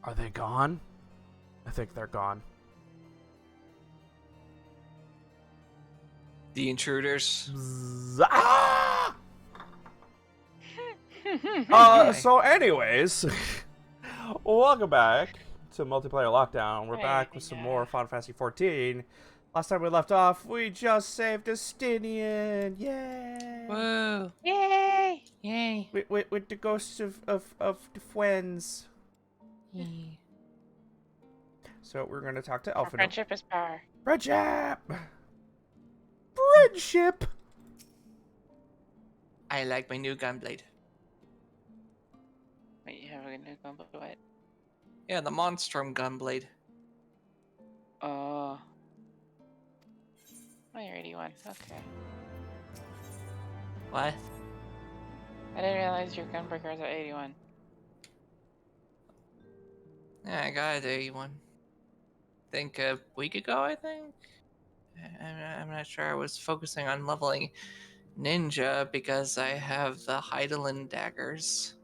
Are they gone? I think they're gone. The intruders. Ah! My. So anyways, welcome back to Multiplayer Lockdown. We're back with some more Final Fantasy 14. Last time we left off, we just saved Estinian. Yay! Whoa. Yay! Yay. With the ghosts of the friends. Yay. So we're gonna talk to Our Elfino. friendship is power. Friendship! Friendship! I like my new gunblade. Wait, you have a new gun, but what? Yeah, the Monstrum gunblade. Oh. Oh, you're 81. Okay. What? I didn't realize your gun breaker was at 81. Yeah, I got a one. Think a week ago, I think? I'm not sure. I was focusing on leveling ninja because I have the Heidelin daggers.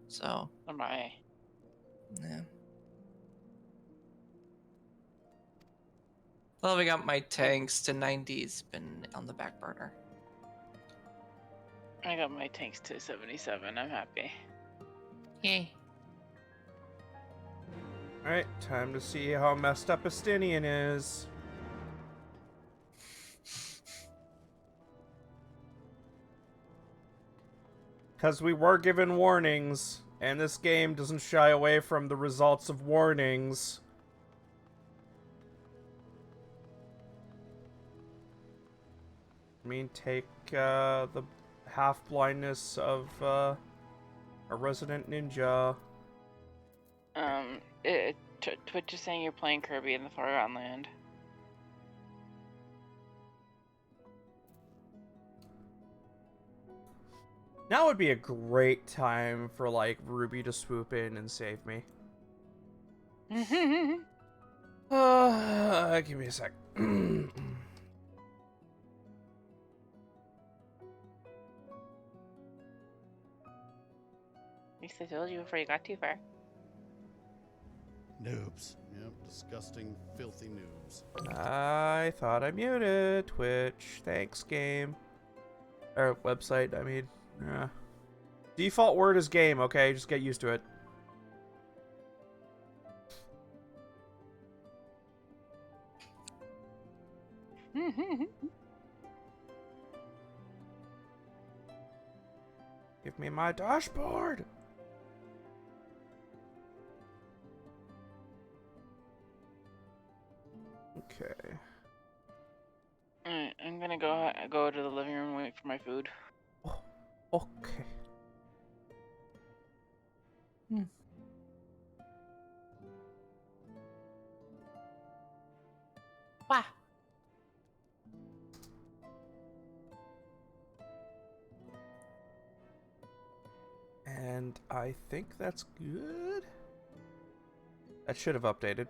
So, Oh my. yeah. Leveling up my tanks to 90's been on the back burner. I got my tanks to 77. I'm happy. Yay. Alright, time to see how messed up Estinian is. Because we were given warnings, and this game doesn't shy away from the results of warnings. I mean, take the half-blindness of a resident ninja. Twitch is saying you're playing Kirby in the Forgotten Land. Now would be a great time for, like, Ruby to swoop in and save me. Give me a sec. At least I told you before you got too far. Noobs. Yep, disgusting, filthy noobs. I thought I muted Twitch. Thanks, game. Or website, I mean. Yeah. Default word is game, okay? Just get used to it. Give me my dashboard! Okay. Alright, I'm gonna go to the living room and wait for my food. Oh, okay. Wah. And I think that's good. That should have updated.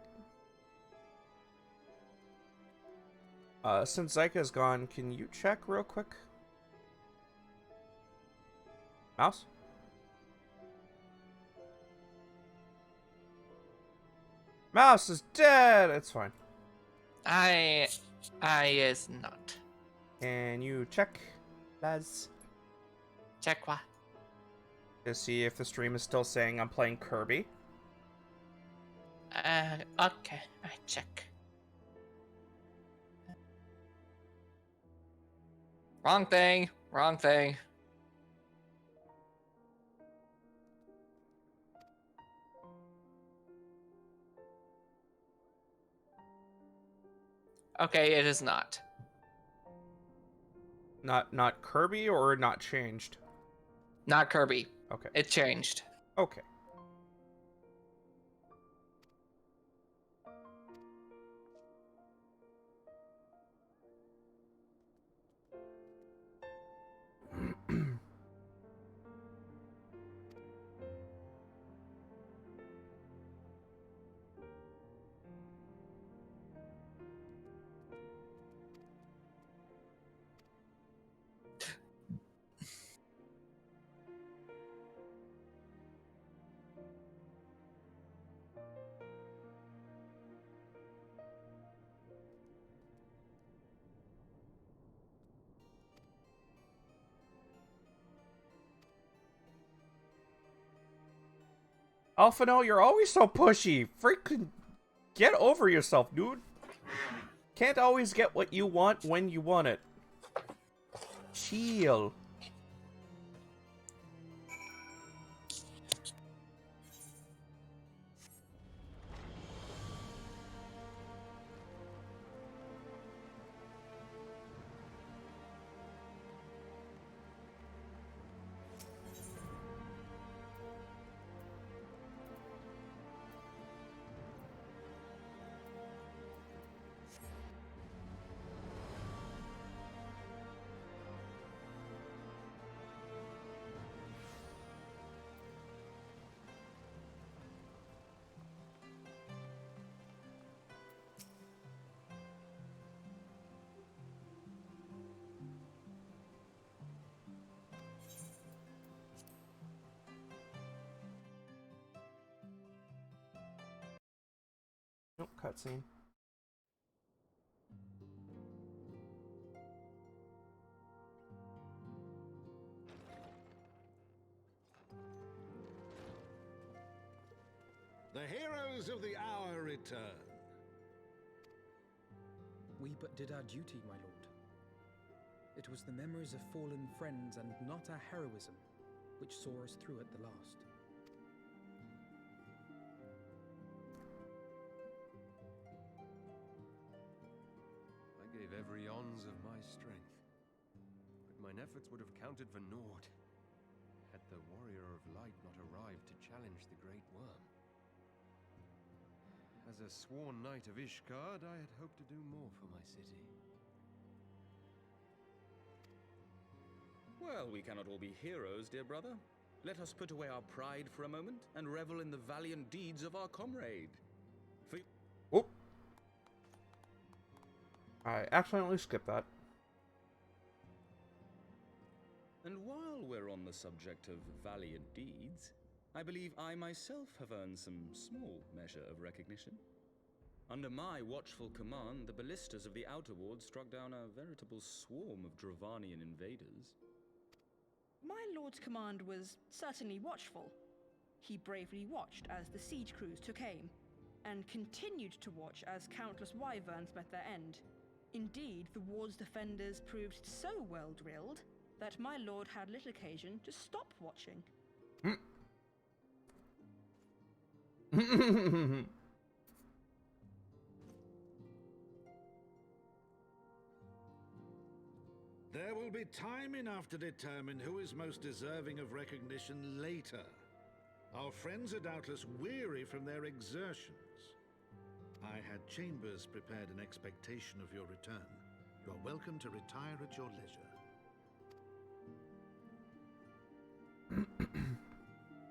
Since Zyka's gone, can you check real quick? Mouse? Mouse is dead! It's fine. I is not. Can you check, Laz? Check what? To see if the stream is still saying I'm playing Kirby? Okay, I check. Wrong thing, wrong thing. Okay, it is not. Not Kirby or not changed? Not Kirby. Okay. It changed. Okay. Alphino, you're always so pushy. Freaking get over yourself, dude. Can't always get what you want when you want it. Chill. Nope, cutscene. The heroes of the hour return. We but did our duty, my lord. It was the memories of fallen friends and not our heroism which saw us through at the last. I gave every ounce of my strength, but mine efforts would have counted for naught had the warrior of light not arrived to challenge the great worm. As a sworn knight of Ishgard, I had hoped to do more for my city. Well, we cannot all be heroes, dear brother. Let us put away our pride for a moment and revel in the valiant deeds of our comrade. Oop. I accidentally skipped that. And while we're on the subject of valiant deeds, I believe I myself have earned some small measure of recognition. Under my watchful command, the ballistas of the Outer Ward struck down a veritable swarm of Dravanian invaders. My lord's command was certainly watchful. He bravely watched as the siege crews took aim, and continued to watch as countless wyverns met their end. Indeed, the ward's defenders proved so well drilled that my lord had little occasion to stop watching. There will be time enough to determine who is most deserving of recognition later. Our friends are doubtless weary from their exertions. I had chambers prepared in expectation of your return. You are welcome to retire at your leisure.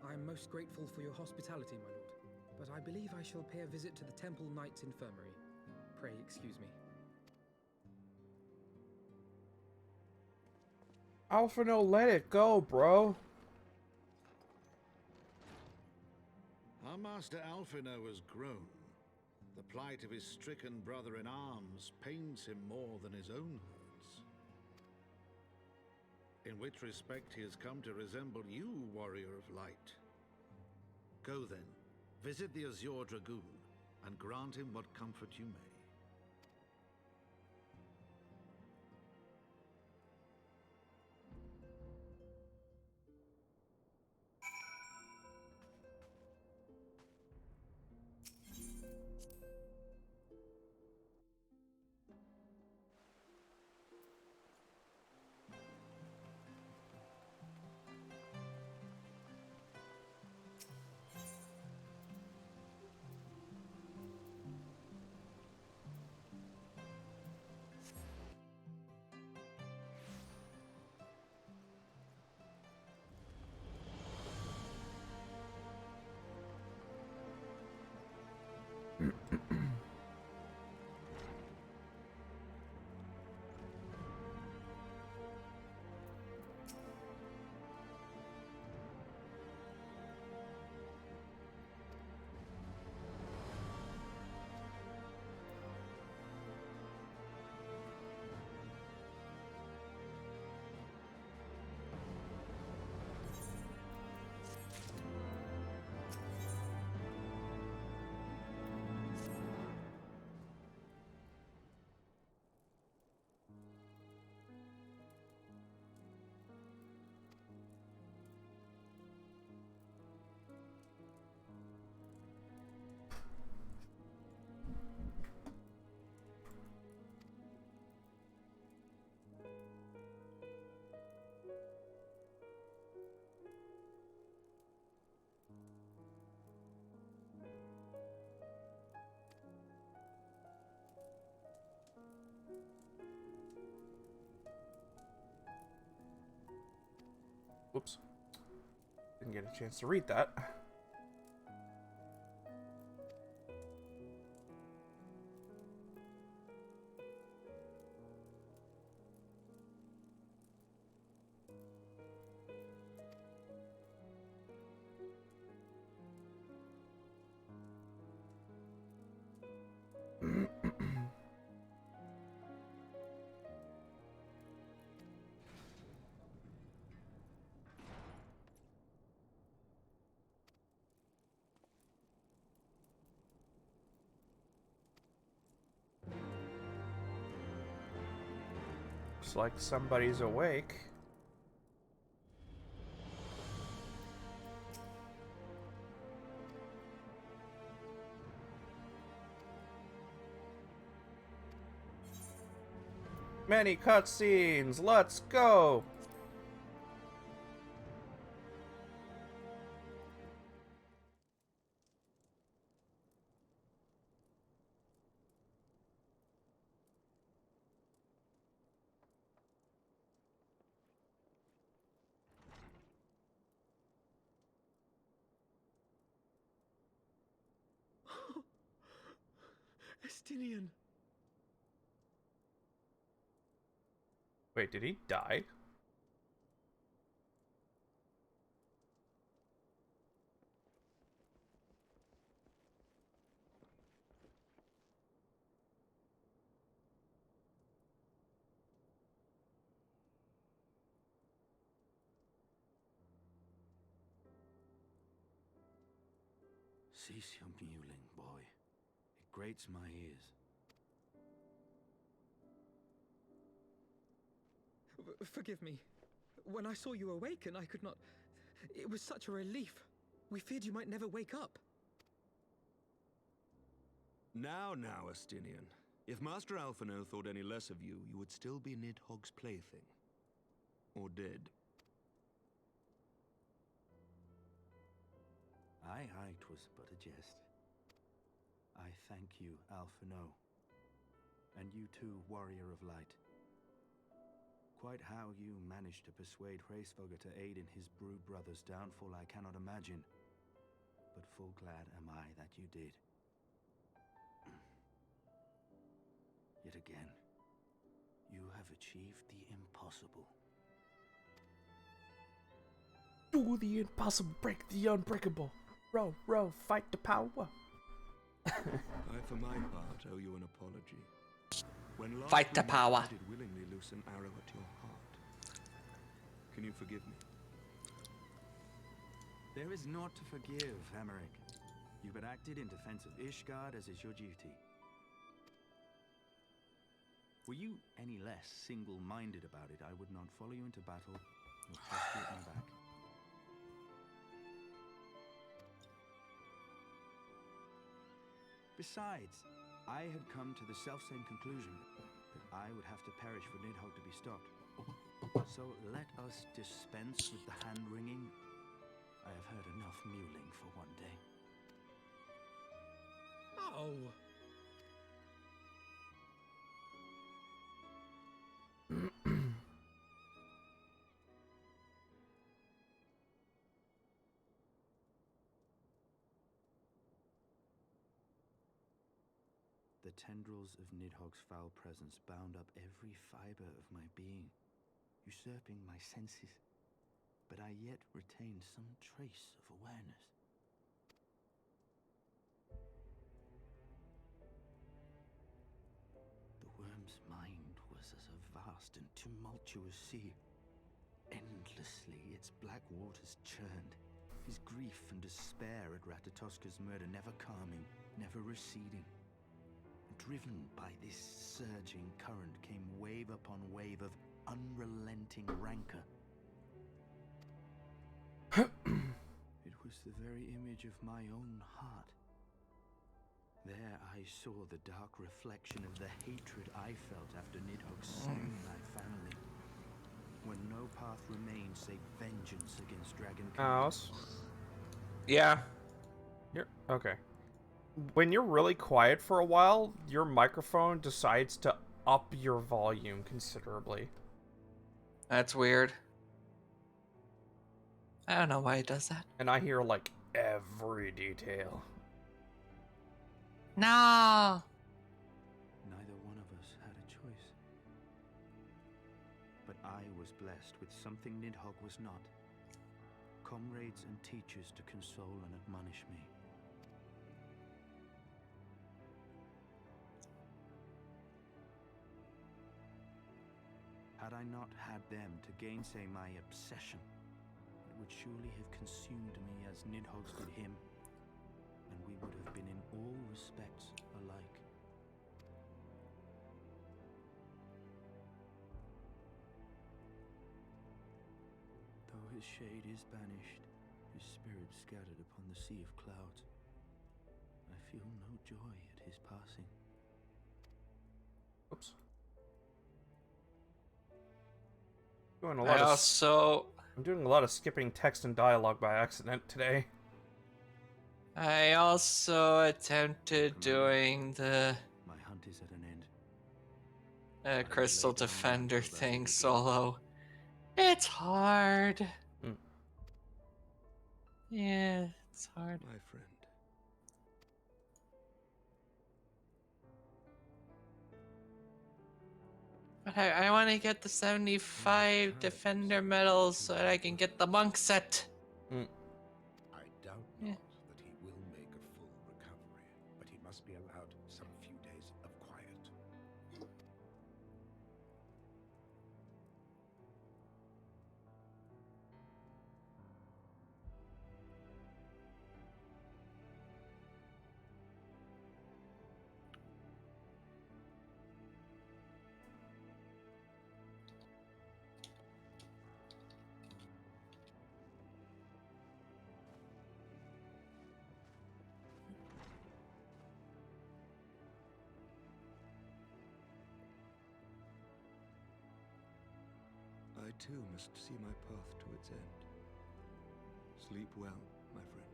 I am most grateful for your hospitality, my lord, but I believe I shall pay a visit to the Temple Knight's Infirmary. Pray excuse me. Alphino, let it go, bro. Our master Alphino has grown. The plight of his stricken brother-in-arms pains him more than his own hurts. In which respect he has come to resemble you, warrior of light. Go then, visit the Azure Dragoon, and grant him what comfort you may. Whoops. Didn't get a chance to read that. Looks like somebody's awake. Many cutscenes. Let's go. Estinian. Wait, did he die? Cease your mewling, boy. It grates my ears. Forgive me. When I saw you awaken, I could not... It was such a relief. We feared you might never wake up. Now, Estinian. If Master Alphino thought any less of you, you would still be Nidhogg's plaything. Or dead. Aye, 'twas but a jest. I thank you, Alphino. And you too, Warrior of Light. Quite how you managed to persuade Hraesvogr to aid in his brood brother's downfall I cannot imagine. But full glad am I that you did. Yet again, you have achieved the impossible. Do the impossible, break the unbreakable. Row, row, fight the power. I, for my part, owe you an apology. When last Fight the we met, power. I did willingly loose an arrow at your heart. Can you forgive me? There is naught to forgive, Hameric. You but acted in defense of Ishgard as is your duty. Were you any less single-minded about it, I would not follow you into battle or trust you at my back. Besides, I had come to the selfsame conclusion that I would have to perish for Nidhogg to be stopped. So let us dispense with the hand-wringing. I have heard enough mewling for one day. Oh! The tendrils of Nidhogg's foul presence bound up every fiber of my being, usurping my senses, but I yet retained some trace of awareness. The worm's mind was as a vast and tumultuous sea. Endlessly its black waters churned, his grief and despair at Ratatoska's murder never calming, never receding. Driven by this surging current came wave upon wave of unrelenting rancor. It was the very image of my own heart. There I saw the dark reflection of the hatred I felt after Nidhogg slew my family. When no path remained save vengeance against Dragonkind. House. Yeah. You're okay. When you're really quiet for a while, your microphone decides to up your volume considerably. That's weird. I don't know why it does that. And I hear, like, every detail. No! Neither one of us had a choice. But I was blessed with something Nidhogg was not. Comrades and teachers to console and admonish me. Had I not had them to gainsay my obsession, it would surely have consumed me as Nidhogg did him, and we would have been in all respects alike. Though his shade is banished, his spirit scattered upon the sea of clouds, I feel no joy at his passing. Oops. Doing a I lot of also... I'm doing a lot of skipping text and dialogue by accident today. I also attempted doing the My hunt is at an end. Crystal lay down Defender and go back thing again. solo. It's hard. Mm. Yeah, it's hard. My friend. But I want to get the 75 Defender medals so that I can get the monk set. Mm. I doubt Yeah. not that he will make a full recovery, but he must be allowed some few days of quiet. I too must see my path to its end. Sleep well, my friend.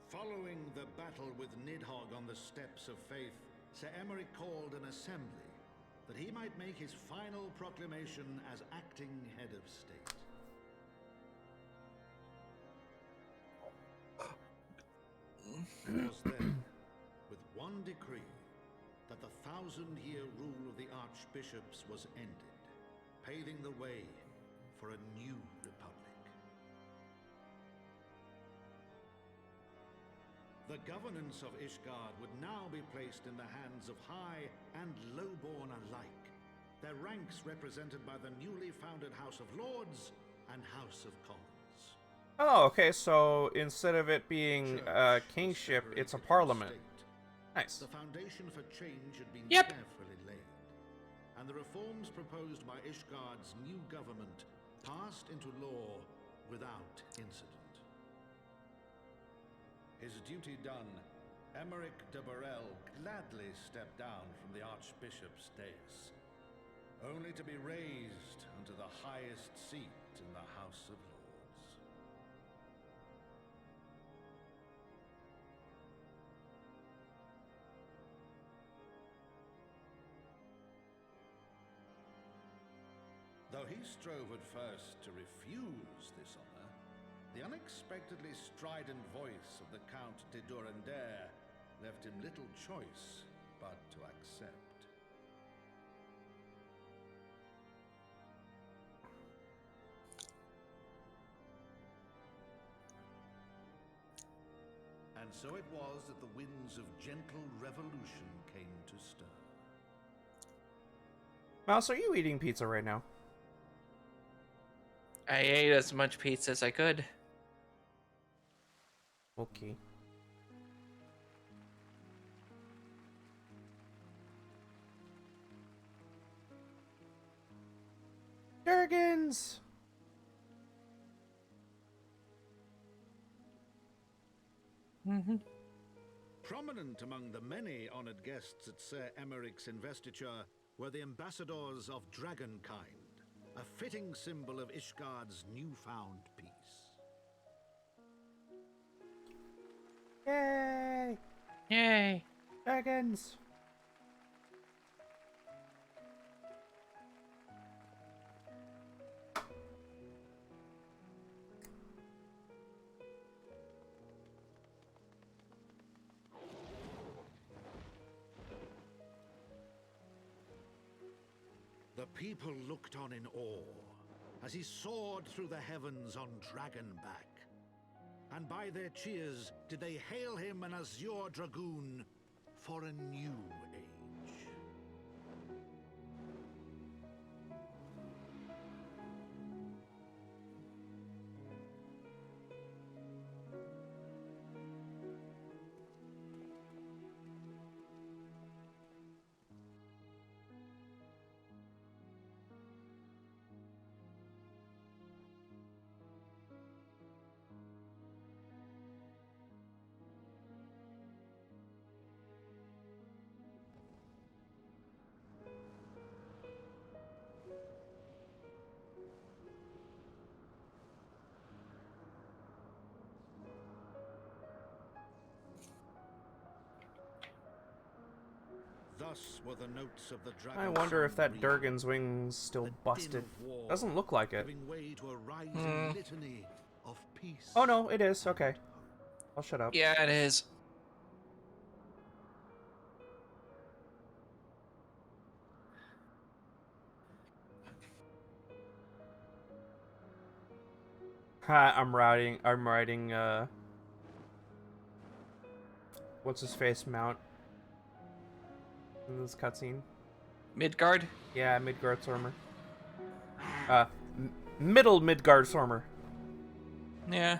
Following the battle with Nidhogg on the Steps of Faith, Sir Emeric called an assembly that he might make his final proclamation as acting head of state. It was then, with one decree, that the 1,000-year rule of the archbishops was ended, paving the way for a new republic. The governance of Ishgard would now be placed in the hands of high and lowborn alike, their ranks represented by the newly founded House of Lords and House of Commons. Oh, okay, so instead of it being a kingship, it's a parliament. Nice. The foundation for change had been Yep. carefully laid, and the reforms proposed by Ishgard's new government passed into law without incident. His duty done, Emeric de Burrell gladly stepped down from the Archbishop's dais, only to be raised unto the highest seat in the House of Lords. Though he strove at first to refuse this honor, the unexpectedly strident voice of the Count de Durandare left him little choice but to accept. And so it was that the winds of gentle revolution came to stir. Mouse, are you eating pizza right now? I ate as much pizza as I could. Okay. Durgans! Prominent among the many honored guests at Sir Emeric's investiture were the ambassadors of dragonkind, a fitting symbol of Ishgard's newfound peace. Yay! Yay! Dragons! The people looked on in awe as he soared through the heavens on Dragonback. And by their cheers did they hail him an Azure Dragoon for a new age. Thus were the notes of the dragon. I wonder if that song Durgan's wing's still the din busted. of war, Doesn't look like it. giving way to a rising litany of peace. Oh no, it is. Okay. I'll shut up. Yeah, it is. Ha, I'm writing, what's his face mount in this cutscene? Midgard? Yeah, Midgard Stormer. Middle Midgard Stormer. Yeah.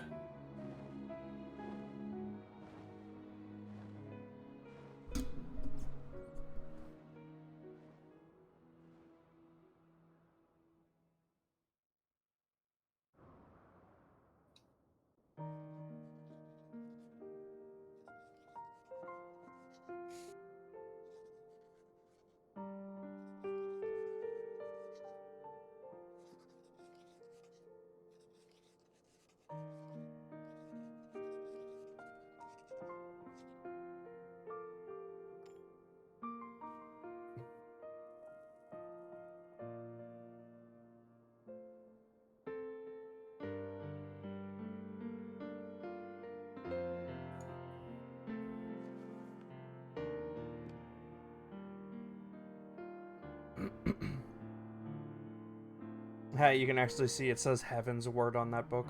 Hey, you can actually see it says Heaven's Word on that book.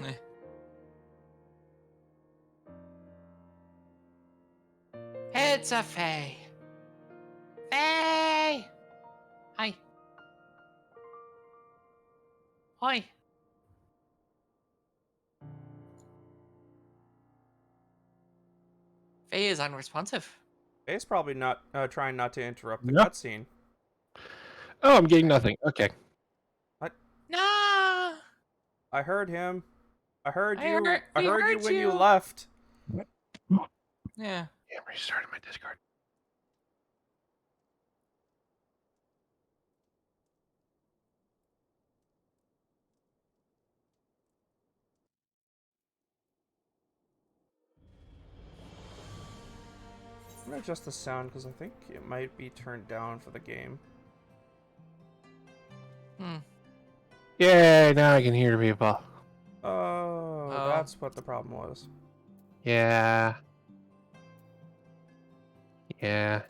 Eh. It's a Fae. Fae! Hi. Hi. Fae is unresponsive. Faye's probably not trying not to interrupt the No. cutscene. Oh, I'm getting nothing. Okay. No! I heard him. I heard I you. heard- I we heard you heard when you you. left. Yeah. Yeah, I'm restarting my Discord. I'm gonna adjust the sound because I think it might be turned down for the game. Hmm. Yay, now I can hear people. Oh, Oh. that's what the problem was. Yeah. Yeah.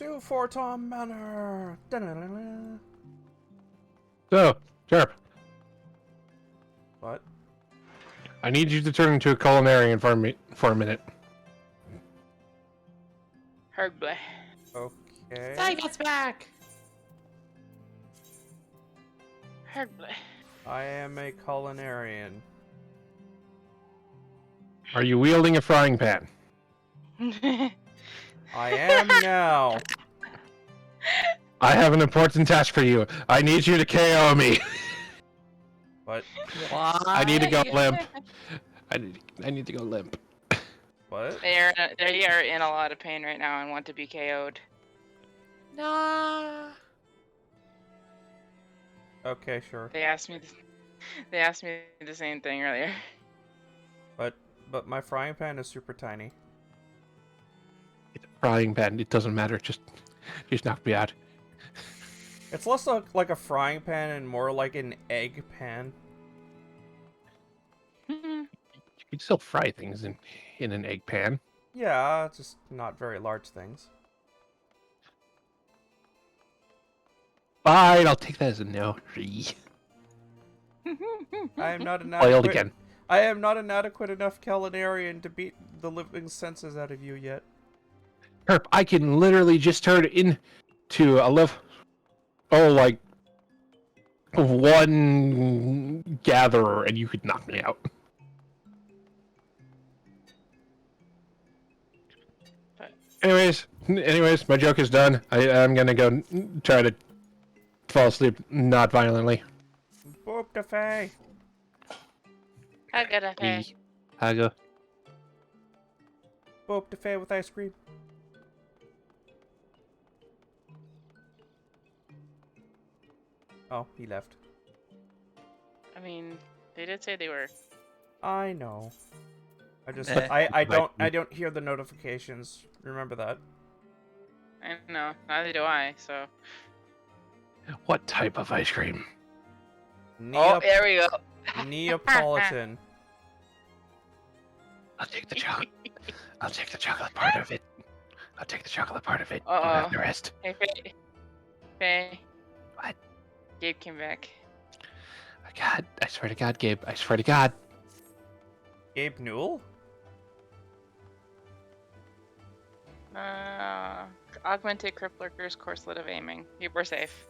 To Fortom Manor. Da-da-da-da. So, Sharp, What? I need you to turn into a culinarian for a minute. Herbleh. Okay. Zygote's back! Herbleh. I am a culinarian. Are you wielding a frying pan? I am now. I have an important task for you. I need you to KO me. What? Why? I need to go limp. I need to go limp. What? They are in a lot of pain right now and want to be KO'd. Nah. Okay, sure. They asked me the same thing earlier. But my frying pan is super tiny. It's a frying pan. It doesn't matter. Just knock me out. It's less like a frying pan and more like an egg pan. You can still fry things in an egg pan. Yeah, just not very large things. Fine, I'll take that as a no. I am not an Foiled adequate. again. I am not an adequate enough culinarian to beat the living senses out of you yet. Herp, I can literally just turn it into a like one gatherer, and you could knock me out. Anyways, my joke is done. I'm gonna go try to fall asleep, not violently. Boop the Fae. I gotta pay. Haga. Boop the Fae with ice cream. Oh, he left. I mean, they did say they were. I know. I don't hear the notifications. Remember that. I know. Neither do I. So. What type of ice cream? Oh, there we go. Neapolitan. I'll take the chocolate. I'll take the chocolate part of it. I'll take the chocolate part of it. You Uh-oh. have the rest. Hey, Faye. What? Gabe came back. God, I swear to God, Gabe. I swear to God. Gabe Newell? Augmented Cripplurker's Corslet of Aiming. We're safe.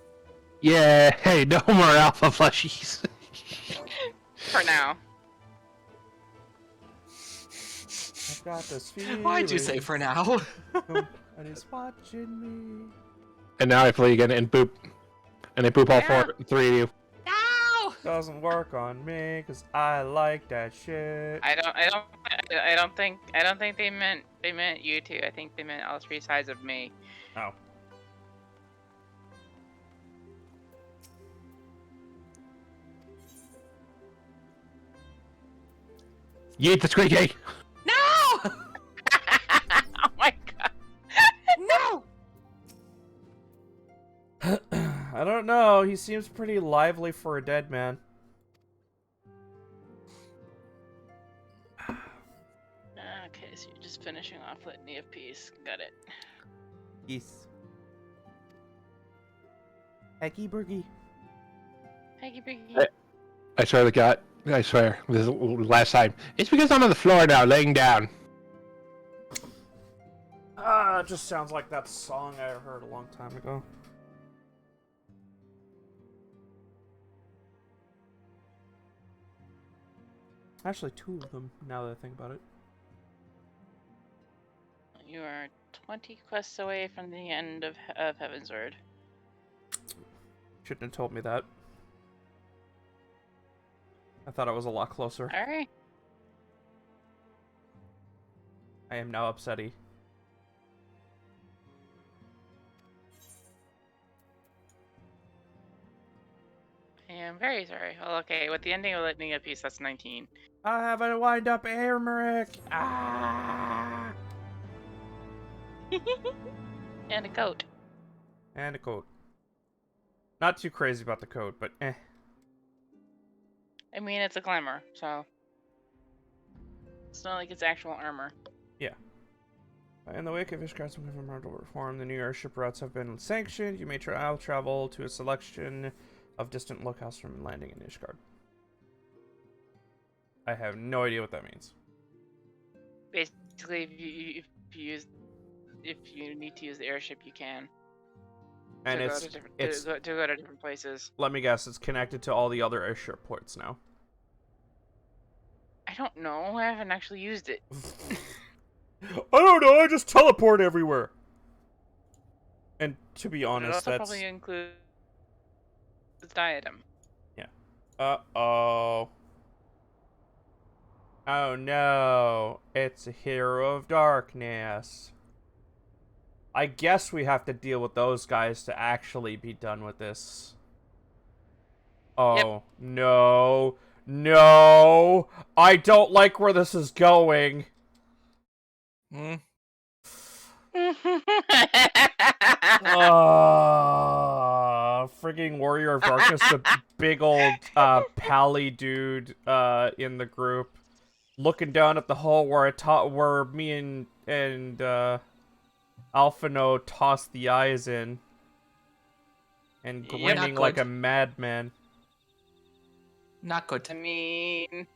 Yeah, hey, no more alpha plushies. For now. I've got this feeling. Why'd you say for now? Somebody's watching me. And now I flee again and boop. And I boop all three of you. No! Doesn't work on me because I like that shit. I don't think they meant you two. I think they meant all three sides of me. Oh. Yeet the squeaky! No! Oh my god. No! I don't know. He seems pretty lively for a dead man. Okay, so you're just finishing off Litany of Peace. Got it. Yes. Hecky Burgy. Haggy Biggy. I swear to God. I swear. This is the last time. It's because I'm on the floor now, laying down. It just sounds like that song I heard a long time ago. Actually, two of them, now that I think about it. You are 20 quests away from the end of Heaven's Word. Shouldn't have told me that. I thought I was a lot closer. Alright. I am now upsetty. I am very sorry. Well, okay, with the ending of Litany of Peace, that's 19. I have a wind-up Arameric! Ah! And a coat. And a coat. Not too crazy about the coat, but eh. I mean, it's a glamour, so... It's not like it's actual armor. Yeah. In the wake of Ishgard's environmental reform, the new airship routes have been sanctioned. You may travel to a selection of distant locales from landing in Ishgard. I have no idea what that means. Basically, if you need to use the airship, you can. And to it's go to different places. Let me guess, it's connected to all the other airship ports now. I don't know. I haven't actually used it. I don't know. I just teleport everywhere. And to be honest, it also that's probably includes diadem. Yeah. Uh-oh. Oh no. It's a hero of darkness. I guess we have to deal with those guys to actually be done with this. Oh, yep. No. No. I don't like where this is going. Frigging Warrior of Darkness, the big old pally dude in the group, looking down at the hole where me and Alphino tossed the eyes in, and grinning like a madman. Not good. I mean,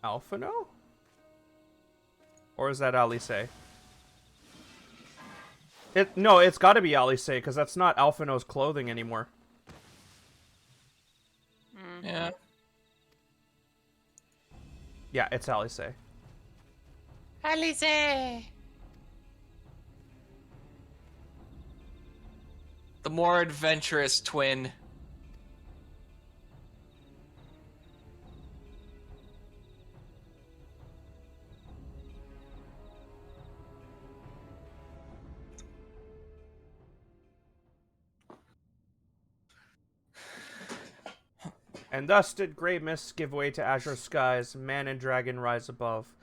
Alphino? Or is that Alice? No, it's gotta be Alice, because that's not Alphino's clothing anymore. Yeah. Yeah, it's Alice. Alice! The more adventurous twin. And thus did grey mists give way to azure skies, man and dragon rise above.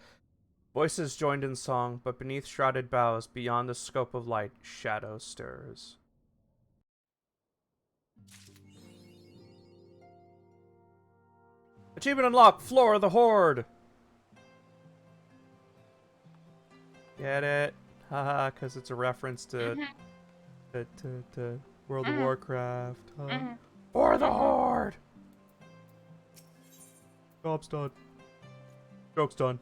Voices joined in song, but beneath shrouded boughs, beyond the scope of light, shadow stirs. Achievement unlocked, Floor of the Horde! Get it? Haha, because it's a reference to, to World of Warcraft. For the Horde! Job's done. Joke's done.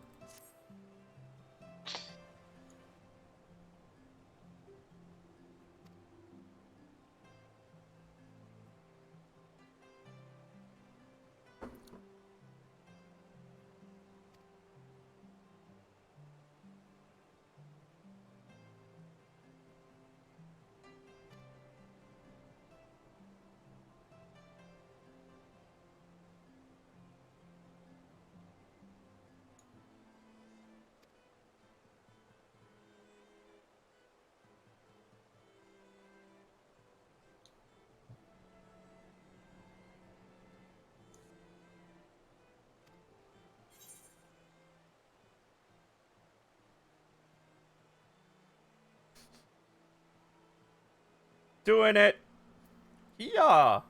Doing it. Yeah.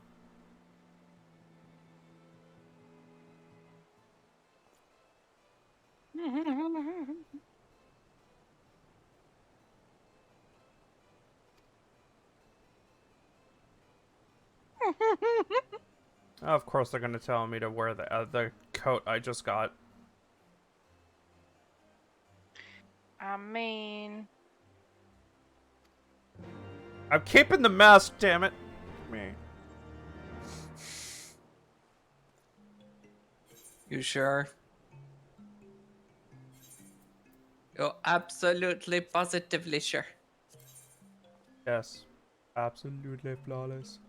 Of course they're gonna tell me to wear the coat I just got. I mean, I'm keeping the mask, damn it. Me. You sure? You're absolutely positively sure. Yes. Absolutely flawless.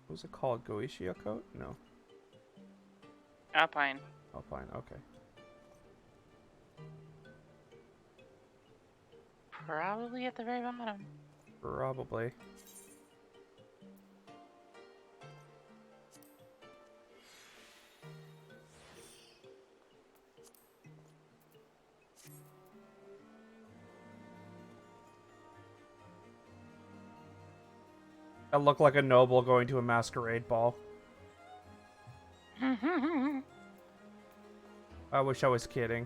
What was it called? Goetia coat? No. Alpine. Alpine, okay. Probably at the very bottom. Probably. I look like a noble going to a masquerade ball. I wish I was kidding.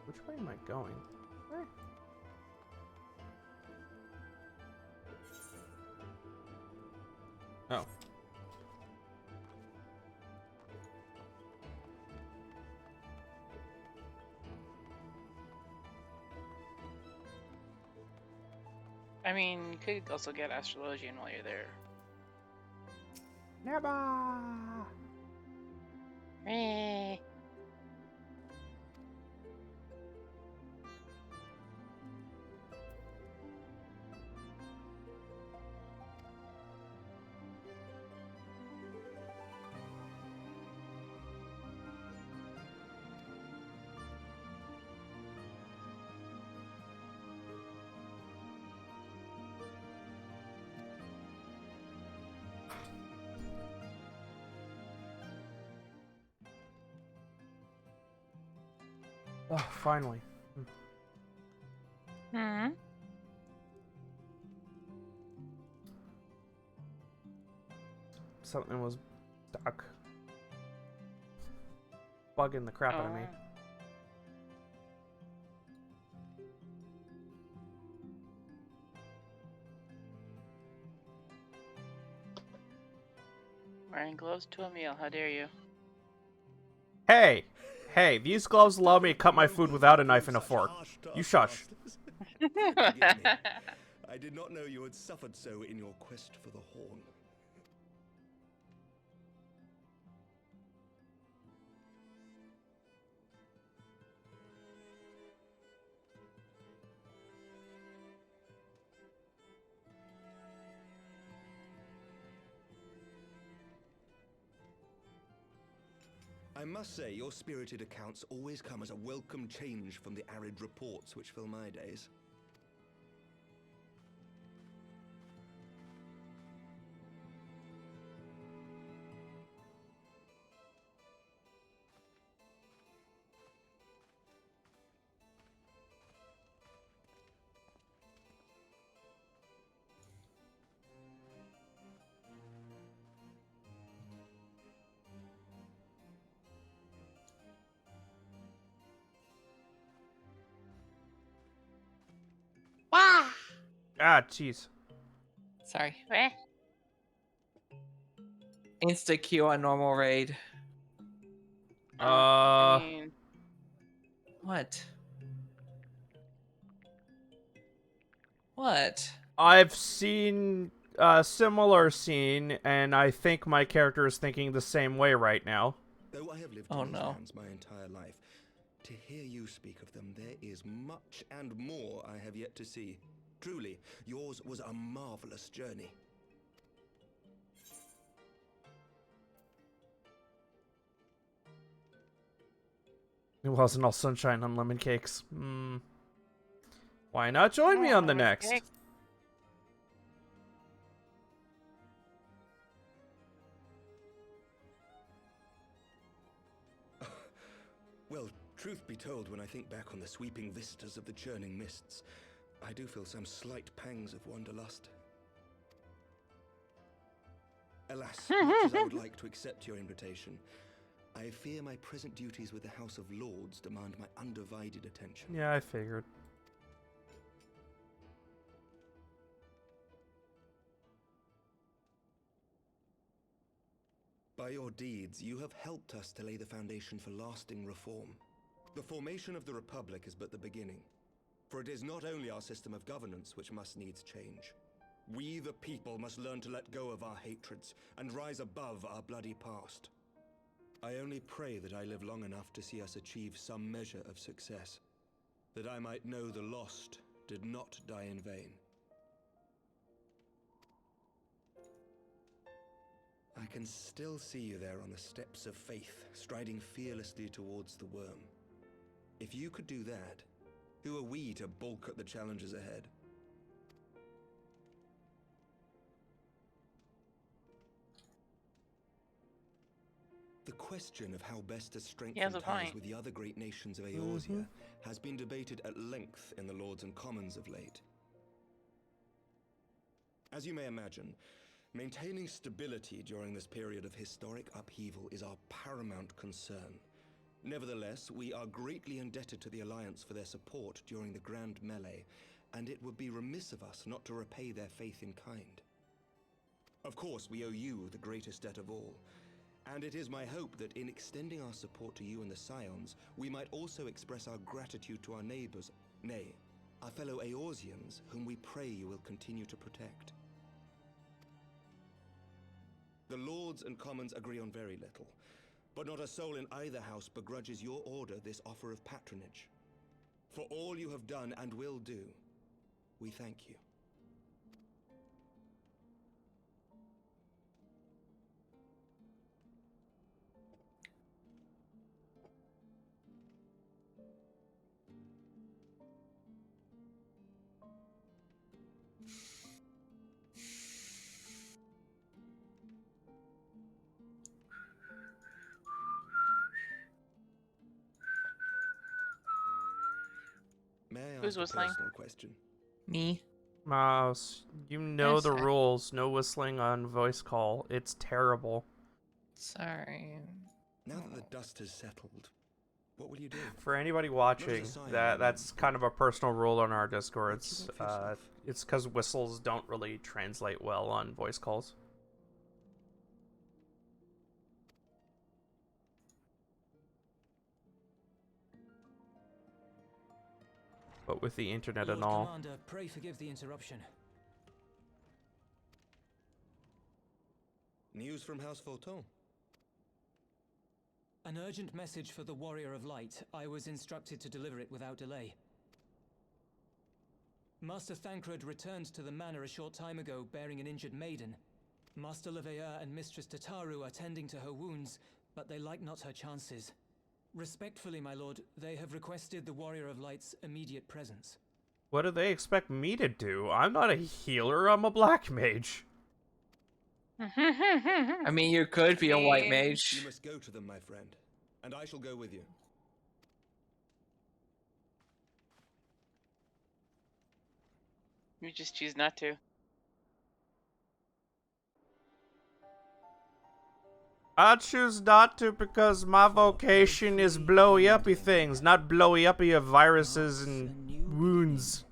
Which way am I going? Where? Oh. I mean, you could also get Astrologian while you're there. Never. Oh, finally. Something was stuck. Bugging the crap out of me. Wearing gloves to a meal, how dare you? Hey! Hey, these gloves allow me to cut my food without a knife and a fork. You shush. Forgive me. I did not know you had suffered so in your quest for the horn. I must say, your spirited accounts always come as a welcome change from the arid reports which fill my days. Ah, jeez. Sorry. Eh? Insta Q on normal raid. I mean, What? What? I've seen a similar scene, and I think my character is thinking the same way right now. Though I have lived in these lands my entire life, to hear you speak of them, there is much and more I have yet to see. Truly, yours was a marvelous journey. It wasn't all sunshine on lemon cakes. Why not join me on the next? Well, truth be told, when I think back on the sweeping vistas of the churning mists, I do feel some slight pangs of wanderlust. Alas, much as I would like to accept your invitation, I fear my present duties with the House of Lords demand my undivided attention. Yeah, I figured. By your deeds, you have helped us to lay the foundation for lasting reform. The formation of the Republic is but the beginning, for it is not only our system of governance which must needs change. We, the people, must learn to let go of our hatreds and rise above our bloody past. I only pray that I live long enough to see us achieve some measure of success, that I might know the lost did not die in vain. I can still see you there on the steps of faith, striding fearlessly towards the worm. If you could do that, who are we to balk at the challenges ahead? The question of how best to strengthen ties with the other great nations of Eorzea has been debated at length in the Lords and Commons of late. As you may imagine, maintaining stability during this period of historic upheaval is our paramount concern. Nevertheless, we are greatly indebted to the Alliance for their support during the Grand Melee, and it would be remiss of us not to repay their faith in kind. Of course, we owe you the greatest debt of all, and it is my hope that in extending our support to you and the Scions, we might also express our gratitude to our neighbors, nay, our fellow Eorzeans, whom we pray you will continue to protect. The Lords and Commons agree on very little, but not a soul in either house begrudges your order this offer of patronage. For all you have done and will do, we thank you. May I Who's ask a whistling? personal question? Me? Mouse, you know Yes, the sir. rules. No whistling on voice call. It's terrible. Sorry. Now that the dust has settled, what will you do? For anybody watching, that's kind of a personal rule on our Discords. It's because whistles don't really translate well on voice calls. But with the internet and all. Commander, pray forgive the interruption. News from House Fulton. An urgent message for the Warrior of Light. I was instructed to deliver it without delay. Master Thancred returned to the manor a short time ago, bearing an injured maiden. Master Leveilleur and Mistress Tataru are tending to her wounds, but they like not her chances. Respectfully, my lord, they have requested the Warrior of Light's immediate presence. What do they expect me to do? I'm not a healer, I'm a black mage. I mean, you could be a white You mage. must go to them, my friend, and I shall go with you. You just choose not to. I choose not to because my vocation is blowy uppy things, not blowy uppy of viruses and wounds.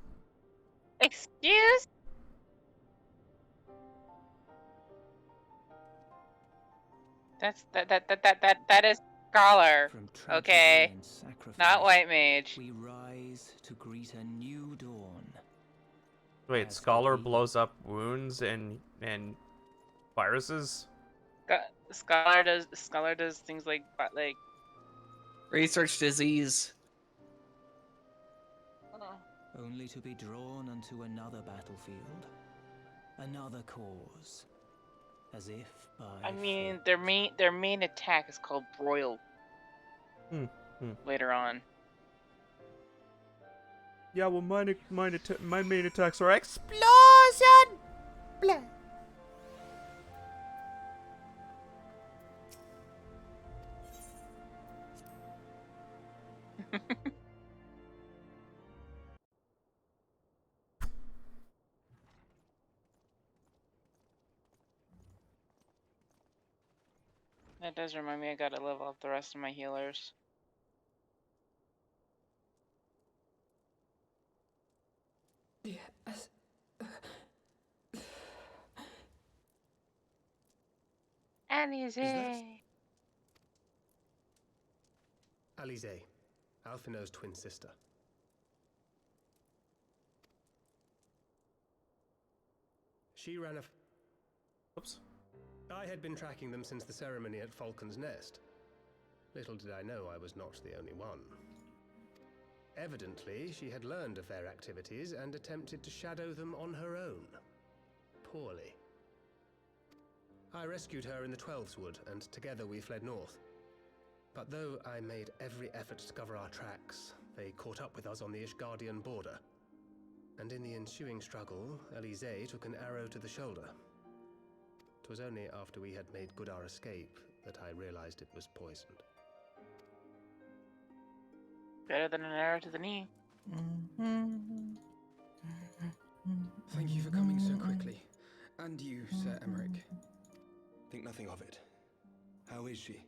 Excuse? That is scholar. Okay. Not white mage. We rise to greet a new dawn. Wait, Scholar blows up wounds and viruses? Scholar does things like research disease. Only to be drawn unto another battlefield, another cause, as if by. I mean, their main attack is called broil. Later on. Yeah, well, my main attacks are explosion. Blah. That does remind me I gotta level up the rest of my healers. Yes. Alize. Alize, Alphinaud's twin sister. She ran a... Oops. I had been tracking them since the ceremony at Falcon's Nest. Little did I know I was not the only one. Evidently, she had learned of their activities and attempted to shadow them on her own. Poorly. I rescued her in the Twelves Wood, and together we fled north. But though I made every effort to cover our tracks, they caught up with us on the Ishgardian border. And in the ensuing struggle, Elise took an arrow to the shoulder. It was only after we had made good our escape that I realized it was poisoned. Better than an arrow to the knee. Thank you for coming so quickly. And you, Sir Emmerich. Think nothing of it. How is she?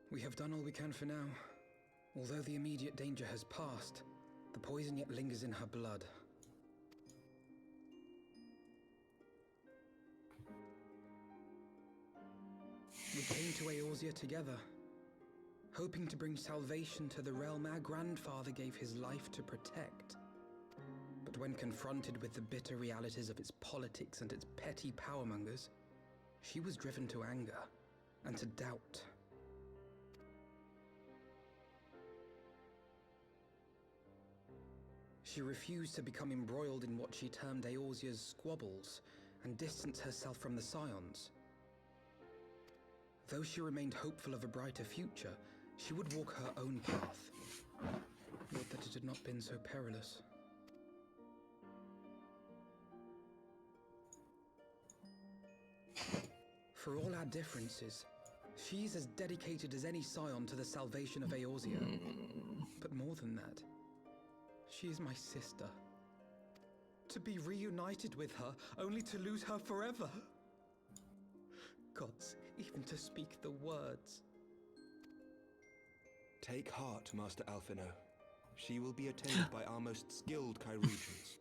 We have done all we can for now. Although the immediate danger has passed, the poison yet lingers in her blood. We came to Eorzea together, hoping to bring salvation to the realm our grandfather gave his life to protect. But when confronted with the bitter realities of its politics and its petty powermongers, she was driven to anger and to doubt. She refused to become embroiled in what she termed Eorzea's squabbles and distance herself from the Scions. Though she remained hopeful of a brighter future, she would walk her own path. Would that it had not been so perilous. For all our differences, she's as dedicated as any Scion to the salvation of Eorzea. But more than that, she is my sister. To be reunited with her, only to lose her forever. Gods, even to speak the words. Take heart, Master Alphino. She will be attended by our most skilled Chirurgeons.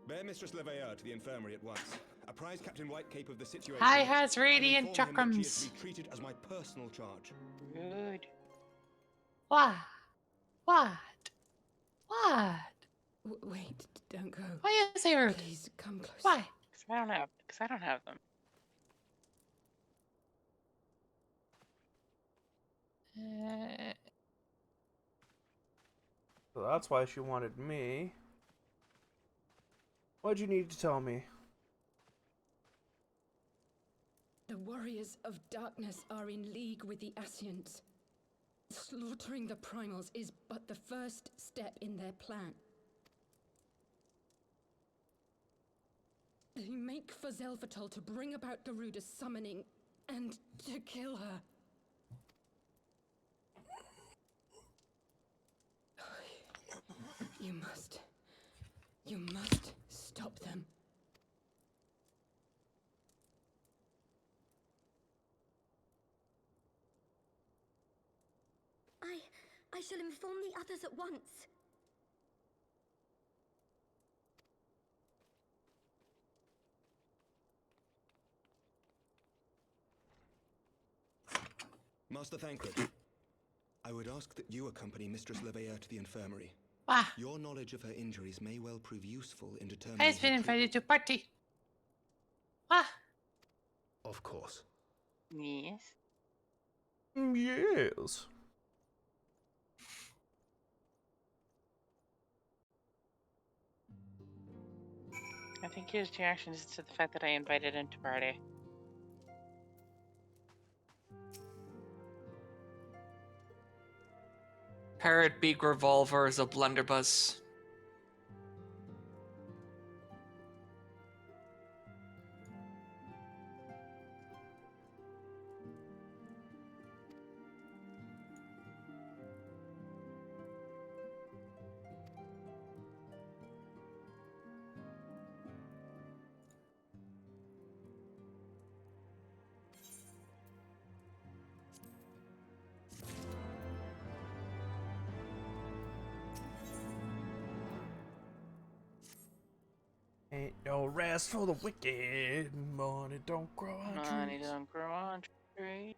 Bear Mistress Leveilleur to the infirmary at once. Apprise Captain Whitecape of the situation. Hi, has and radiant inform him that she is chakrams. to be treated as my personal charge. Good. What? What? What? Wait, don't go. Why is they rude? Please come closer. Why? Because I don't have them. So that's why she wanted me. What'd you need to tell me? The warriors of darkness are in league with the Ascients. Slaughtering the primals is but the first step in their plan. They make for Zelvatol to bring about Garuda's summoning and to kill her. You must stop them. I shall inform the others at once. Master Thancred, I would ask that you accompany Mistress Leveilleur to the infirmary. Ah. Your knowledge of her injuries may well prove useful in determining. I've been invited to party. Ah. Of course. Yes. Yes. I think his reaction is to the fact that I invited him to party. Parrot Beak Revolver is a blunderbuss. Ain't no rest for the wicked. Money don't grow on trees. Money don't grow on trees.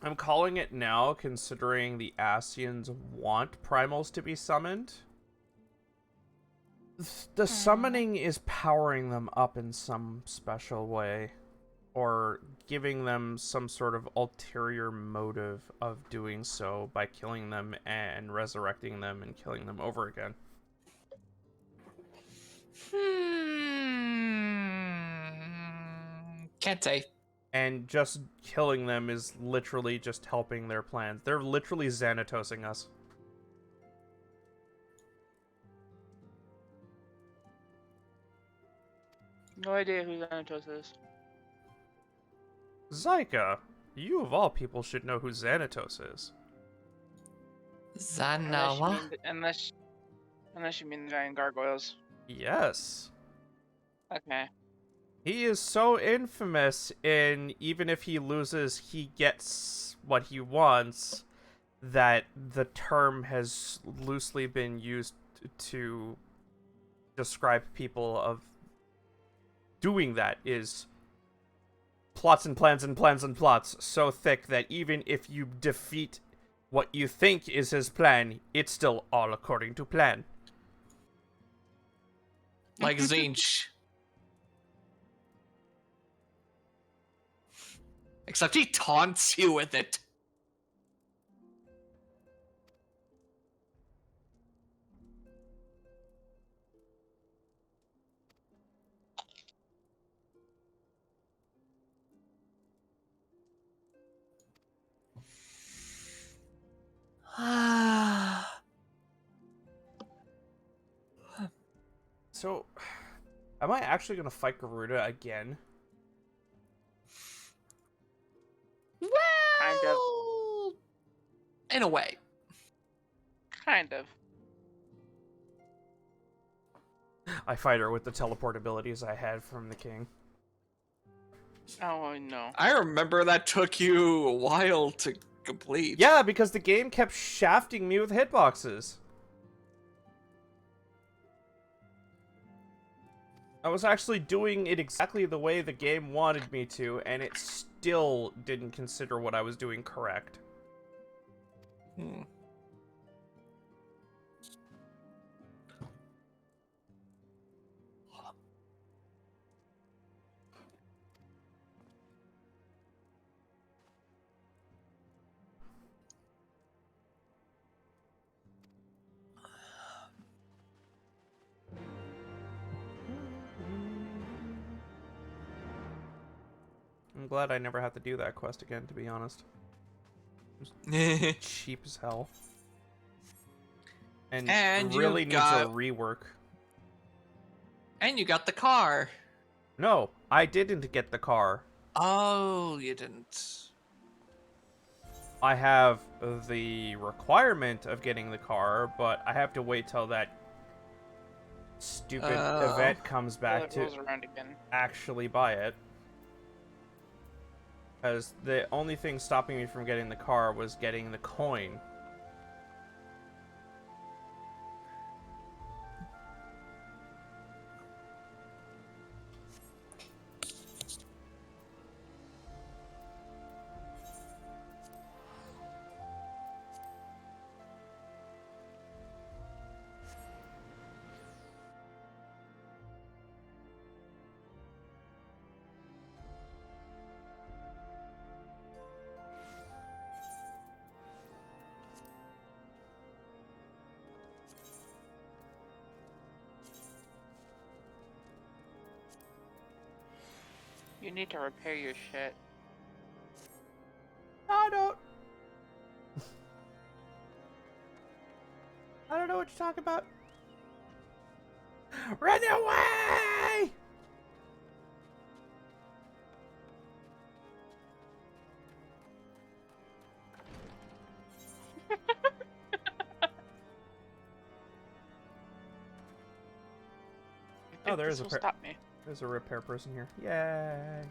I'm calling it now, considering the Asians want primals to be summoned. The summoning is powering them up in some special way, or giving them some sort of ulterior motive of doing so by killing them and resurrecting them and killing them over again. Can't say. And just killing them is literally just helping their plans. They're literally Xanatosing us. No idea who Xanatos is. Zyka, you of all people should know who Xanatos is. Zanawa? Unless you mean the giant gargoyles. Yes. Okay. He is so infamous in even if he loses, he gets what he wants, that the term has loosely been used to describe people of doing that is plots and plans and plans and plots so thick that even if you defeat what you think is his plan, it's still all according to plan. Like Zinch. Except he taunts you with it. So, am I actually going to fight Garuda again? Well, kind of. In a way. Kind of. I fight her with the teleport abilities I had from the king. Oh, no. I remember that took you a while to complete. Yeah, because the game kept shafting me with hitboxes. I was actually doing it exactly the way the game wanted me to, and it still didn't consider what I was doing correct. I'm glad I never have to do that quest again, to be honest. It was cheap as hell. And really needs a rework. And you got the car. No, I didn't get the car. Oh, you didn't. I have the requirement of getting the car, but I have to wait till that stupid event comes back to actually buy it. Because the only thing stopping me from getting the car was getting the coin. You need to repair your shit. I don't know what you're talking about. Run away! Oh, there's there's a repair person here. Yay!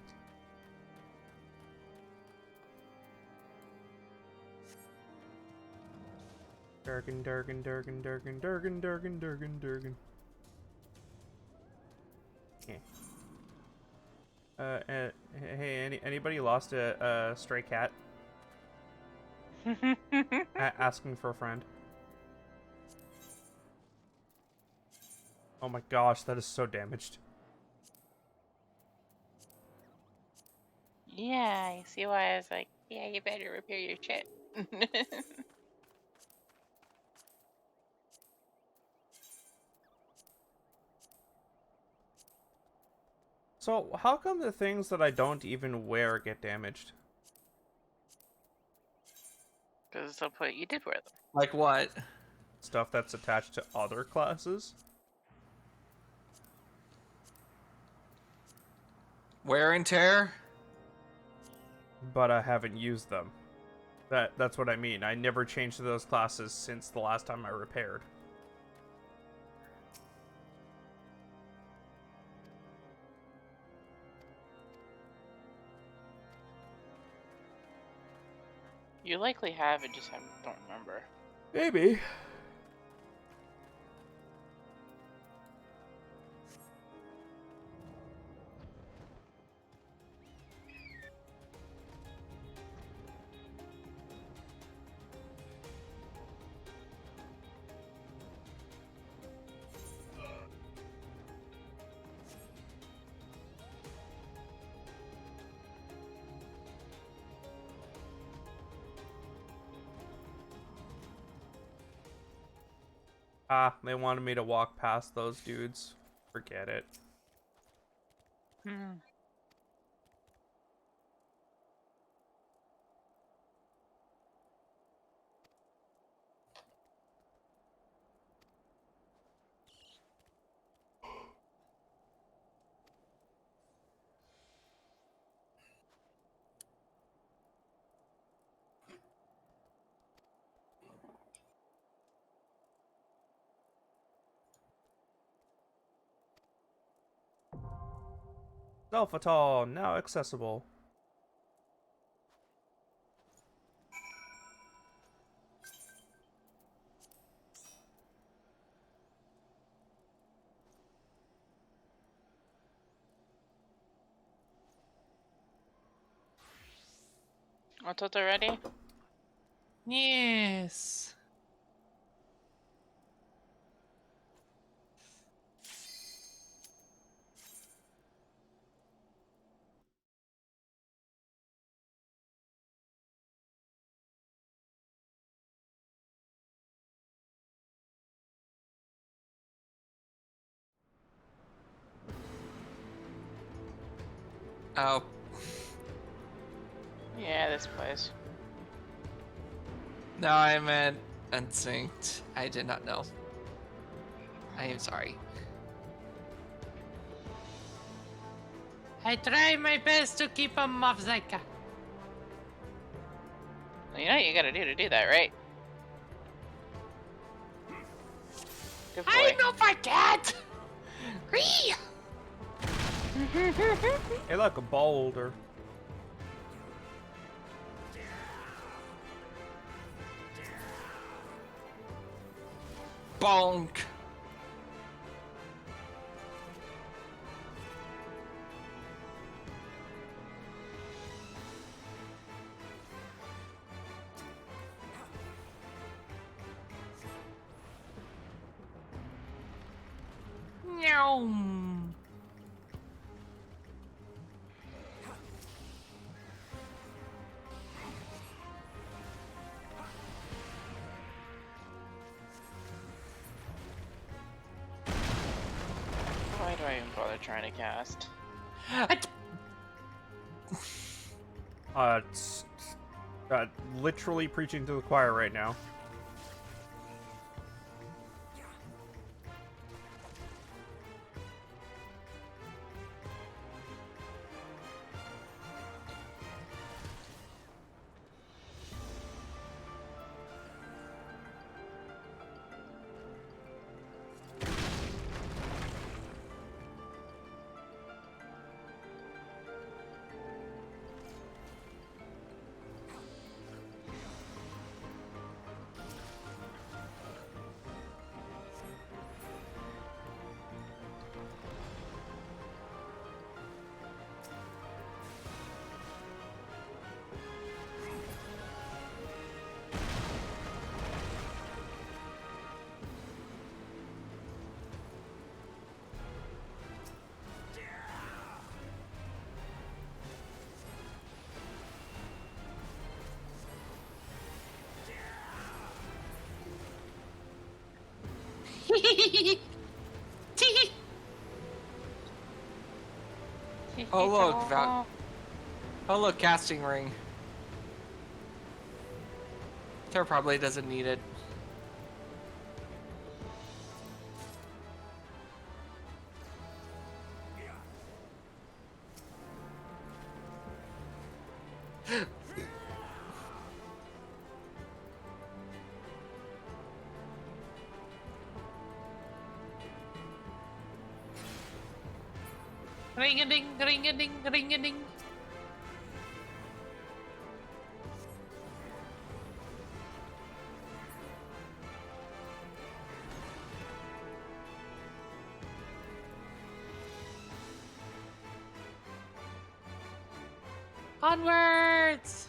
Durgan, Durgan, Durgan, Durgan, Durgan, Durgan, Durgan, Durgan. Yeah. Hey, anybody lost a stray cat? Asking for a friend. Oh my gosh, that is so damaged. Yeah, I see why I was like, yeah, you better repair your shit. So, how come the things that I don't even wear get damaged? Because at some point you did wear them. Like what? Stuff that's attached to other classes? Wear and tear? But I haven't used them. That's what I mean. I never changed those classes since the last time I repaired. You likely have, and just don't remember. Maybe. Ah, they wanted me to walk past those dudes. Forget it. Hmm. Self-Atal, now accessible. Toto ready? Yes. Oh. Yeah, this place. No, I meant unsynced. I did not know. I am sorry. I try my best to keep him off Zyka. Well, you know what you gotta do to do that, right? Good boy. I know I can't! Ree! Hey, look, a boulder. Bonk. Meow. Why do I even bother trying to cast? It's, literally preaching to the choir right now. Oh look, oh look, casting ring. Ter probably doesn't need it. Ring-a-ding, ring-a-ding, ring-a-ding. Onwards!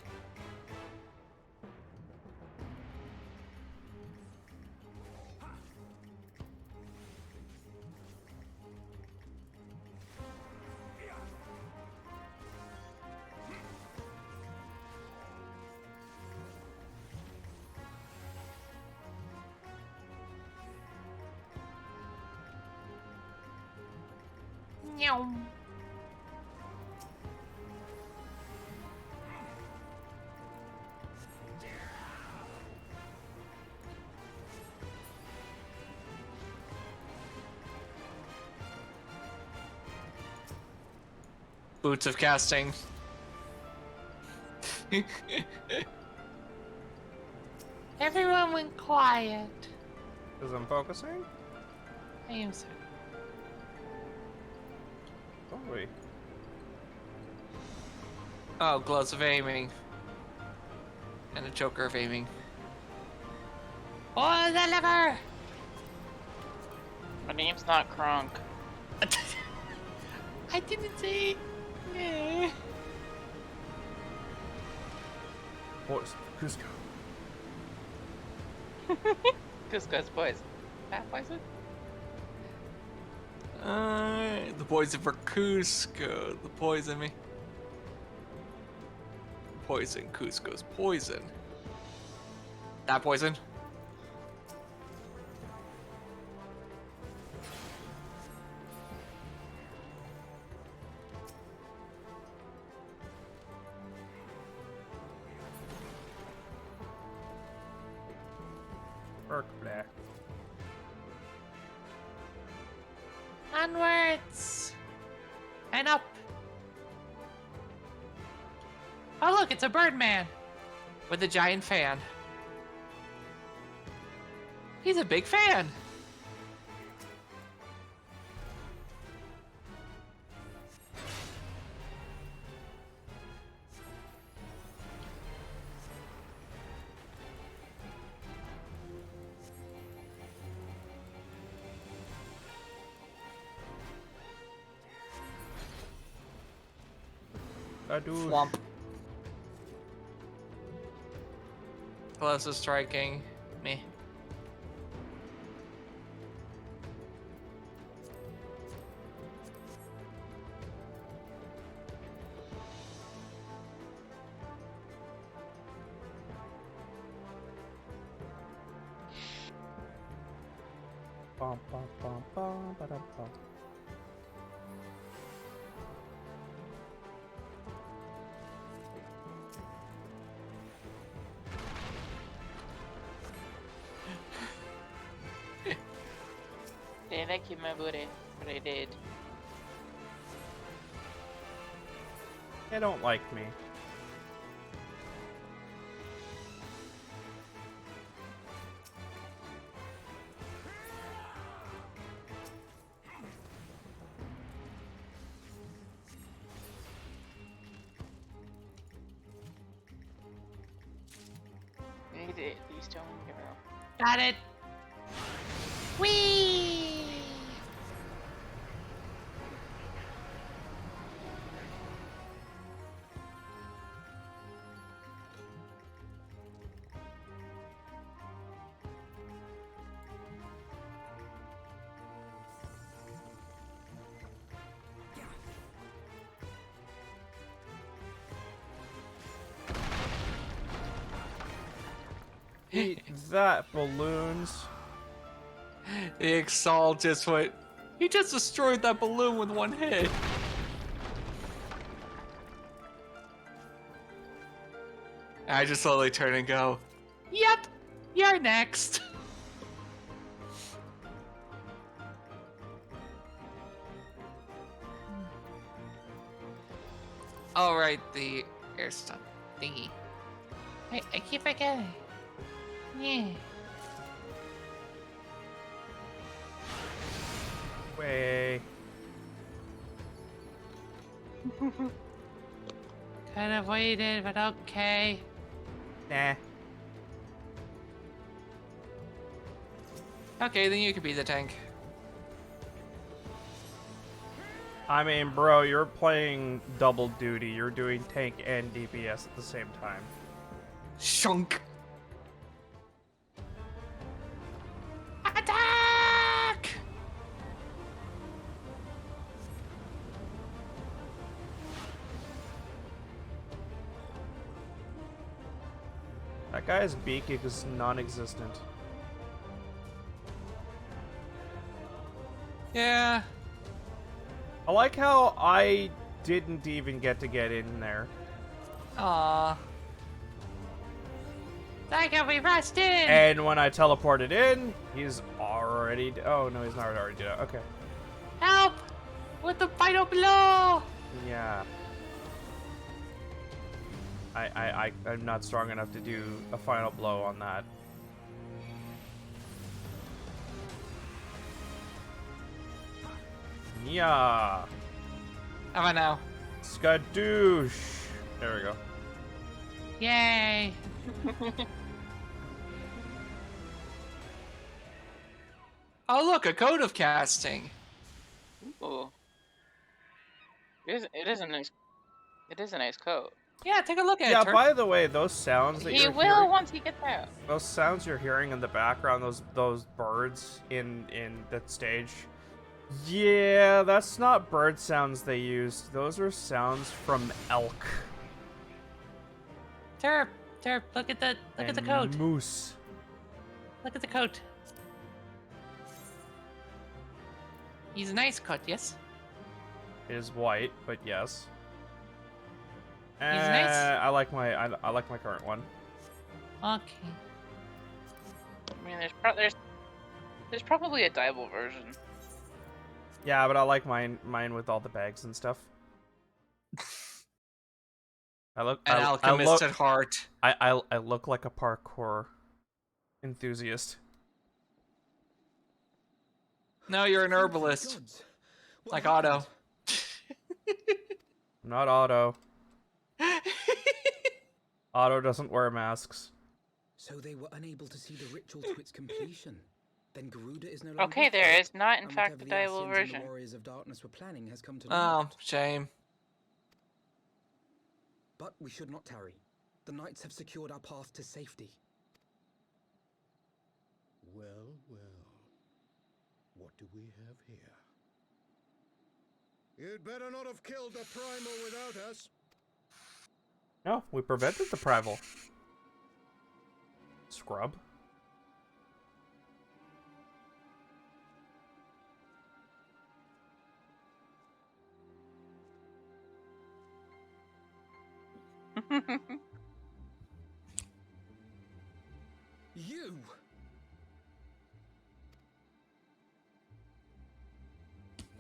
Meow. Boots of casting. Everyone went quiet. Because I'm focusing? I am so. Oh, wait. Oh, gloves of aiming. And a choker of aiming. Oh, the lever! My name's not Kronk. I didn't say. Yeah. Boys, Cusco. Cusco's boys. That poison? The poison for Cusco. The poison me. Poison Cusco's poison. That poison. Black. Onwards! And up! Oh look, it's a Birdman! With a giant fan. He's a big fan! Swamp. Closest striking. Me. Bum, bum, bum, bum, ba-dum, bum. They like you, my booty. But I did. They don't like me. These don't give a Got it! Whee! Eat that, balloons. The Exalt just went. He just destroyed that balloon with one hit. I just slowly turn and go, "Yep, you're next." All right, the air stun thingy. I keep forgetting. Yeah. Way. Kind of waited, but okay. Nah. Okay, then you can be the tank. I mean, bro, you're playing double duty. You're doing tank and DPS at the same time. Shunk. Attack! That guy's beak is non-existent. Yeah. I like how I didn't even get in there. Aww. Like how we rushed in! And when I teleported in, he's already... Oh, no, he's not already dead. Okay. Help! With the final blow! Yeah. I'm not strong enough to do a final blow on that. Yeah. How about now? Skadoosh. There we go. Yay! Oh look, a code of casting. Ooh. It is a nice. It is a nice coat. Yeah, take a look at it. Yeah, by the way, those sounds that He you're will hearing, once he gets out. those sounds you're hearing in the background, those birds in that stage. Yeah, that's not bird sounds they used. Those are sounds from elk. Terp, look at the coat. Moose. Look at the coat. He's a nice coat, yes? It is white, but yes. He's nice. I like my current one. Okay. I mean, there's probably a dyeable version. Yeah, but I like mine with all the bags and stuff. An alchemist at heart. I look like a parkour enthusiast. No, you're an herbalist. Like Otto. Not Otto. Otto doesn't wear masks. So they were unable to see the ritual to its completion. Then Garuda is no longer. Okay, there is not, in and fact, whatever a the dyeable Ascians and version. The Warriors of Darkness were planning has come to Oh, naught. shame. But we should not tarry. The knights have secured our path to safety. Well, well. What do we have here? You'd better not have killed the primal without us. No, we prevented the primal. Scrub. You!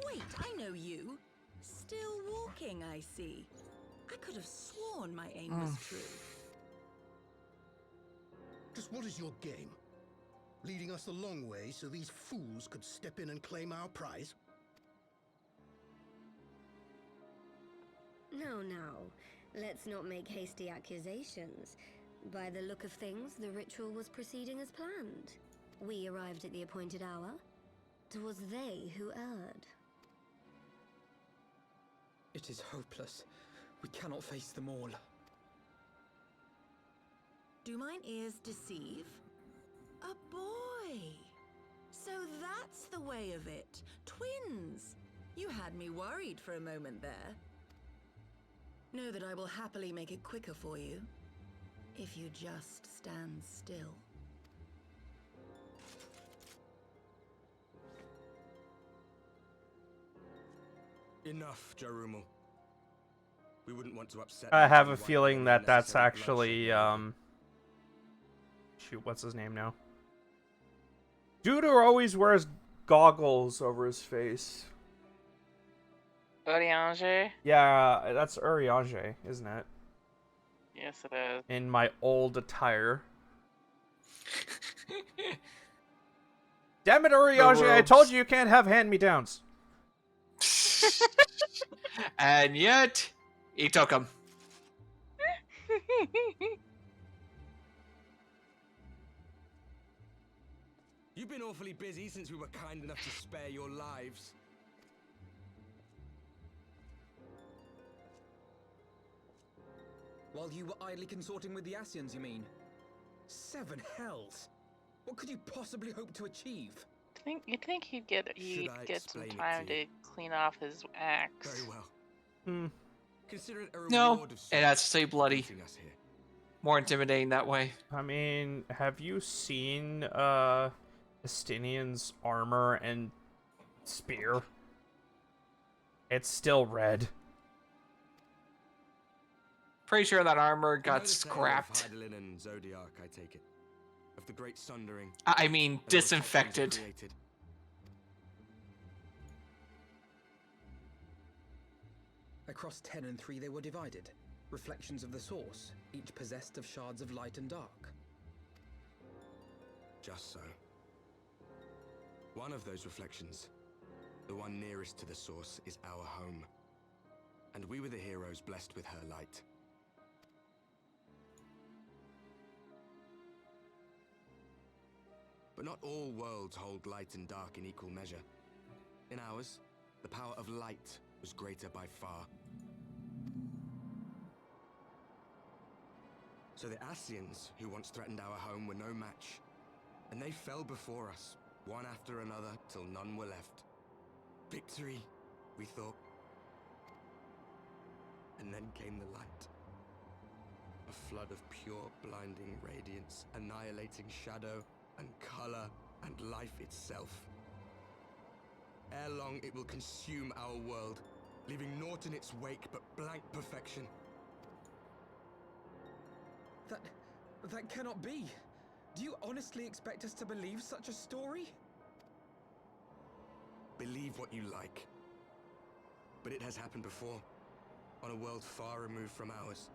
Wait, I know you. Still walking, I see. I could have sworn my aim was true. Just what is your game? Leading us a long way so these fools could step in and claim our prize? No, no. Let's not make hasty accusations. By the look of things, the ritual was proceeding as planned. We arrived at the appointed hour. 'Twas they who erred. It is hopeless. We cannot face them all. Do mine ears deceive? A boy! So that's the way of it. Twins! You had me worried for a moment there. Know that I will happily make it quicker for you. If you just stand still. Enough, Jarumul. We wouldn't want to upset. I have a White feeling any that that's unnecessary actually, bloodshed. shoot, what's his name now? Dude who always wears goggles over his face. Urianger? Yeah, that's Urianger, isn't it? Yes, it is. In my old attire. Damn it, Urianger, I told you can't have hand-me-downs. And yet, he took him. You've been awfully busy since we were kind enough to spare your lives. While you were idly consorting with the Asians, you mean? 7 hells! What could you possibly hope to achieve? You'd think he'd get some explain it time to you? to clean off his axe. Very well. Hmm. Consider it a No, reward of it has to sorts say for bloody. meeting us here. More intimidating that way. I mean, have you seen, Estinian's armor and spear? It's still red. Pretty sure that armor You know got the tale of scrapped. Hydaelyn and Zodiac, I take it. Of the great sundering. I mean, and all the toxins it disinfected. created. Across 10 and 3 they were divided. Reflections of the source, each possessed of shards of light and dark. Just so. One of those reflections, the one nearest to the source, is our home. And we were the heroes blessed with her light. But not all worlds hold light and dark in equal measure. In ours, the power of light was greater by far. So the Asians, who once threatened our home, were no match. And they fell before us, one after another, till none were left. Victory, we thought. And then came the light. A flood of pure, blinding radiance, annihilating shadow and color and life itself. Ere long, it will consume our world, leaving naught in its wake but blank perfection. That cannot be. Do you honestly expect us to believe such a story? Believe what you like. But it has happened before, on a world far removed from ours.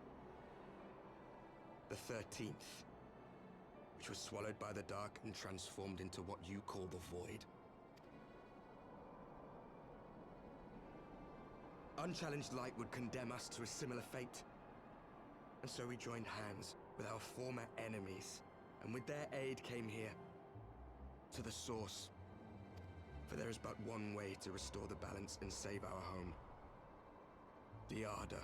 The 13th, which was swallowed by the dark and transformed into what you call the Void. Unchallenged light would condemn us to a similar fate. And so we joined hands with our former enemies, and with their aid came here, to the source. For there is but one way to restore the balance and save our home. The Ardor.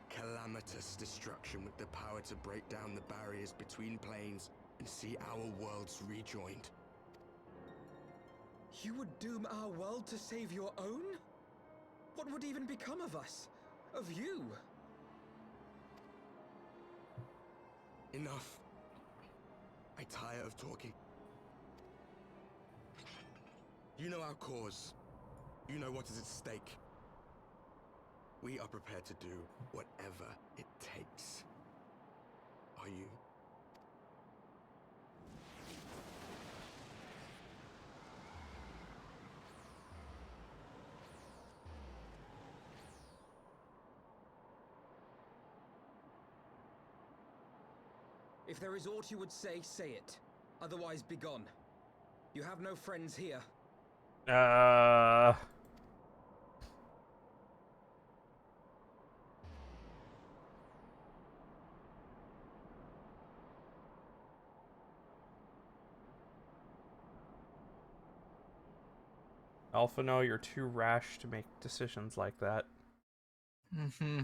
Calamitous destruction with the power to break down the barriers between planes and see our worlds rejoined. You would doom our world to save your own? What would even become of us? Of you? Enough. I tire of talking. You know our cause. You know what is at stake. We are prepared to do whatever it takes. Are you? If there is aught you would say, say it. Otherwise, begone. You have no friends here. Alphino, you're too rash to make decisions like that. Mm-hmm.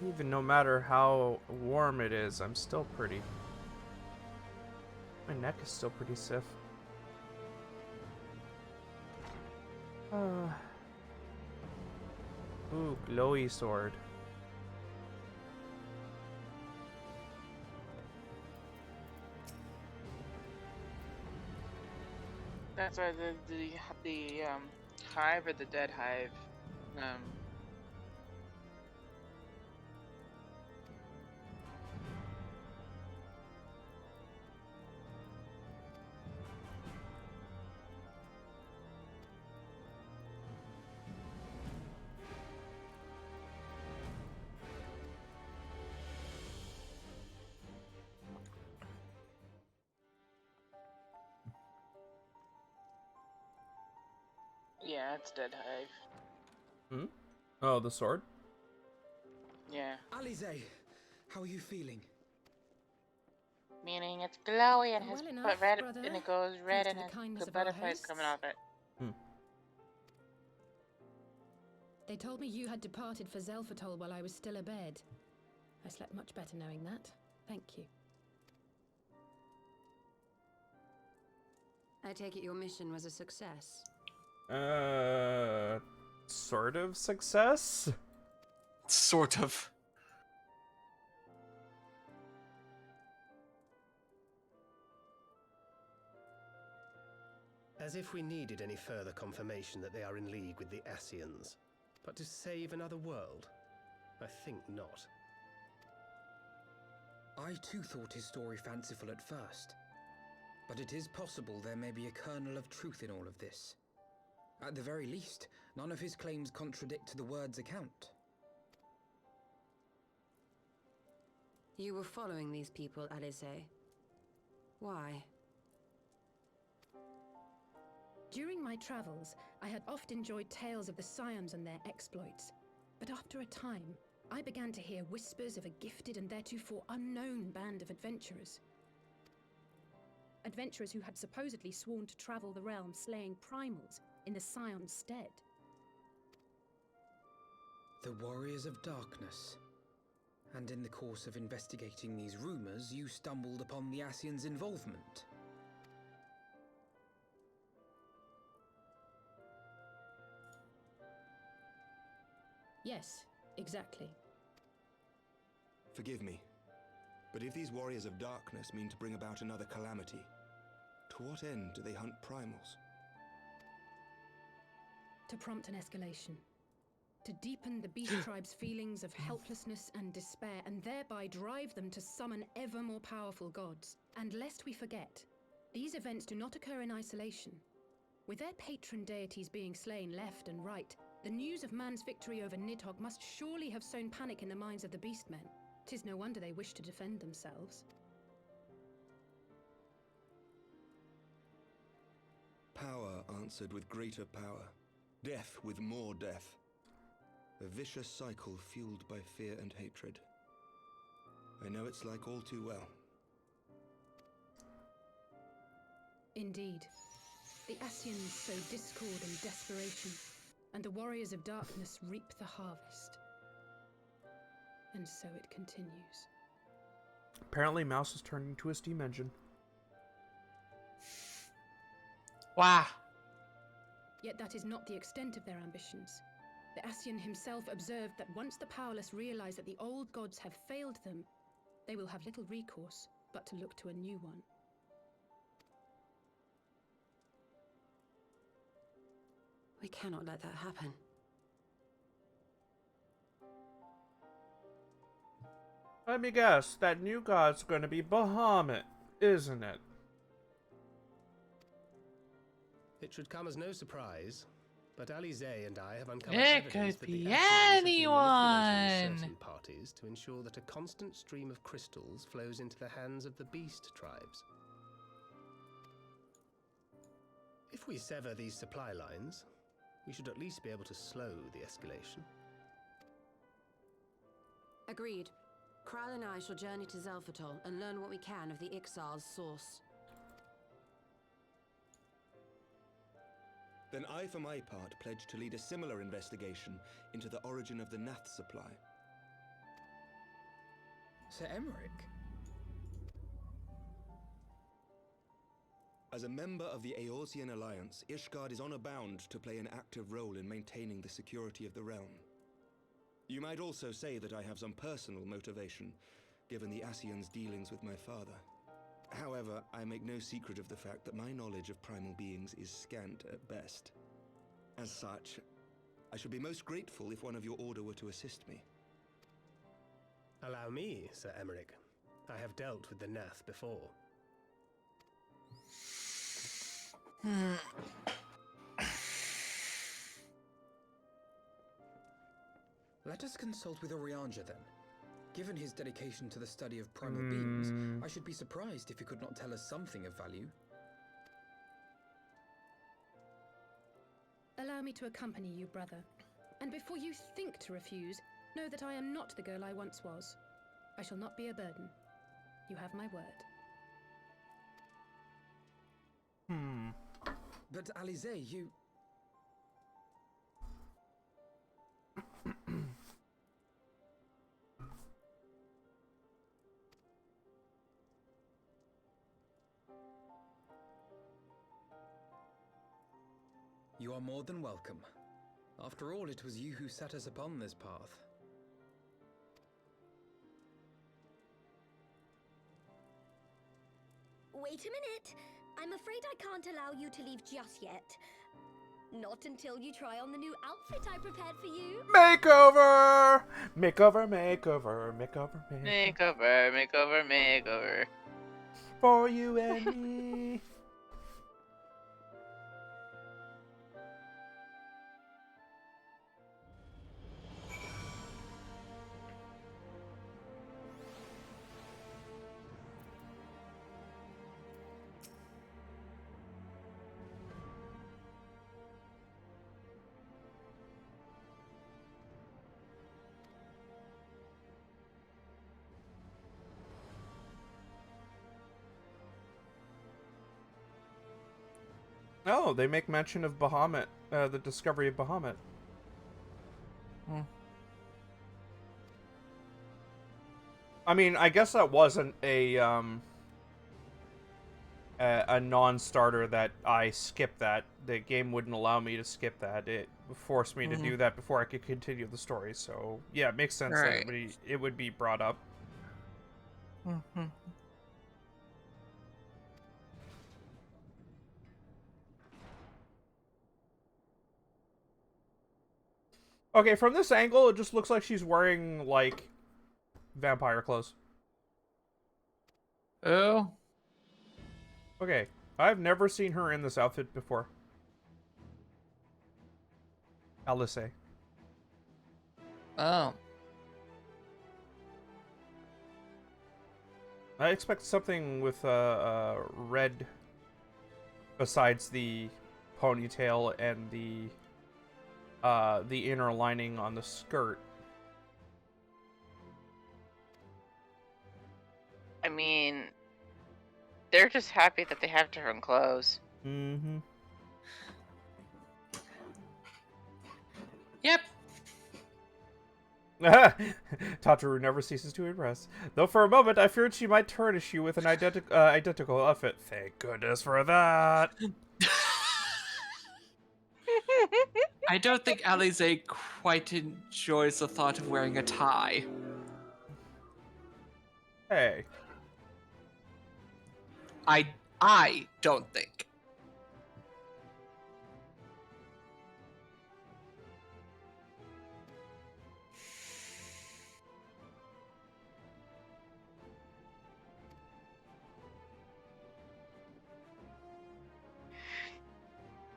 Even no matter how warm it is, I'm still pretty. My neck is still pretty stiff. Ooh, glowy sword. That's why the hive or the dead hive. Yeah, it's dead hive. Hmm? Oh, the sword? Yeah. Alize, how are you feeling? Meaning it's glowy and Well his enough, red brother, and it goes red thanks to and the has kindness the of our butterflies coming hosts. off it. They told me you had departed for Zelfatol while I was still abed. I slept much better knowing that. Thank you. I take it your mission was a success. Sort of success? Sort of. As if we needed any further confirmation that they are in league with the Ascians. But to save another world? I think not. I too thought his story fanciful at first. But it is possible there may be a kernel of truth in all of this. At the very least, none of his claims contradict the word's account. You were following these people, Alize. Why? During my travels, I had oft enjoyed tales of the Scions and their exploits. But after a time, I began to hear whispers of a gifted and theretofore unknown band of adventurers. Adventurers who had supposedly sworn to travel the realm slaying primals in the Scion's stead. The Warriors of Darkness. And in the course of investigating these rumors, you stumbled upon the Ascians' involvement. Yes, exactly. Forgive me, but if these Warriors of Darkness mean to bring about another calamity, to what end do they hunt primals? To prompt an escalation. To deepen the beast tribe's feelings of helplessness and despair, and thereby drive them to summon ever more powerful gods. And lest we forget, these events do not occur in isolation. With their patron deities being slain left and right, the news of man's victory over Nidhogg must surely have sown panic in the minds of the Beastmen. 'Tis no wonder they wish to defend themselves. Power answered with greater power, death with more death. A vicious cycle fueled by fear and hatred. I know it's like all too well. Indeed. The Ascians sow discord and desperation, and the Warriors of Darkness reap the harvest. And so it continues. Apparently Mouse is turning into a steam engine. Wow. Yet that is not the extent of their ambitions. The Ascian himself observed that once the powerless realize that the old gods have failed them, they will have little recourse but to look to a new one. We cannot let that happen. Let me guess, that new god's gonna be Bahamut, isn't it? It should come as no surprise, but Alize and I have uncovered It evidence could that the be Ascians have been manipulating anyone. certain parties to ensure that a constant stream of crystals flows into the hands of the beast tribes. If we sever these supply lines, we should at least be able to slow the escalation. Agreed. Kral and I shall journey to Zelfatol and learn what we can of the XIV's source. Then I, for my part, pledge to lead a similar investigation into the origin of the Nath supply. Sir Emmerich? As a member of the Eorzean Alliance, Ishgard is honor-bound to play an active role in maintaining the security of the realm. You might also say that I have some personal motivation, given the Ascians' dealings with my father. However, I make no secret of the fact that my knowledge of primal beings is scant at best. As such, I should be most grateful if one of your order were to assist me. Allow me, Sir Emmerich. I have dealt with the Nath before. Let us consult with Orianja then. Given his dedication to the study of primal beings, I should be surprised if he could not tell us something of value. Allow me to accompany you, brother. And before you think to refuse, know that I am not the girl I once was. I shall not be a burden. You have my word. But Alize, you... You are more than welcome. After all, it was you who set us upon this path. Wait a minute. I'm afraid I can't allow you to leave just yet. Not until you try on the new outfit I prepared for you. Makeover! Makeover, makeover, makeover, makeover. Makeover, makeover, makeover. For you and me. Oh, they make mention of Bahamut, the discovery of Bahamut. I mean, I guess that wasn't a non-starter that I skipped that. The game wouldn't allow me to skip that. It forced me to do that before I could continue the story. So, yeah, it makes sense that it would be brought up. Okay, from this angle, it just looks like she's wearing, like, vampire clothes. Oh? Okay, I've never seen her in this outfit before. Alice. Oh. I expect something with red besides the ponytail and the inner lining on the skirt. I mean, they're just happy that they have different clothes. Mm-hmm. Yep. Tataru never ceases to impress. Though for a moment I feared she might tarnish you with an identical outfit. Thank goodness for that. I don't think Alize quite enjoys the thought of wearing a tie. Hey. I don't think.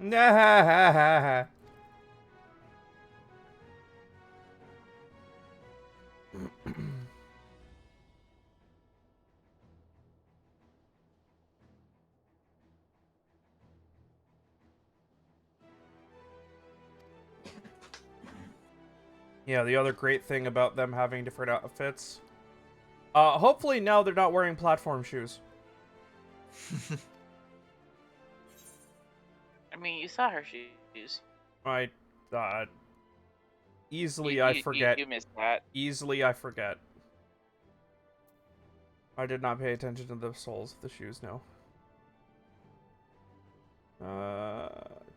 Nah. Yeah, the other great thing about them having different outfits. Hopefully now they're not wearing platform shoes. I mean, you saw her shoes. Easily I forget. You missed that. Easily I forget. I did not pay attention to the soles of the shoes, no.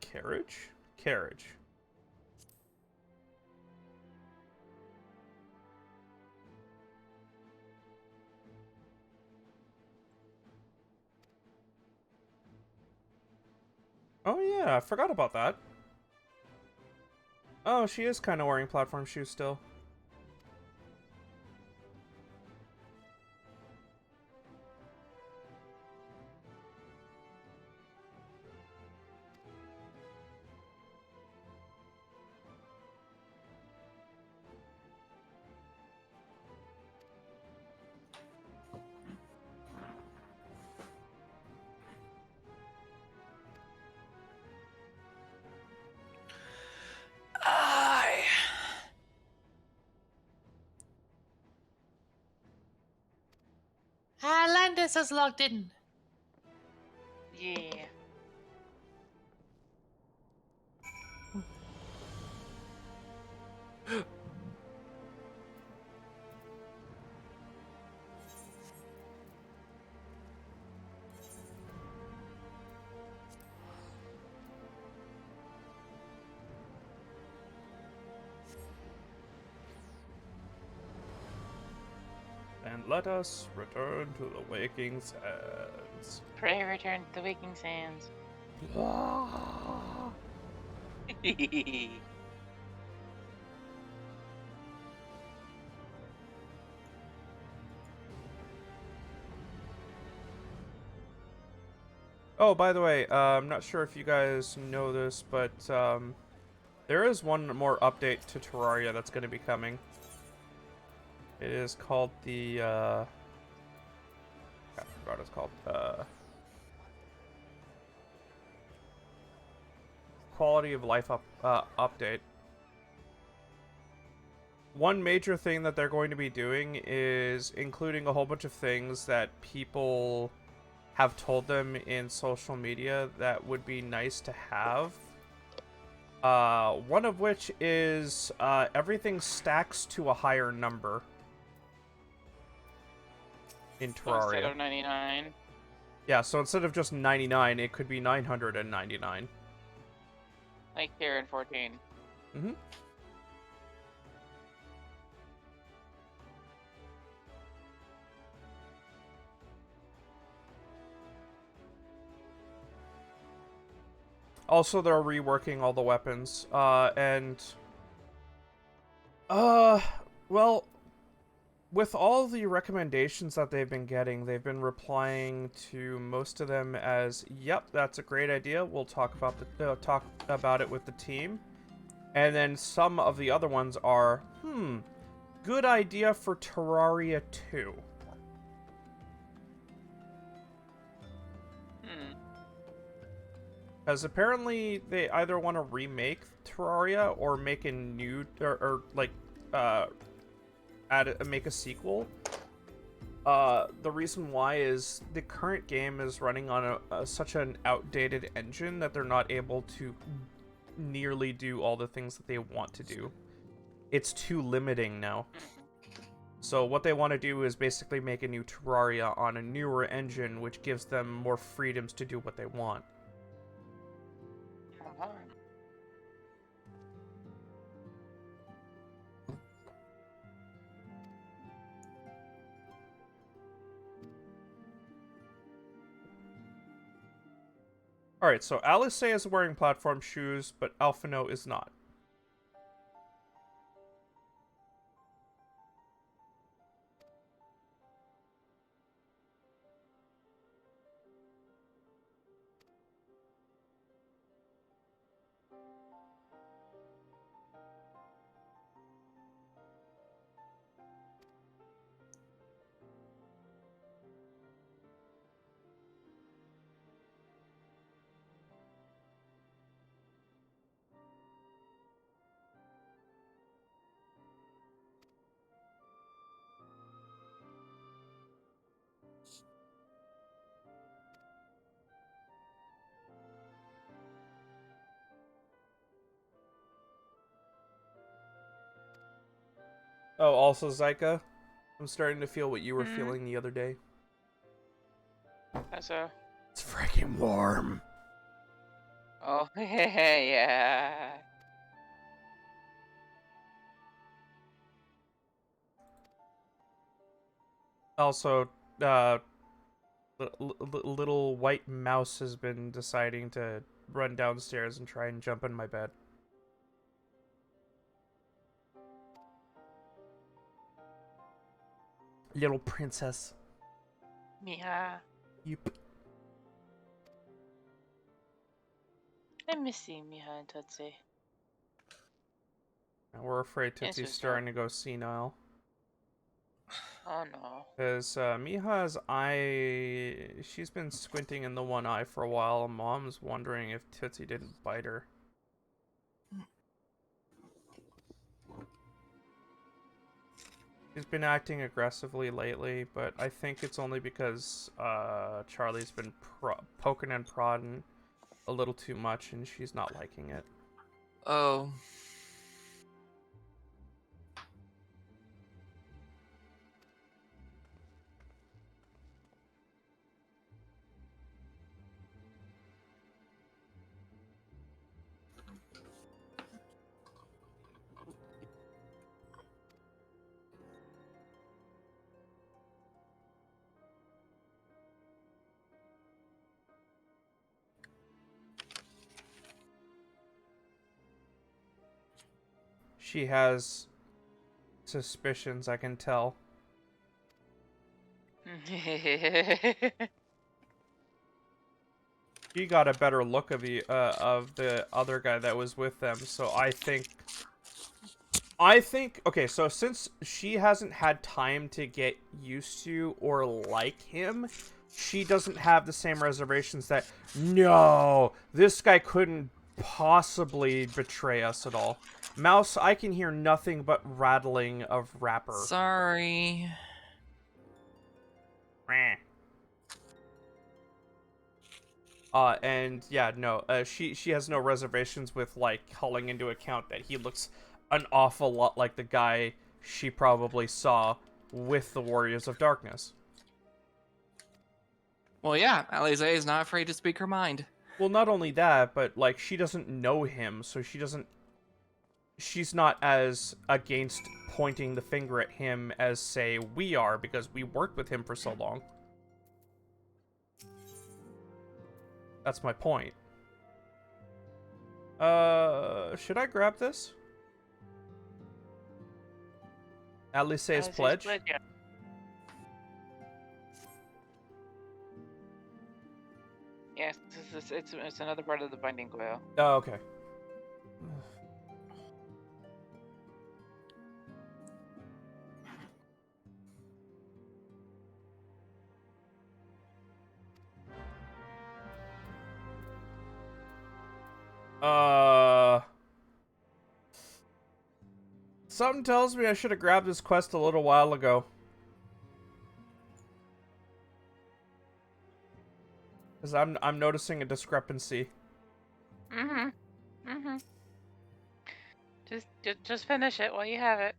Carriage? Carriage. Oh yeah, I forgot about that. Oh, she is kind of wearing platform shoes still. Aye. Landis is logged in. Yeah. And let us return to the waking sands. Pray return to the waking sands. Oh, by the way, I'm not sure if you guys know this, but there is one more update to Terraria that's going to be coming. It is called the, I forgot what it's called. Quality of life update. One major thing that they're going to be doing is including a whole bunch of things that people have told them in social media that would be nice to have. One of which is everything stacks to a higher number in So instead Terraria. of 99. Yeah, so instead of just 99, it could be 999. Like here in 14. Mm-hmm. Also, they're reworking all the weapons, well, with all the recommendations that they've been getting, they've been replying to most of them as, "Yep, that's a great idea. We'll talk about it with the team." And then some of the other ones are, good idea for Terraria 2. Because apparently they either want to remake Terraria or make a new, make a sequel. The reason why is the current game is running on such an outdated engine that they're not able to nearly do all the things that they want to do. It's too limiting now. So what they want to do is basically make a new Terraria on a newer engine, which gives them more freedoms to do what they want. Alright, so Alice is wearing platform shoes, but Alphino is not. Oh, also Zyka? I'm starting to feel what you were feeling the other day. So. It's freaking warm. Oh, yeah. Also, little white mouse has been deciding to run downstairs and try and jump in my bed. Little princess. Yeah. Yep. I miss you, Miha and Tootsie. We're afraid Tootsie's starting to go senile. Oh no. Because Miha's eye, she's been squinting in the one eye for a while, and Mom's wondering if Tootsie didn't bite her. She's been acting aggressively lately, but I think it's only because Charlie's been poking and prodding a little too much, and she's not liking it. Oh. She has suspicions, I can tell. She got a better look of the other guy that was with them, so I think okay, so since she hasn't had time to get used to or like him, she doesn't have the same reservations that, no, this guy couldn't possibly betray us at all. Mouse, I can hear nothing but rattling of wrapper. Sorry. And yeah, no, she has no reservations with, like, calling into account that he looks an awful lot like the guy she probably saw with the Warriors of Darkness. Well, yeah, Alize is not afraid to speak her mind. Well, not only that, but, like, she doesn't know him, so she's not as against pointing the finger at him as, say, we are, because we worked with him for so long. That's my point. Should I grab this? Alice's pledge? Yeah. Yes, it's another part of the binding coil. Oh, okay. Something tells me I should have grabbed this quest a little while ago. Because I'm noticing a discrepancy. Just finish it while you have it.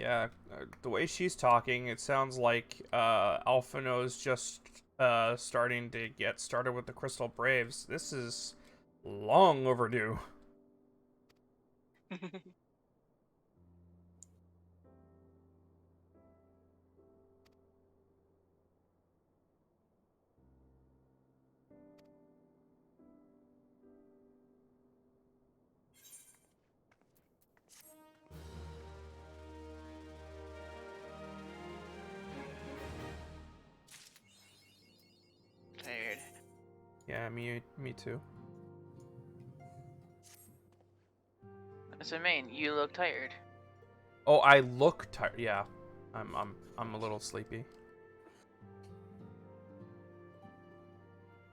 Yeah, the way she's talking, it sounds like Alphino's just starting to get started with the Crystal Braves. This is long overdue. Tired. Yeah, me too. That's what I mean. You look tired. Oh, I look tired. Yeah, I'm a little sleepy.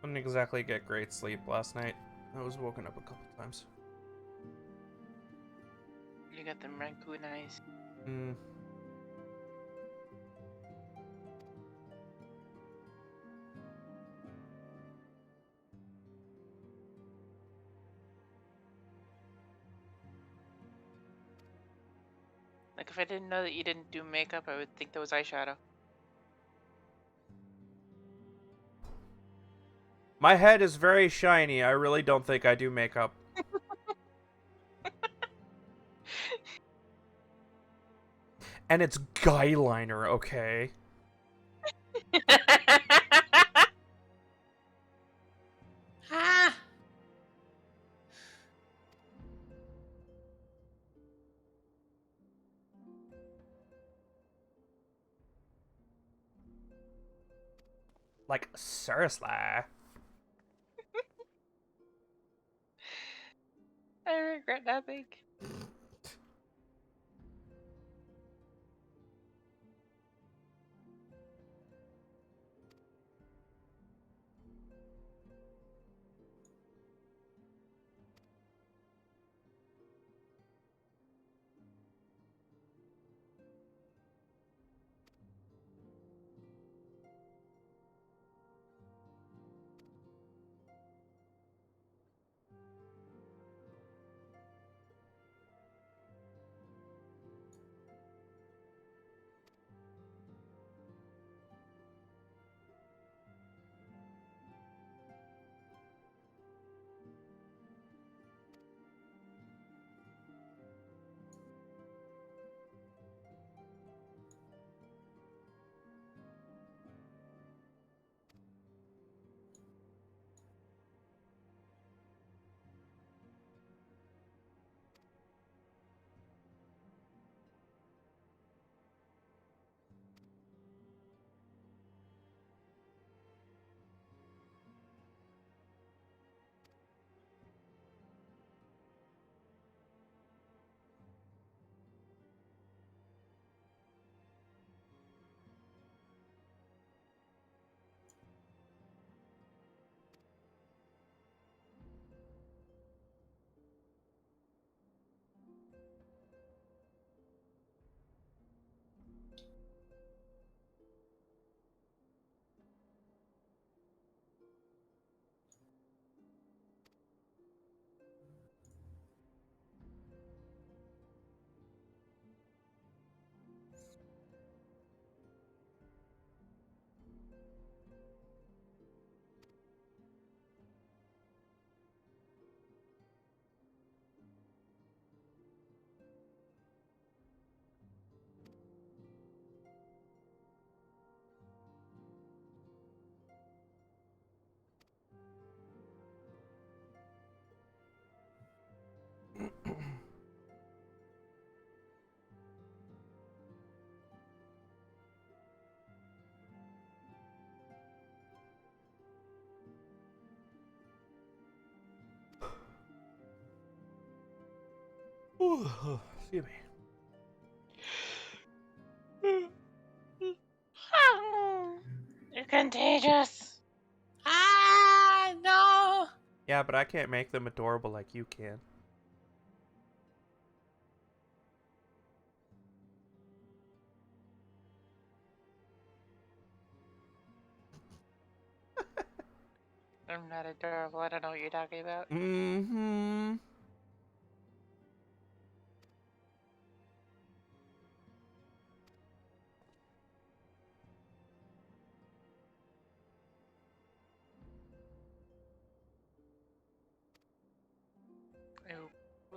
Didn't exactly get great sleep last night. I was woken up a couple times. You got them raccoon eyes. Hmm. Like, if I didn't know that you didn't do makeup, I would think that was eyeshadow. My head is very shiny. I really don't think I do makeup. And it's guy liner, okay? Ah! Like, seriously. I regret nothing. Excuse me. You're contagious. Ah, no! Yeah, but I can't make them adorable like you can. I'm not adorable. I don't know what you're talking about. Mm-hmm.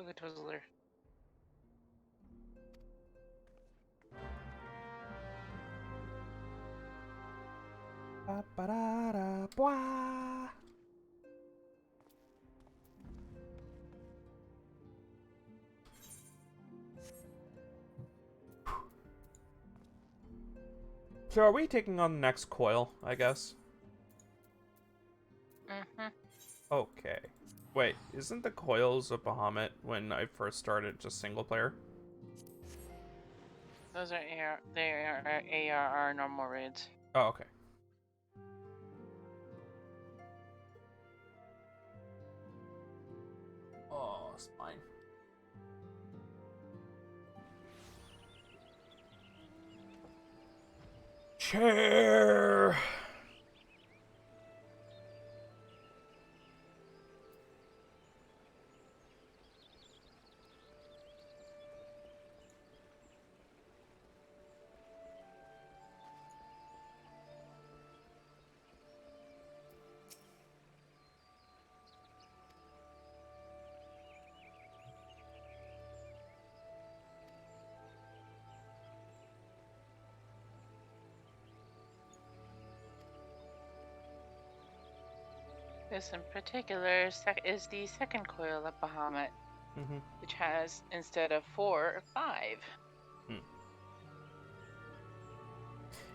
with a Twizzler. Ba-ba-da-da-bwah. So are we taking on the next coil, I guess? Mm-hmm. Okay. Wait, isn't the coils of Bahamut when I first started just single player? Those are AR, they are ARR normal raids. Oh, okay. Oh, spine. Chair. This in particular is the second coil of Bahamut, which has, instead of 4, 5.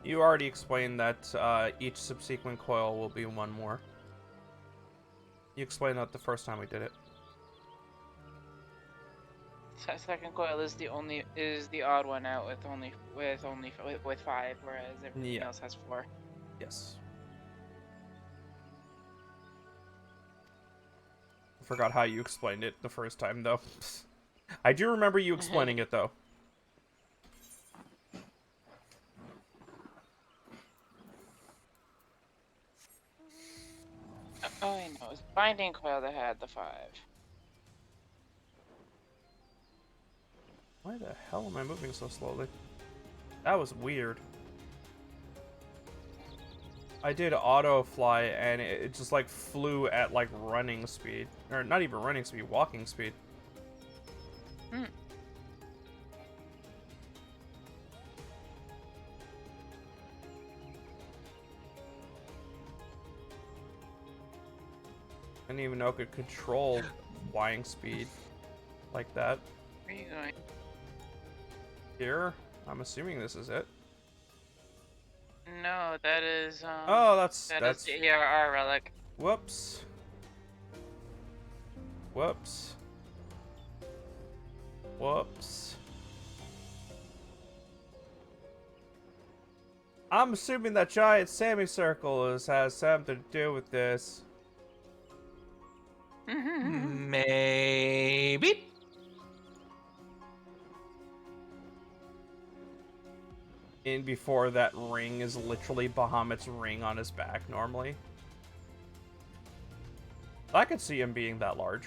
You already explained that each subsequent coil will be one more. You explained that the first time we did it. Second coil is the odd one out with 5, whereas everything else has 4. Yes. I forgot how you explained it the first time, though. I do remember you explaining it, though. Oh, I know. It was binding coil that had the 5. Why the hell am I moving so slowly? That was weird. I did auto fly and it just like flew at like running speed. Or not even running speed, walking speed. I didn't even know it could control flying speed like that. Where are you going? Here? I'm assuming this is it. No, that is Oh, that's the ARR relic. Whoops. Whoops. Whoops. I'm assuming that giant semicircle has something to do with this. Maybe. In before that ring is literally Bahamut's ring on his back normally. I could see him being that large.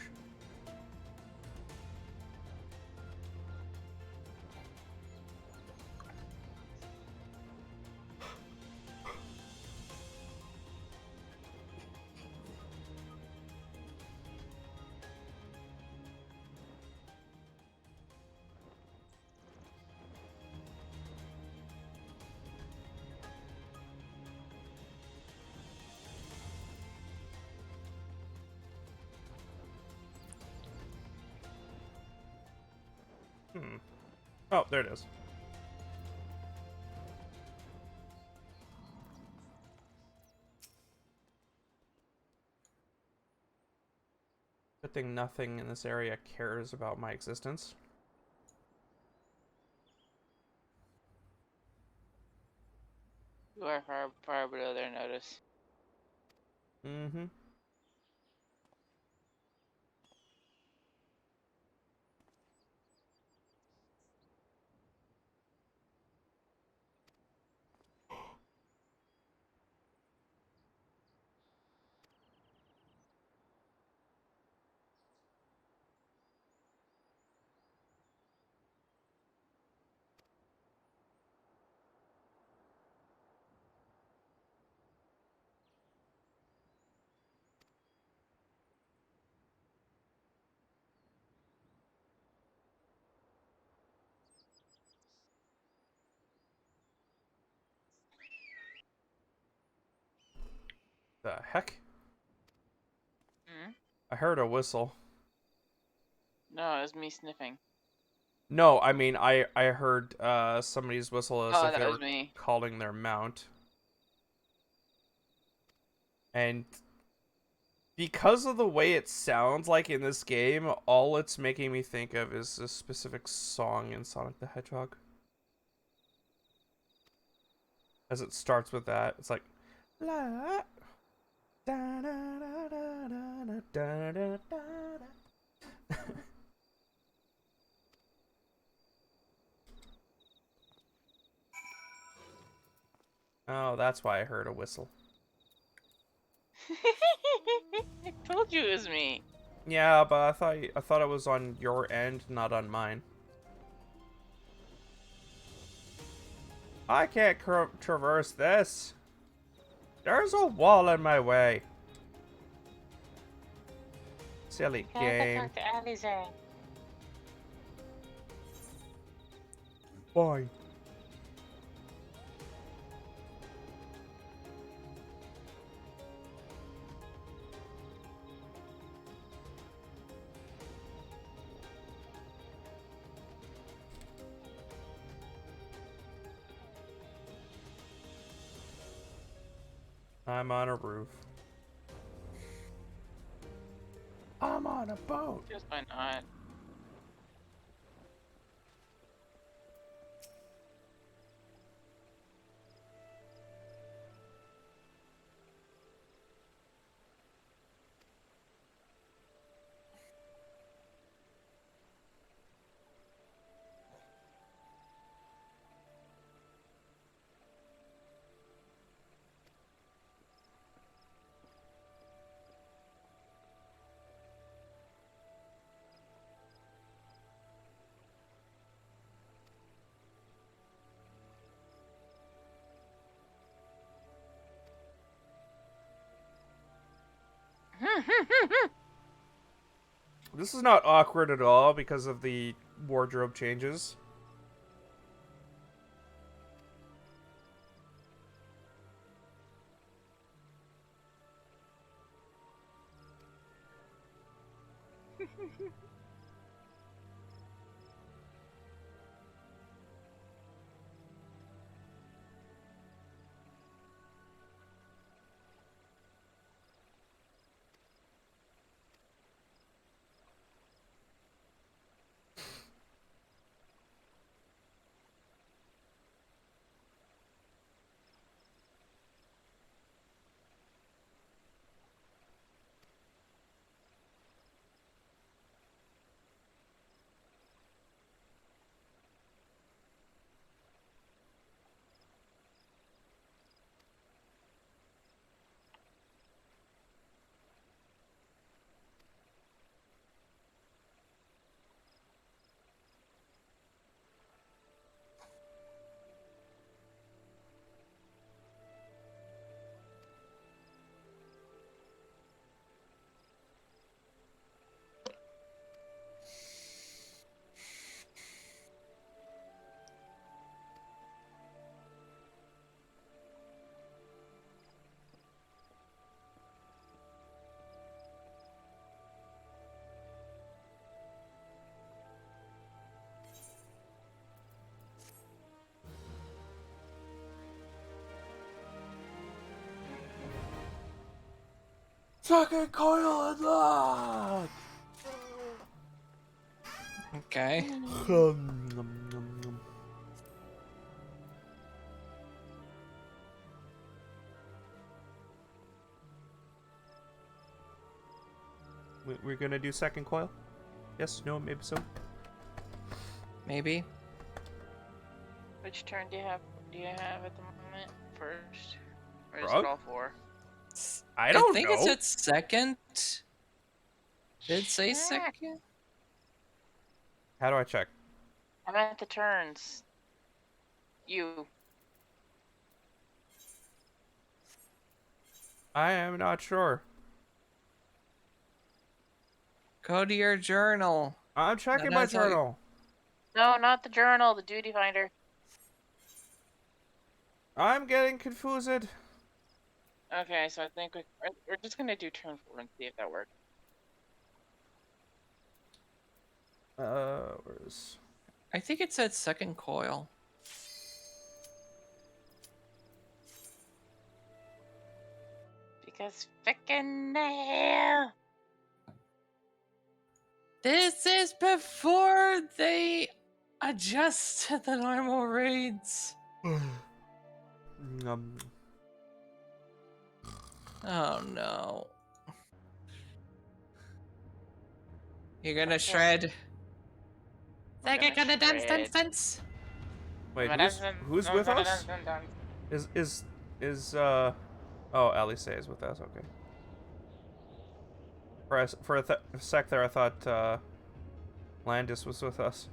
Oh, there it is. Good thing nothing in this area cares about my existence. You are far below their notice. Mm-hmm. The heck? Hmm? I heard a whistle. No, it was me sniffing. No, I mean, I heard somebody's whistle as Oh, if that they was were me. calling their mount. And because of the way it sounds like in this game, all it's making me think of is a specific song in Sonic the Hedgehog. As it starts with that, it's like la da da da da da da da da. Oh, that's why I heard a whistle. I told you it was me. Yeah, but I thought it was on your end, not on mine. I can't traverse this. There's a wall in my way. Silly game. Talk to Alize. Fine. I'm on a roof. I'm on a boat. Just why not? This is not awkward at all because of the wardrobe changes. Second coil unlocked! Okay. We're gonna do second coil? Yes, no, maybe so. Maybe. Which turn do you have? Do you have at the moment first, or is Frog? it all four? I don't think know. it's its second. Did it say second? How do I check? I'm at the turns. You. I am not sure. Go to your journal. I'm checking Then my I'll tell you. journal. No, not the journal. The duty finder. I'm getting confused. Okay, so I think we're just gonna do turn 4 and see if that works. Where's... I think it said second coil. Because frickin' hell. This is before they adjust to the normal raids. Oh no. You're gonna shred. Like you're gonna dance. Wait, who's with us? Oh, Alice is with us. Okay. For a sec there, I thought Landis was with us.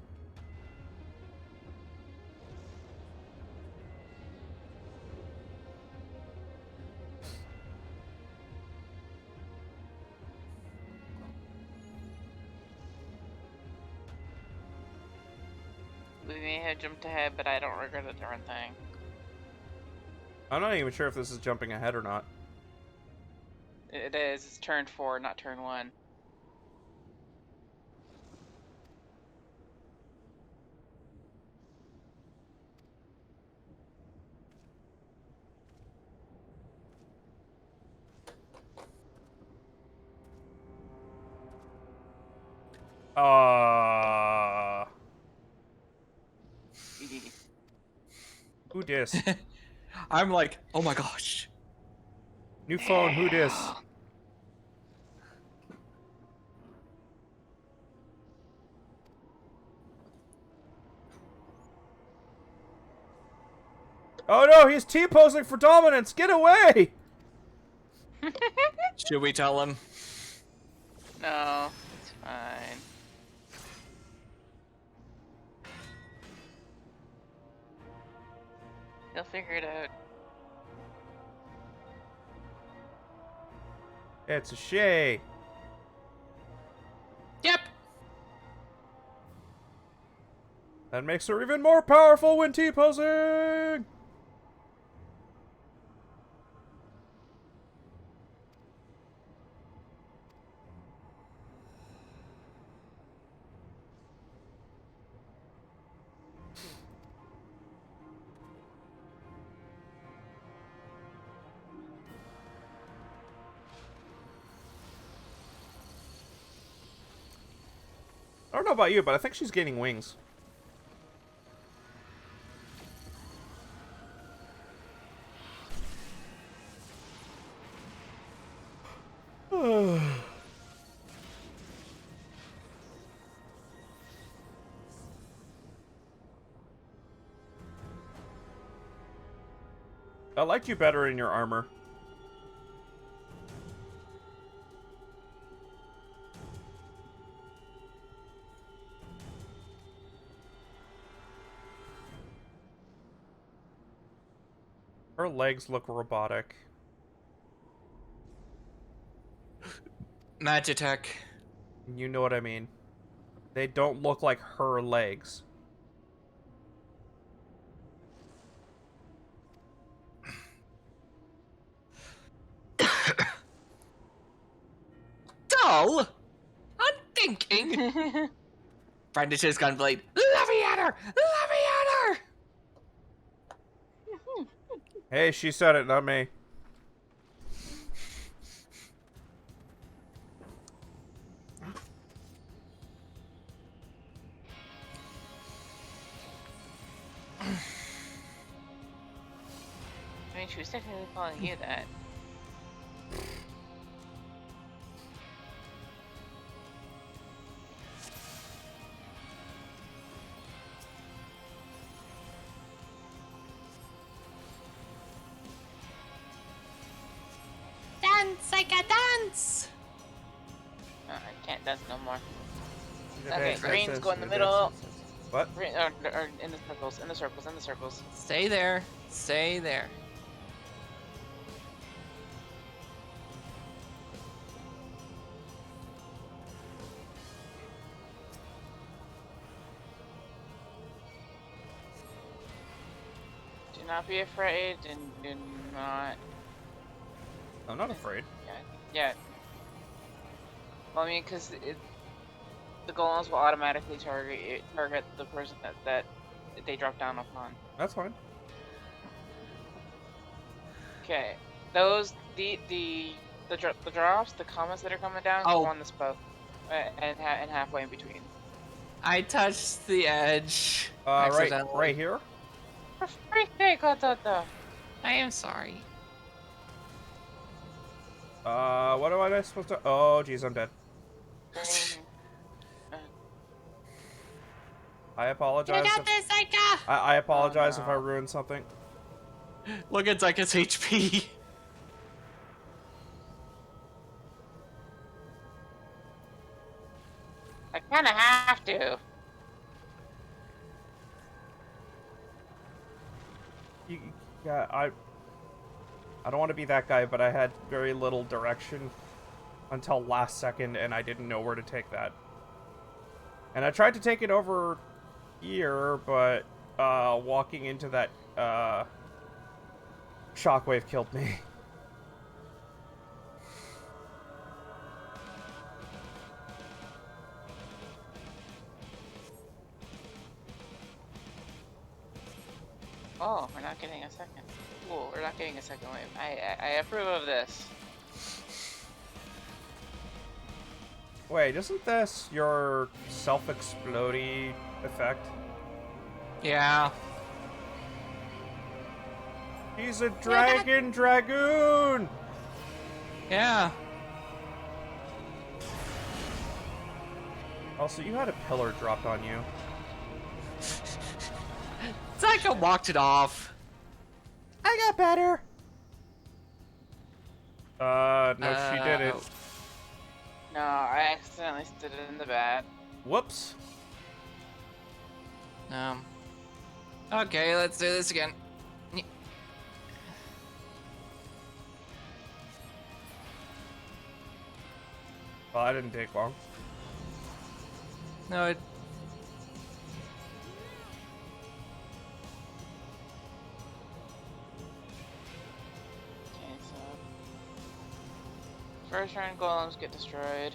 We may have jumped ahead, but I don't regret a darn thing. I'm not even sure if this is jumping ahead or not. It is. It's turn 4, not turn 1. Who dis? I'm like, oh my gosh. New phone, who dis? Oh no, he's T-posing for dominance! Get away! Should we tell him? No, it's fine. He'll figure it out. It's a Shay. Yep. That makes her even more powerful when T-posing! I don't know about you, but I think she's gaining wings. I liked you better in your armor. Her legs look robotic. Magitech. You know what I mean. They don't look like her legs. Dull? I'm thinking. Brandish's gunblade. Leviator! Leviator! Hey, she said it, not me. I mean, she was technically calling you that. Dance like a dance! I can't dance no more. Okay, greens go in the middle. What? Green, or in the circles, in the circles, in the circles. Stay there. Stay there. Do not be afraid and do not I'm not afraid. Yeah. Well, I mean, because the golems will automatically target the person that they drop down upon. That's fine. Okay, those the drops, the comments that are coming down go on the spoke, and halfway in between. I touched the edge. Right here. For freak's sake, I am sorry. What am I supposed to? Oh, jeez, I'm dead. I apologize. You got this, Zyka! I apologize if I ruined something. Look at Zyka's HP. I kind of have to. Yeah, I don't want to be that guy, but I had very little direction until last second, and I didn't know where to take that. And I tried to take it over here, but walking into that shockwave killed me. Oh, we're not getting a second. Cool, we're not getting a second wave. I approve of this. Wait, isn't this your self-exploding effect? Yeah. He's a dragoon! Yeah. Also, you had a pillar dropped on you. Zyka walked it off. I got better. No, she didn't. No, I accidentally stood it in the bad. Whoops. Okay, let's do this again. Well, that didn't take long. No, it... Okay, so... First round golems get destroyed.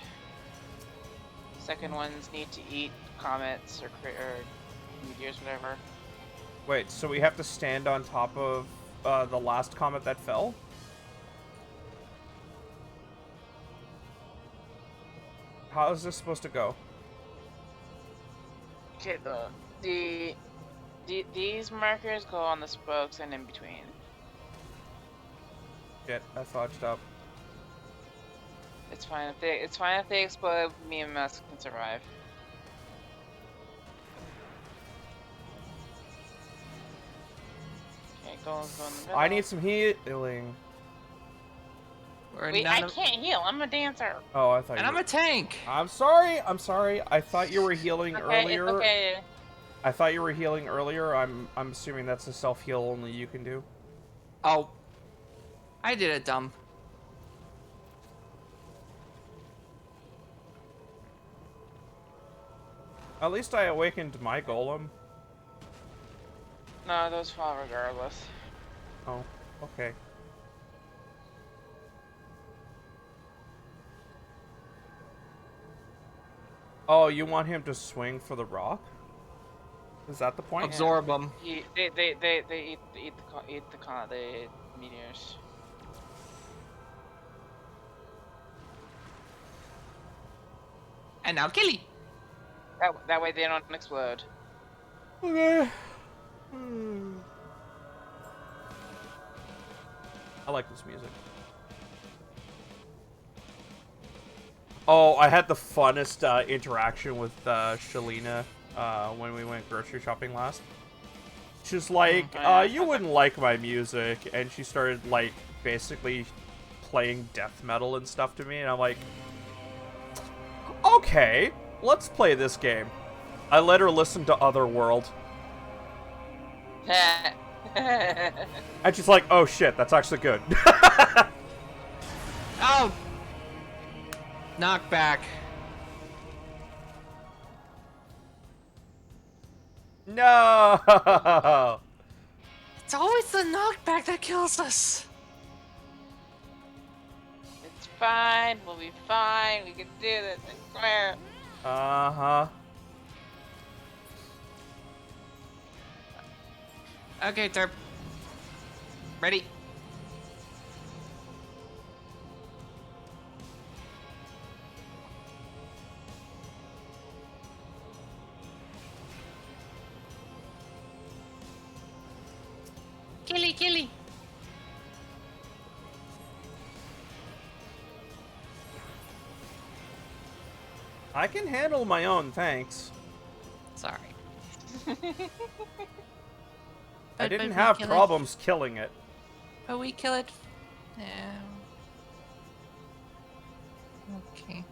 Second ones need to eat comets or meteors, whatever. Wait, so we have to stand on top of the last comet that fell? How is this supposed to go? Okay, these markers go on the spokes and in between. Shit, I fudged up. It's fine if they explode. Me and Musk can survive. Okay, golems go in the middle. I need some healing. Wait, I can't heal. I'm a dancer. Oh, I thought. And I'm a tank. I'm sorry. I thought you were healing earlier. It's okay. I thought you were healing earlier. I'm assuming that's a self heal only you can do. Oh, I did it, dumb. At least I awakened my golem. No, those fall regardless. Oh, okay. Oh, you want him to swing for the rock? Is that the point? Absorb them. They eat the meteors. And now Killy. That way they don't explode. Okay. I like this music. Oh, I had the funnest interaction with Shalina when we went grocery shopping last. She's like, you wouldn't like my music, and she started like basically playing death metal and stuff to me, and I'm like, okay, let's play this game. I let her listen to Otherworld. And she's like, oh shit, that's actually good. Oh! Knockback. No! It's always the knockback that kills us. fine. We'll be fine. We can do this. I swear. Uh-huh. Okay, Terp. Ready? Killy, killy. I can handle my own, thanks. Sorry. I didn't we have kill problems killing it. But we kill it. Yeah. Okay.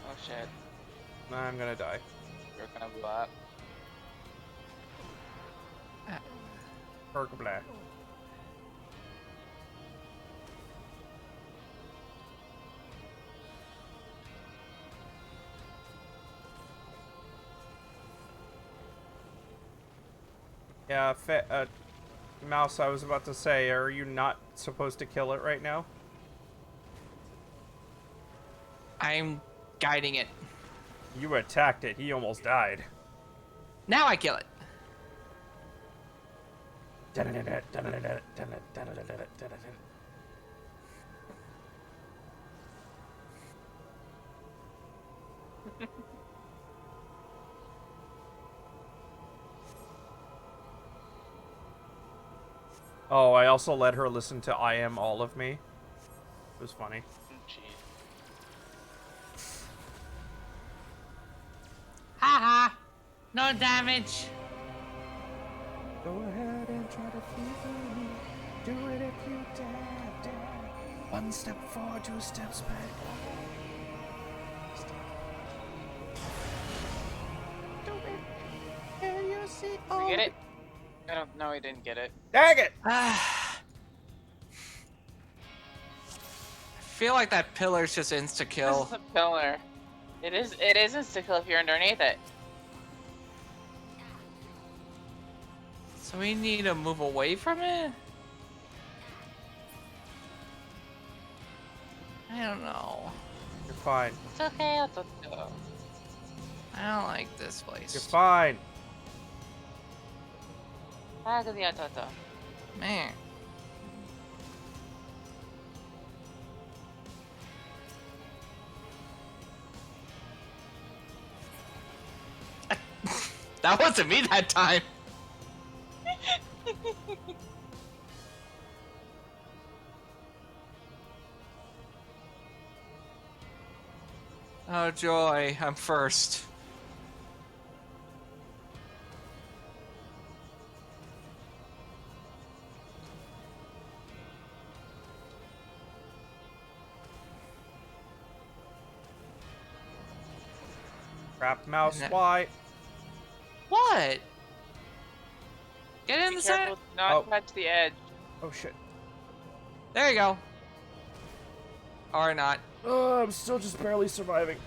Oh shit. I'm gonna die. You're gonna blow up. Perk black. Yeah, Mouse, I was about to say, are you not supposed to kill it right now? I'm guiding it. You attacked it. He almost died. Now I kill it. Oh, I also let her listen to I Am All of Me. It was funny. Haha. No damage. Go ahead and try to fever me. Do it if you dare. One step forward, 2 steps back. Do it. Can you see? Did you get it? I don't know. I didn't get it. Dang it! I feel like that pillar's just insta kill. This is a pillar. It is insta kill if you're underneath it. So we need to move away from it? I don't know. You're fine. It's okay. I don't like this place. You're fine. Man. That wasn't me that time. Oh joy, I'm first. Crap, Mouse, why? What? Get in Be the careful side. not touch the edge. Oh shit. There you go. Or not. Oh, I'm still just barely surviving.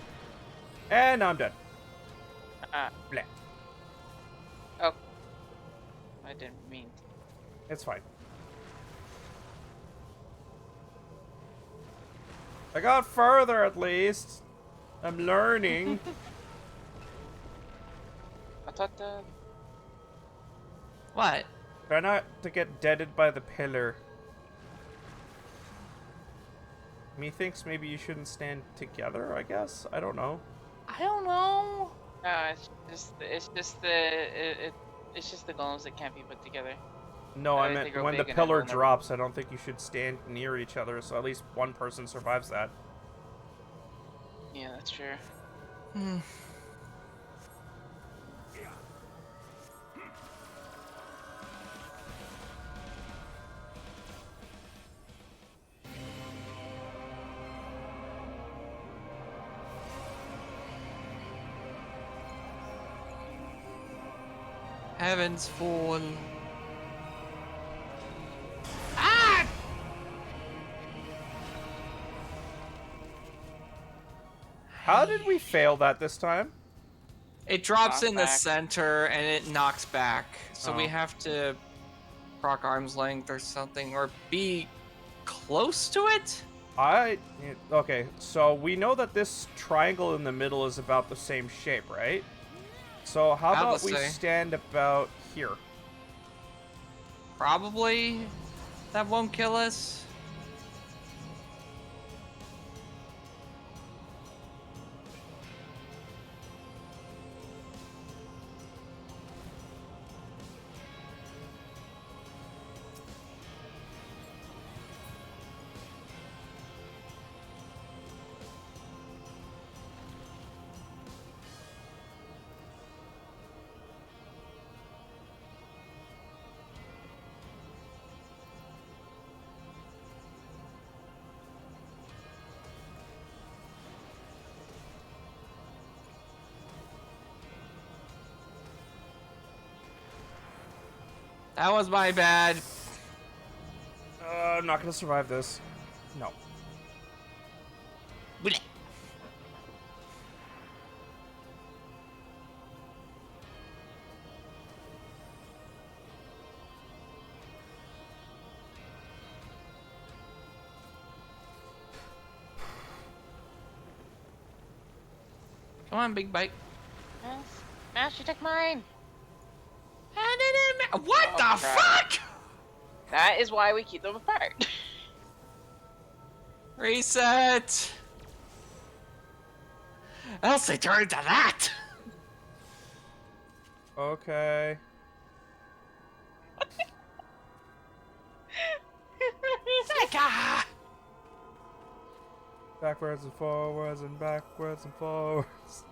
And I'm dead. Bleh. Oh. I didn't mean. It's fine. I got further at least. I'm learning. I thought the... What? Try not to get deaded by the pillar. Methinks maybe you shouldn't stand together, I guess? I don't know. I don't know. No, it's just the golems that can't be put together. No, I meant they grow when the big and pillar everyone- drops, I don't think you should stand near each other, so at least one person survives that. Yeah, that's true. Hmm. Heavens fall. Ah! How did we fail that this time? It drops Knock in the back. center and it knocks back. So we Oh. have to proc arm's length or something, or be close to it? Okay, so we know that this triangle in the middle is about the same shape, right? So how I about would we say. stand about here? Probably that won't kill us. That was my bad. I'm not gonna survive this. No. Blech. Come on, big bike. Mash, you took mine. What the crap. fuck? That is why we keep them apart. Reset. Else they turn to that. Okay. Sega. Backwards and forwards and backwards and forwards.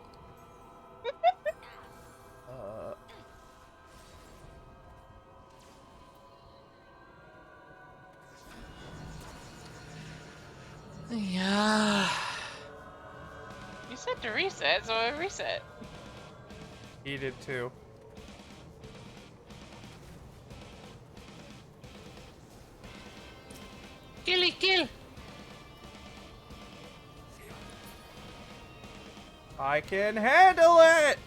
Yeah. You said to reset, so I reset. He did too. Killy kill. I can handle it!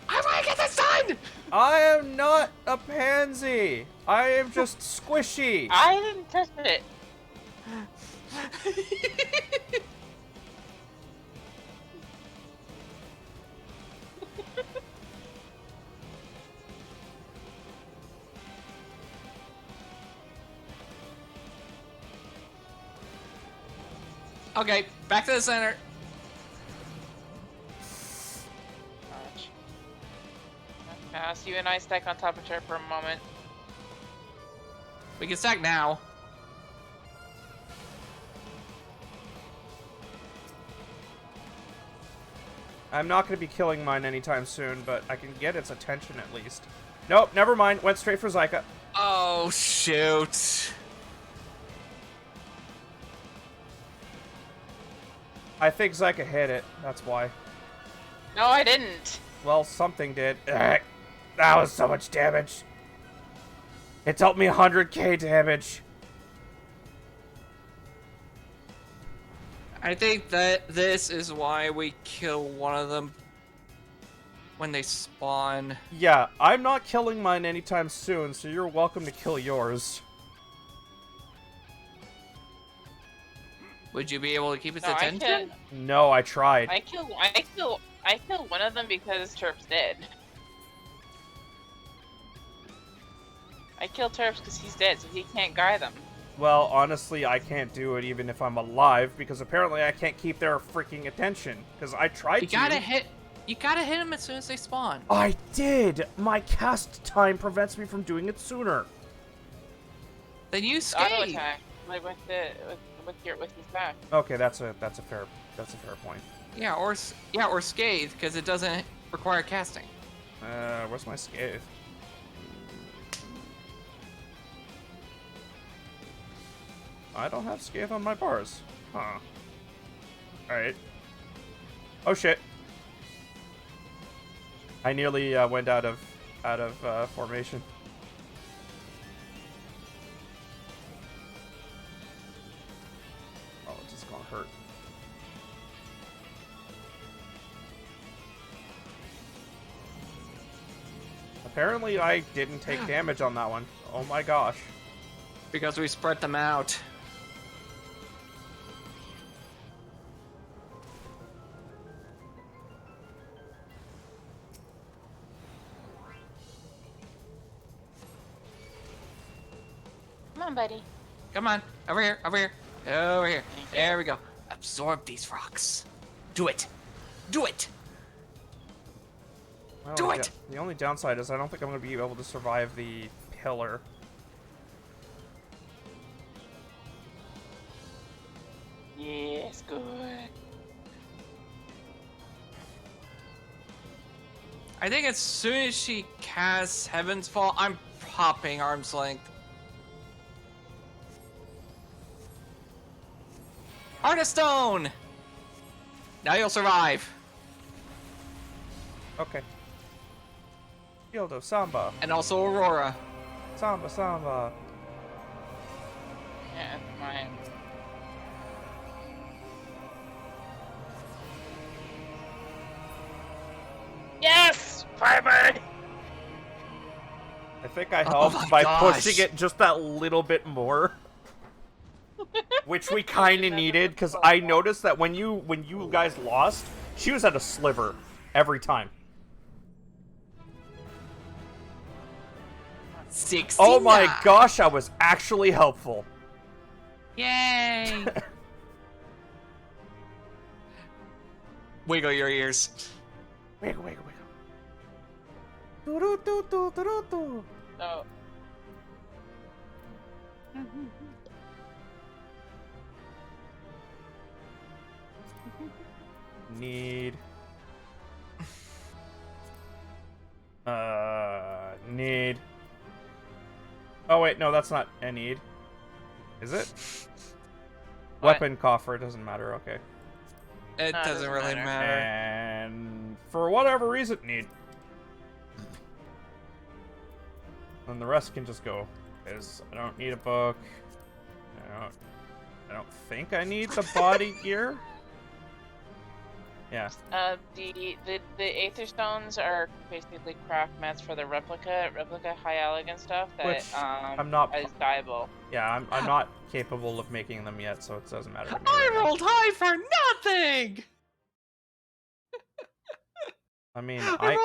I want to get this done! I am not a pansy. I am just squishy. I didn't touch it. Okay, back to the center. So you and I stack on top of her for a moment. We can stack now. I'm not going to be killing mine anytime soon, but I can get its attention at least. Nope, never mind. Went straight for Zyka. Oh, shoot. I think Zyka hit it. That's why. No, I didn't. Well, something did. Ugh. That was so much damage. It dealt me 100k damage. I think that this is why we kill one of them when they spawn. Yeah, I'm not killing mine anytime soon, so you're welcome to kill yours. Would you be able to keep its No, attention? No, I tried. I kill one of them because Turf's dead. I kill Turfs because he's dead, so he can't guide them. Well, honestly, I can't do it even if I'm alive, because apparently I can't keep their freaking attention. Because I tried You to. gotta hit them as soon as they spawn. I did! My cast time prevents me from doing it sooner. Then you Auto skate. attack, like with your back. Okay, that's a fair point. Yeah, or scathe because it doesn't require casting. Where's my scathe? I don't have scathe on my bars. Huh. Alright. Oh shit. I nearly went out of formation. Oh, it's just gonna hurt. Apparently I didn't take damage on that one. Oh my gosh. Because we spread them out. Come on, buddy. Come on, over here, over here, over here. There we go. Absorb these rocks. Do it. Do it. Well, Do it! The only downside is I don't think I'm going to be able to survive the pillar. Yes, good. I think as soon as she casts Heaven's Fall, I'm popping Arm's Length. Heart of Stone! Now you'll survive. Okay. Shield of Samba. And also Aurora. Samba, Samba. Yeah, that's mine. Yes! Firebird! I think I Oh helped my by gosh. pushing it just that little bit more. Which we kind of needed, because I noticed that when you guys lost, she was at a sliver every time. 69. Oh my gosh, I was actually helpful. Yay! Wiggle your ears. Wiggle, wiggle, wiggle. Do-do-do-do-do-do. Oh. Need. Need. Oh wait, no, that's not a need. Is it? What? Weapon coffer, it doesn't matter, okay. It doesn't really matter. And for whatever reason, need. And the rest can just go. Because I don't need a book. I don't think I need the body gear. Yeah. The Aether Stones are basically craft mats for the replica high elegant stuff that Which I'm not. is dyeable. Yeah, I'm not capable of making them yet, so it doesn't matter to me. I right now. rolled high for nothing! I mean, I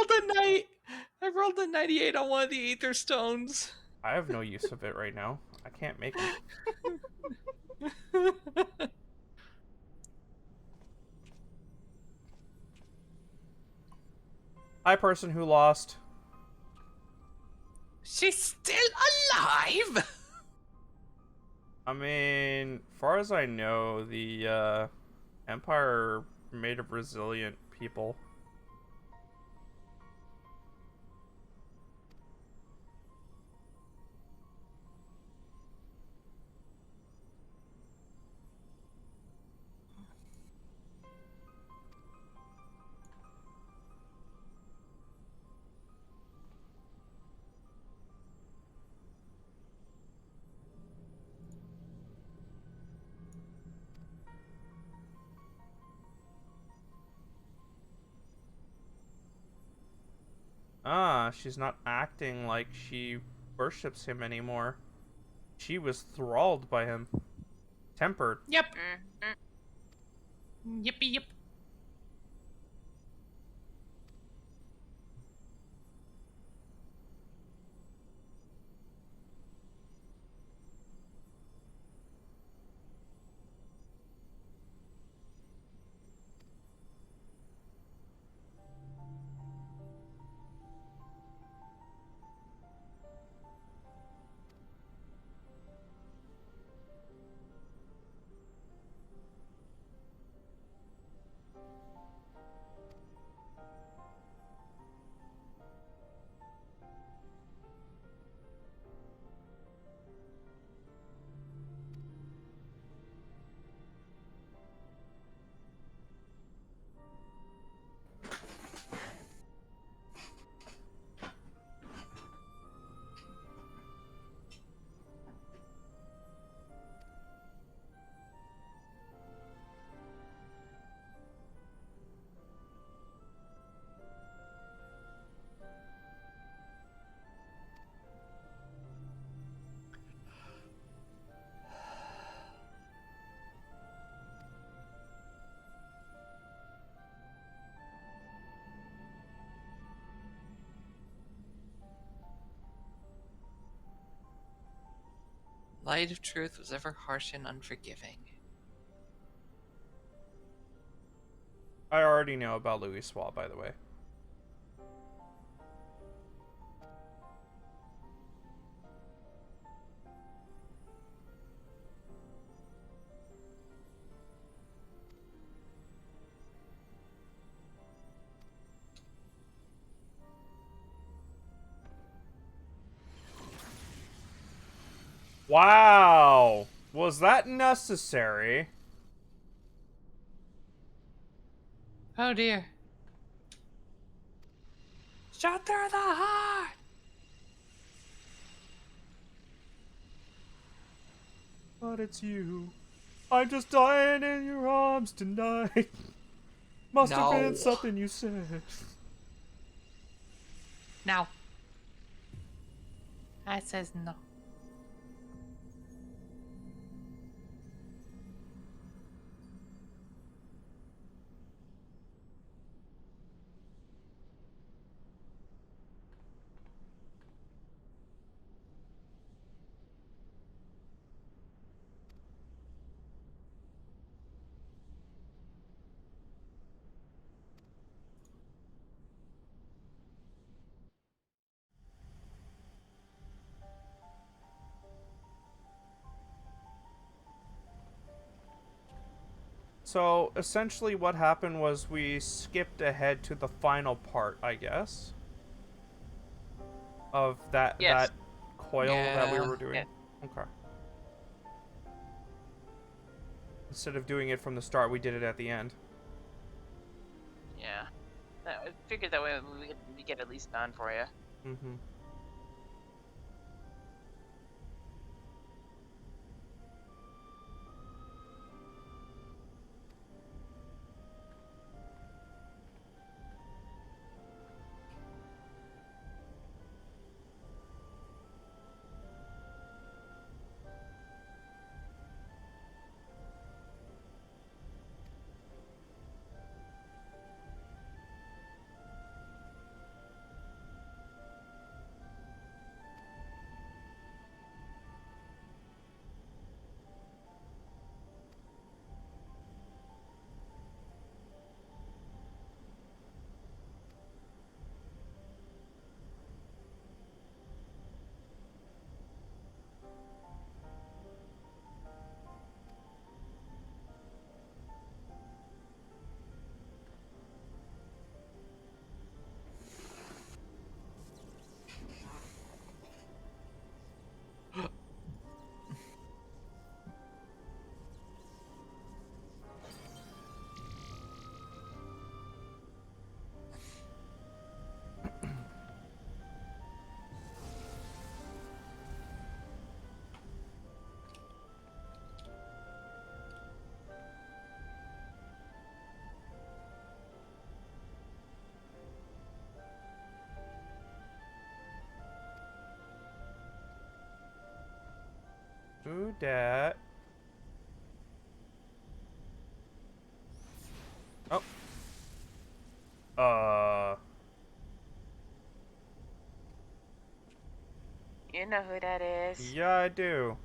rolled a 98 on one of the Aether Stones. I have no use of it right now. I can't make it. Hi, person who lost. She's still alive! I mean, far as I know, the Empire are made of resilient people. Ah, she's not acting like she worships him anymore. She was thralled by him. Tempered. Yep. Yippee yip. light of truth was ever harsh and unforgiving. I already know about Louis Swab, by the way. Wow! Was that necessary? Oh dear. Shot through the heart! But it's you. I'm just dying in your arms tonight. Must have been No. something you said. No. I says no. So, essentially what happened was we skipped ahead to the final part, I guess. Of that Yes. that coil that we were doing. Yeah. Okay. Instead of doing it from the start, we did it at the end. Yeah. I figured that way we get at least done for you. Mm-hmm. Do that. Oh. You know who that is. Yeah, I do.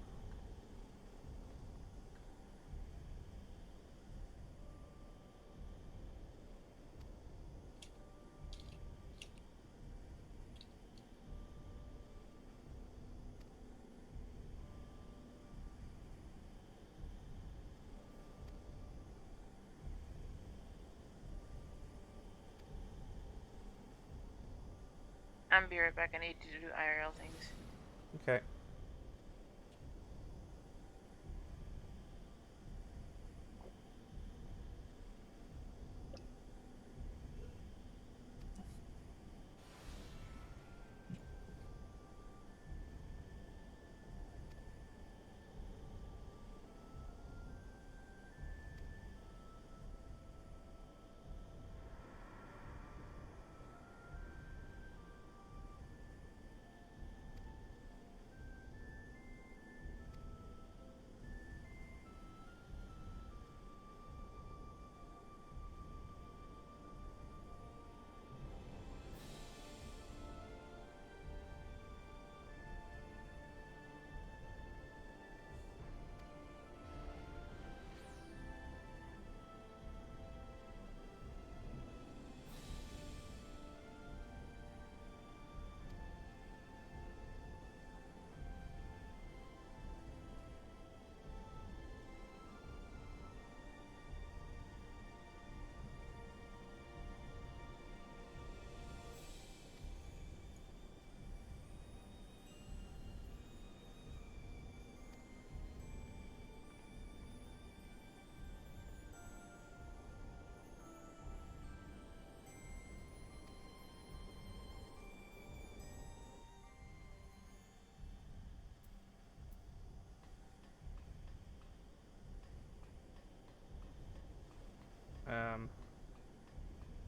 I'm be right back. I need to do IRL things. Okay.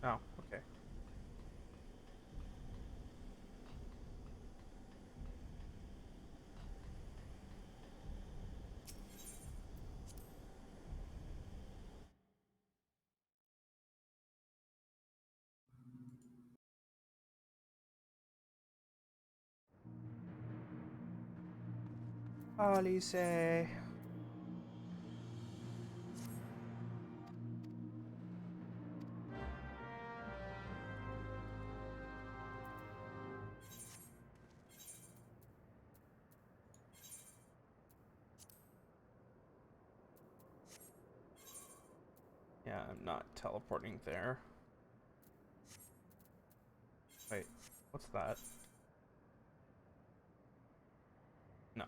Oh, okay. Alice. Yeah, I'm not teleporting there. Wait, what's that? No.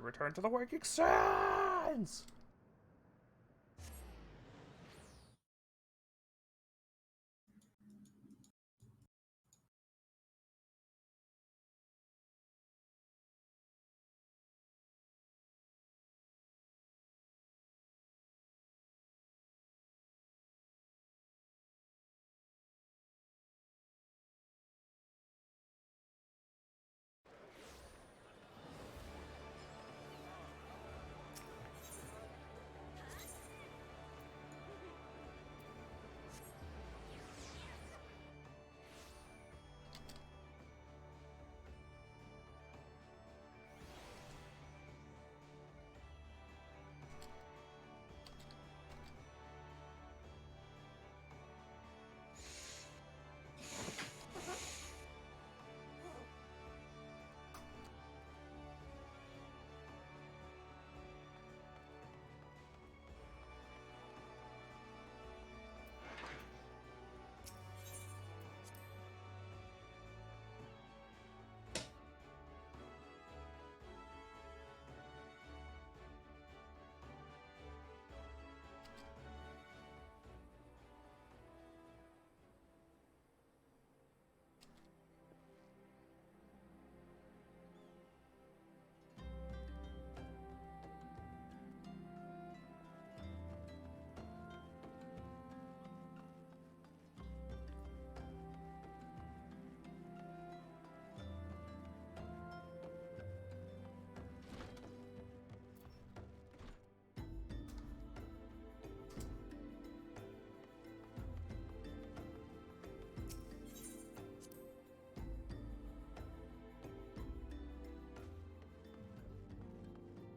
Return to the working sands!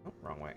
Oh, wrong way.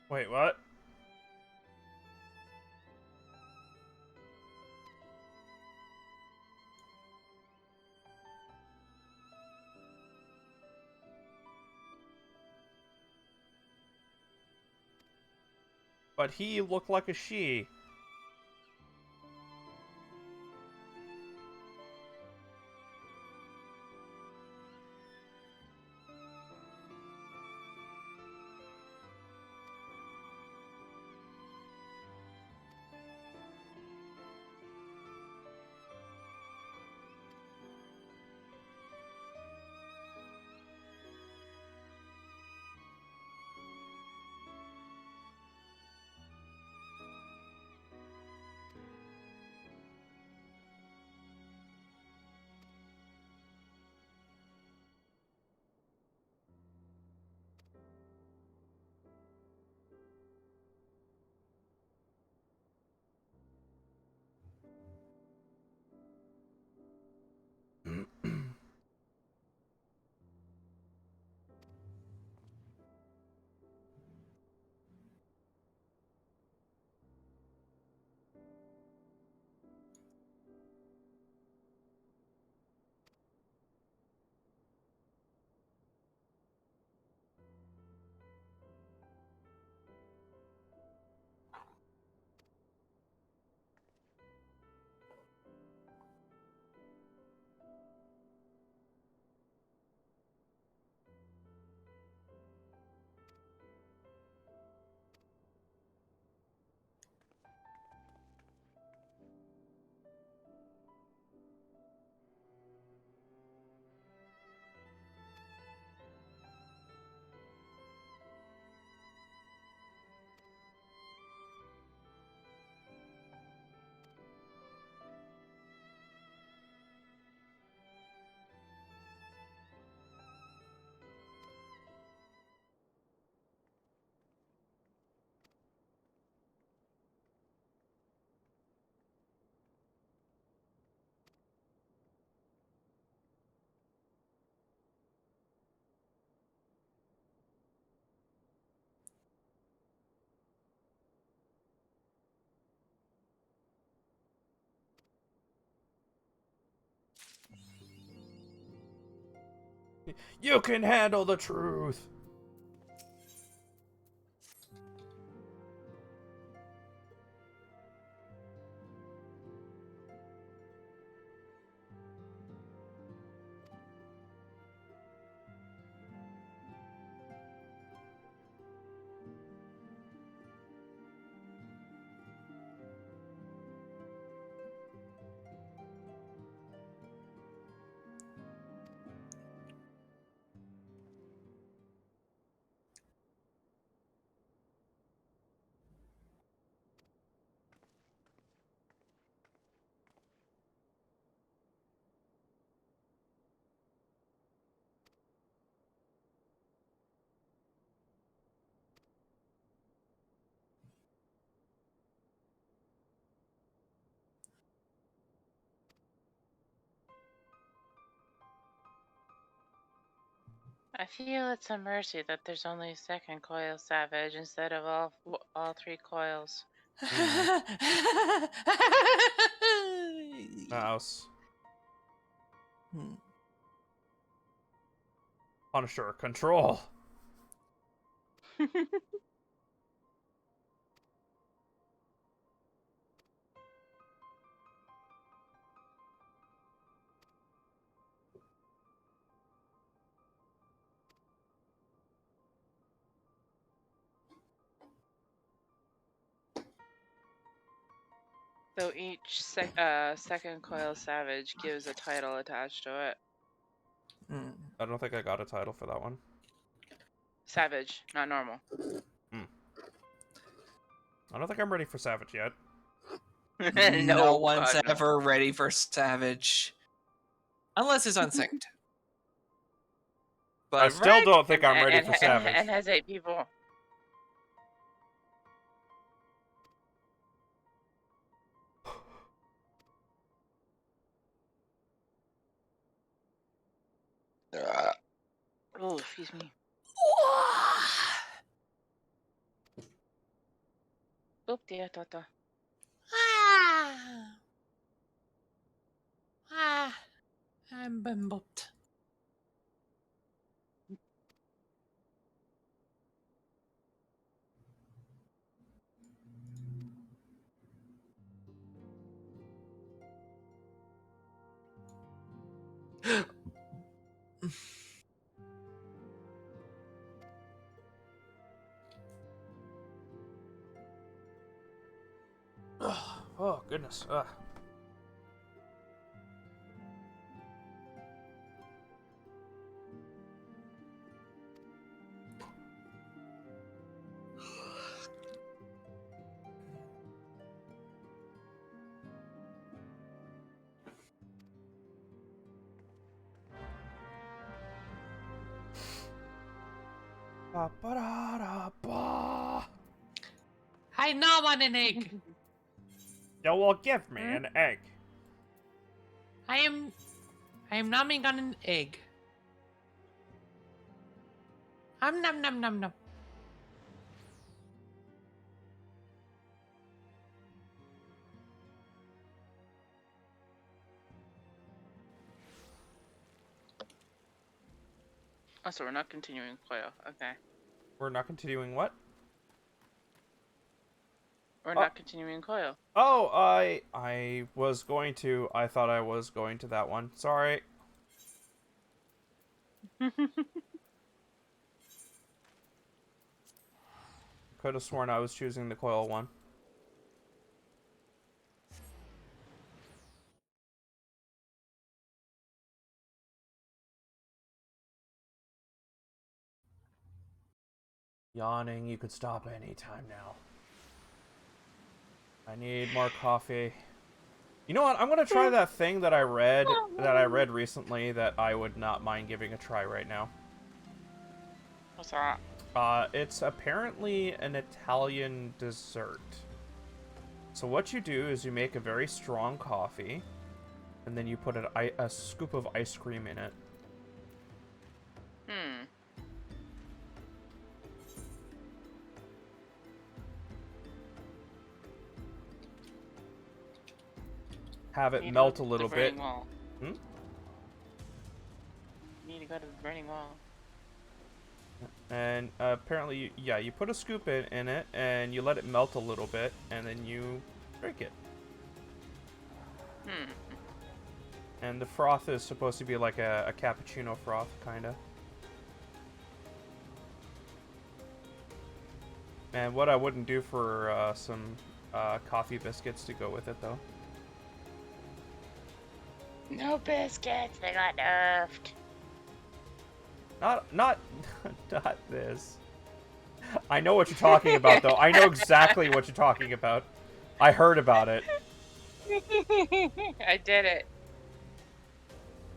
Wait, what? But he looked like a she. You can handle the truth. I feel it's a mercy that there's only a second coil savage instead of all three coils. Mouse. Punisher, control. So each second coil savage gives a title attached to it. I don't think I got a title for that one. Savage, not normal. I don't think I'm ready for Savage yet. No one's ever ready for Savage. Unless it's unsynced. But I still don't think I'm ready for Savage. And has 8 people. Oh, excuse me. Oop, dear, Tata. I'm bimbopped. Oh, goodness. Ugh. Ba-ba-da-da-ba. I now want an egg. You will give me an egg. I am nomming on an egg. Nom nom nom nom. Oh, so we're not continuing coil. Okay. We're not continuing what? We're not continuing coil. Oh, I was going to. I thought I was going to that one. Sorry. Could have sworn I was choosing the coil one. Yawning, you could stop any time now. I need more coffee. You know what? I'm gonna try that thing that I read recently that I would not mind giving a try right now. What's that? It's apparently an Italian dessert. So what you do is you make a very strong coffee, and then you put a scoop of ice cream in it. Have it melt a little bit. Need to go out of the burning wall. And apparently, you put a scoop in it, and you let it melt a little bit, and then you drink it. Hmm. And the froth is supposed to be like a cappuccino froth, kinda. And what I wouldn't do for some coffee biscuits to go with it, though. No biscuits, they got nerfed. Not this. I know what you're talking about, though. I know exactly what you're talking about. I heard about it. I did it.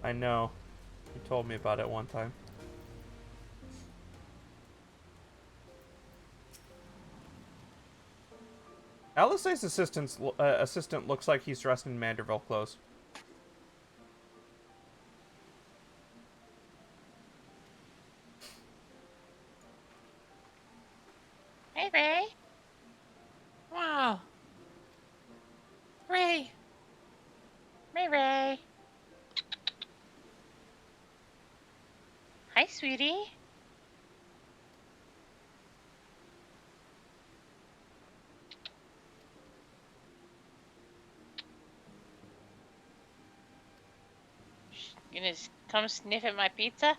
I know. You told me about it one time. Alice's assistant looks like he's dressed in Manderville clothes. Hey, Ray. Wow. Ray. Ray. Hi, sweetie. You gonna come sniff at my pizza?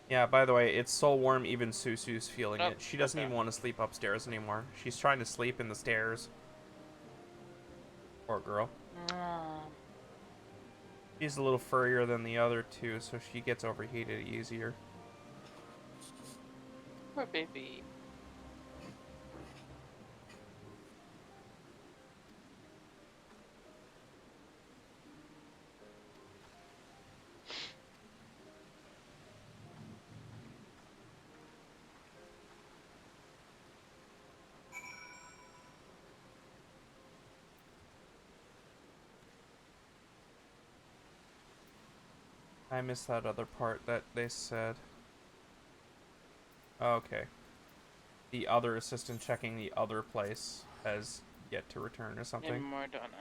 Yeah, by the way, it's so warm even Susu's feeling Oh, it. She doesn't okay. even want to sleep upstairs anymore. She's trying to sleep in the stairs. Poor girl. She's a little furrier than the other two, so she gets overheated easier. Poor baby. I missed that other part that they said. Okay. The other assistant checking the other place has yet to return or something. And more don't know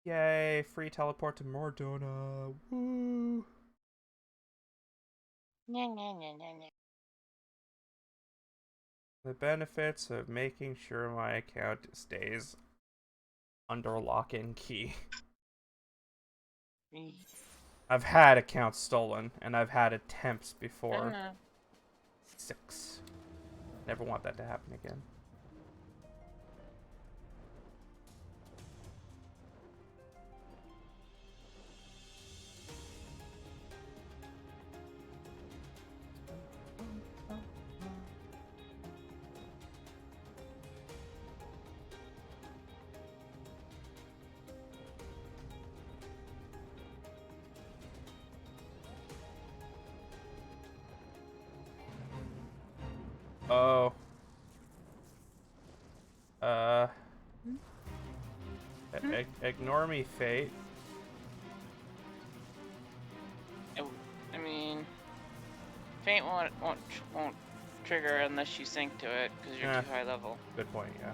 yet. Yay, free teleport to Mordona. Woo! The benefits of making sure my account stays under lock and key. I've had accounts stolen, and I've had attempts before. 6. Never want that to happen again. Oh. Ignore me, Fate. I mean, Faint won't trigger unless you sync to it because you're too high level. Good point, yeah.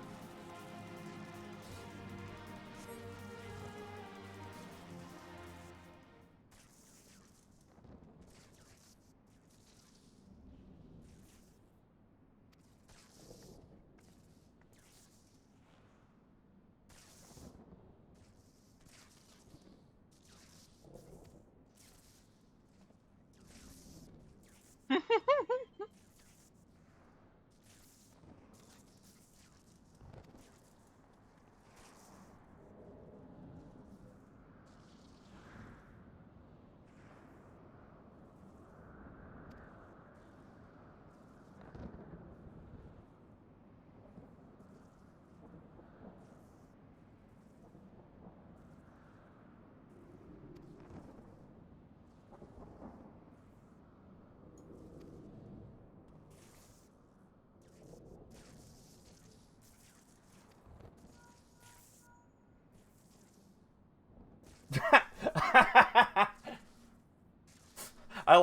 I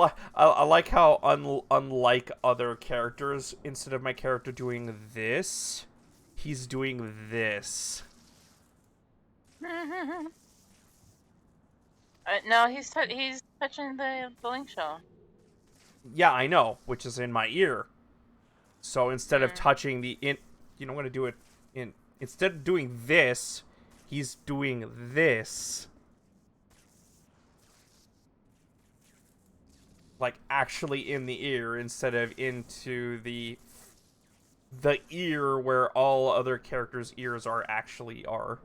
like how unlike other characters, instead of my character doing this, he's doing this. No, he's touching the link shell. Yeah, I know, which is in my ear. So instead of touching the I'm gonna do it instead of doing this, he's doing this. Like actually in the ear instead of into the ear where all other characters' ears are.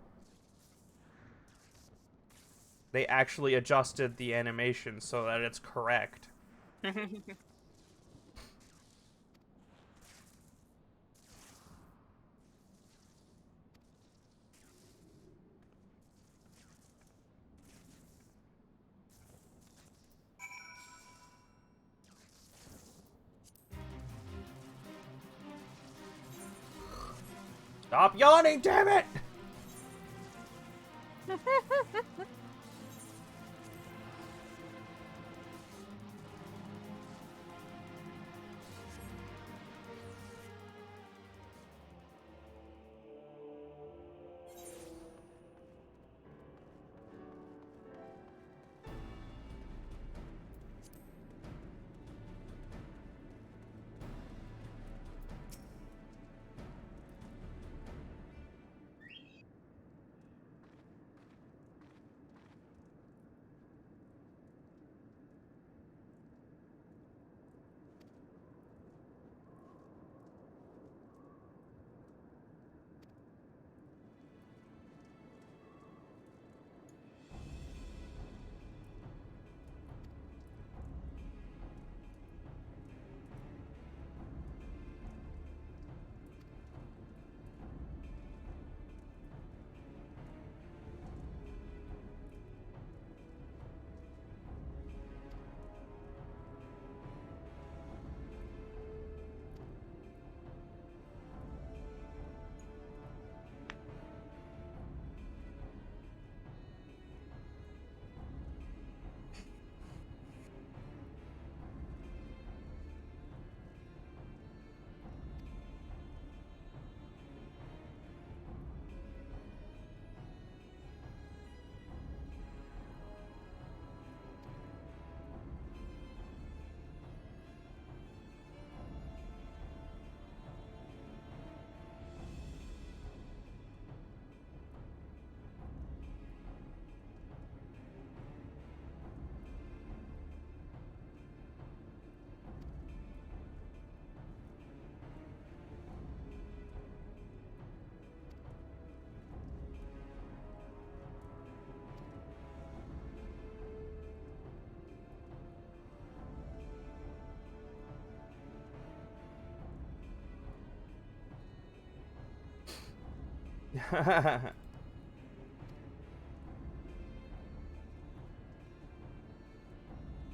They actually adjusted the animation so that it's correct. Stop yawning, damn it!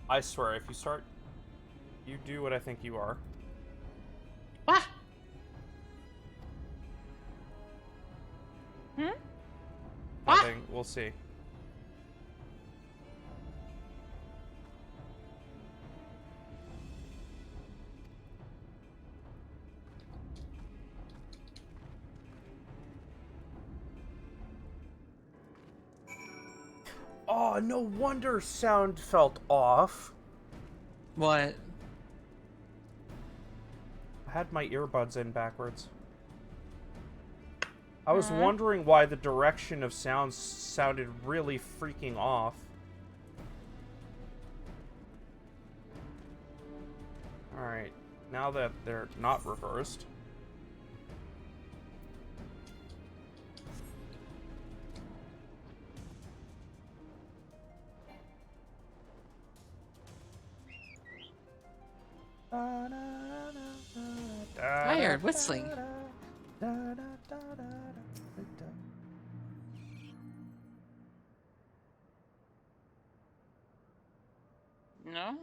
I swear, if you start, you do what I think you are. What? Nothing. We'll see. Oh, no wonder sound felt off. What? I had my earbuds in backwards. I was wondering why the direction of sounds sounded really freaking off. Alright, now that they're not reversed. Tired whistling. No?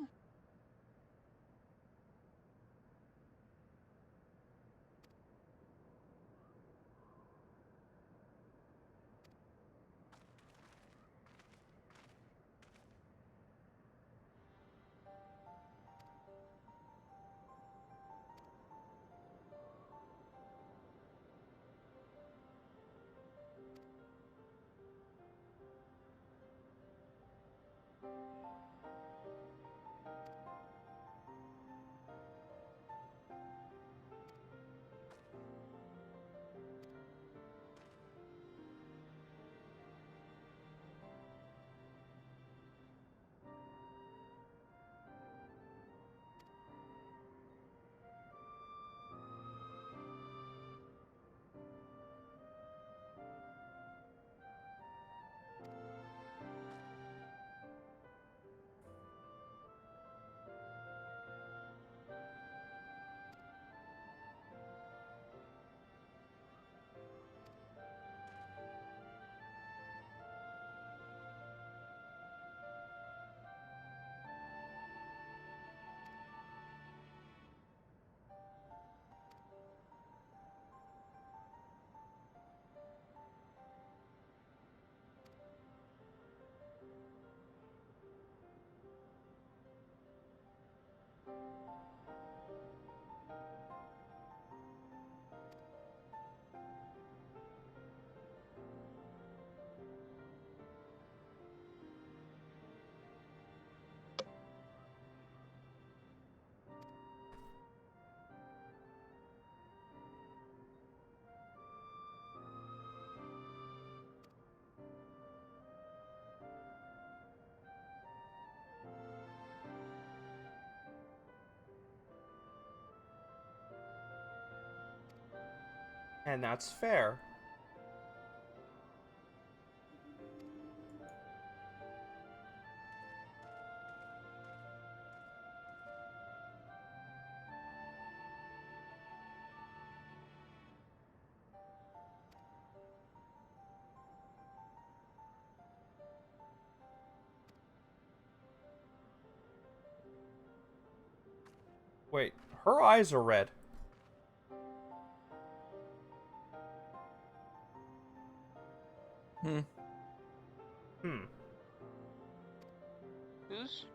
And that's fair. Wait, her eyes are red. Hmm. Who's?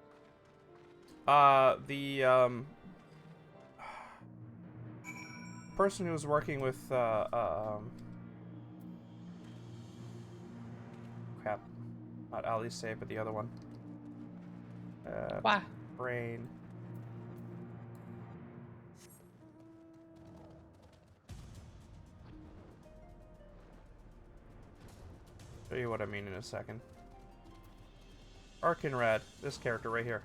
The person who was working with, crap. Not Alice, but the other one. Why? Brain. Show you what I mean in a second. Arkinrad, this character right here.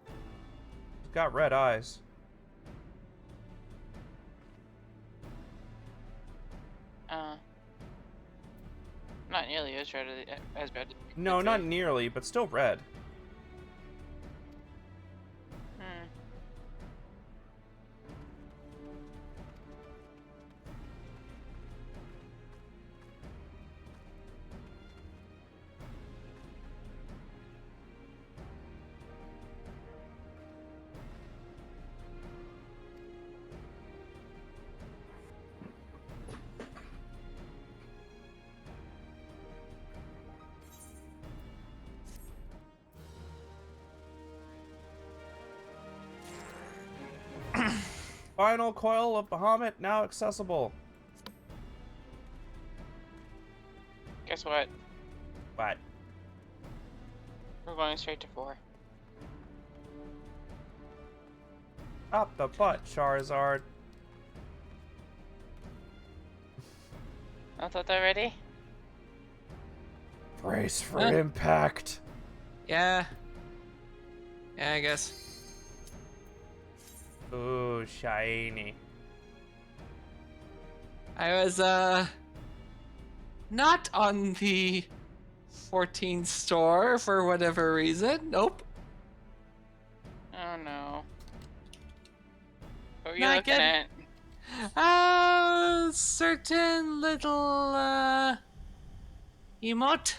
He's got red eyes. Not nearly as bad. No, not nearly, but still red. Hmm. Final coil of Bahamut now accessible. Guess what? What? We're going straight to 4. Up the butt, Charizard. I thought that already. Brace for impact. Yeah. Yeah, I guess. Ooh, shiny. I was, not on the 14 store for whatever reason. Nope. Oh no. What were you Not looking getting- at? Certain little, emote.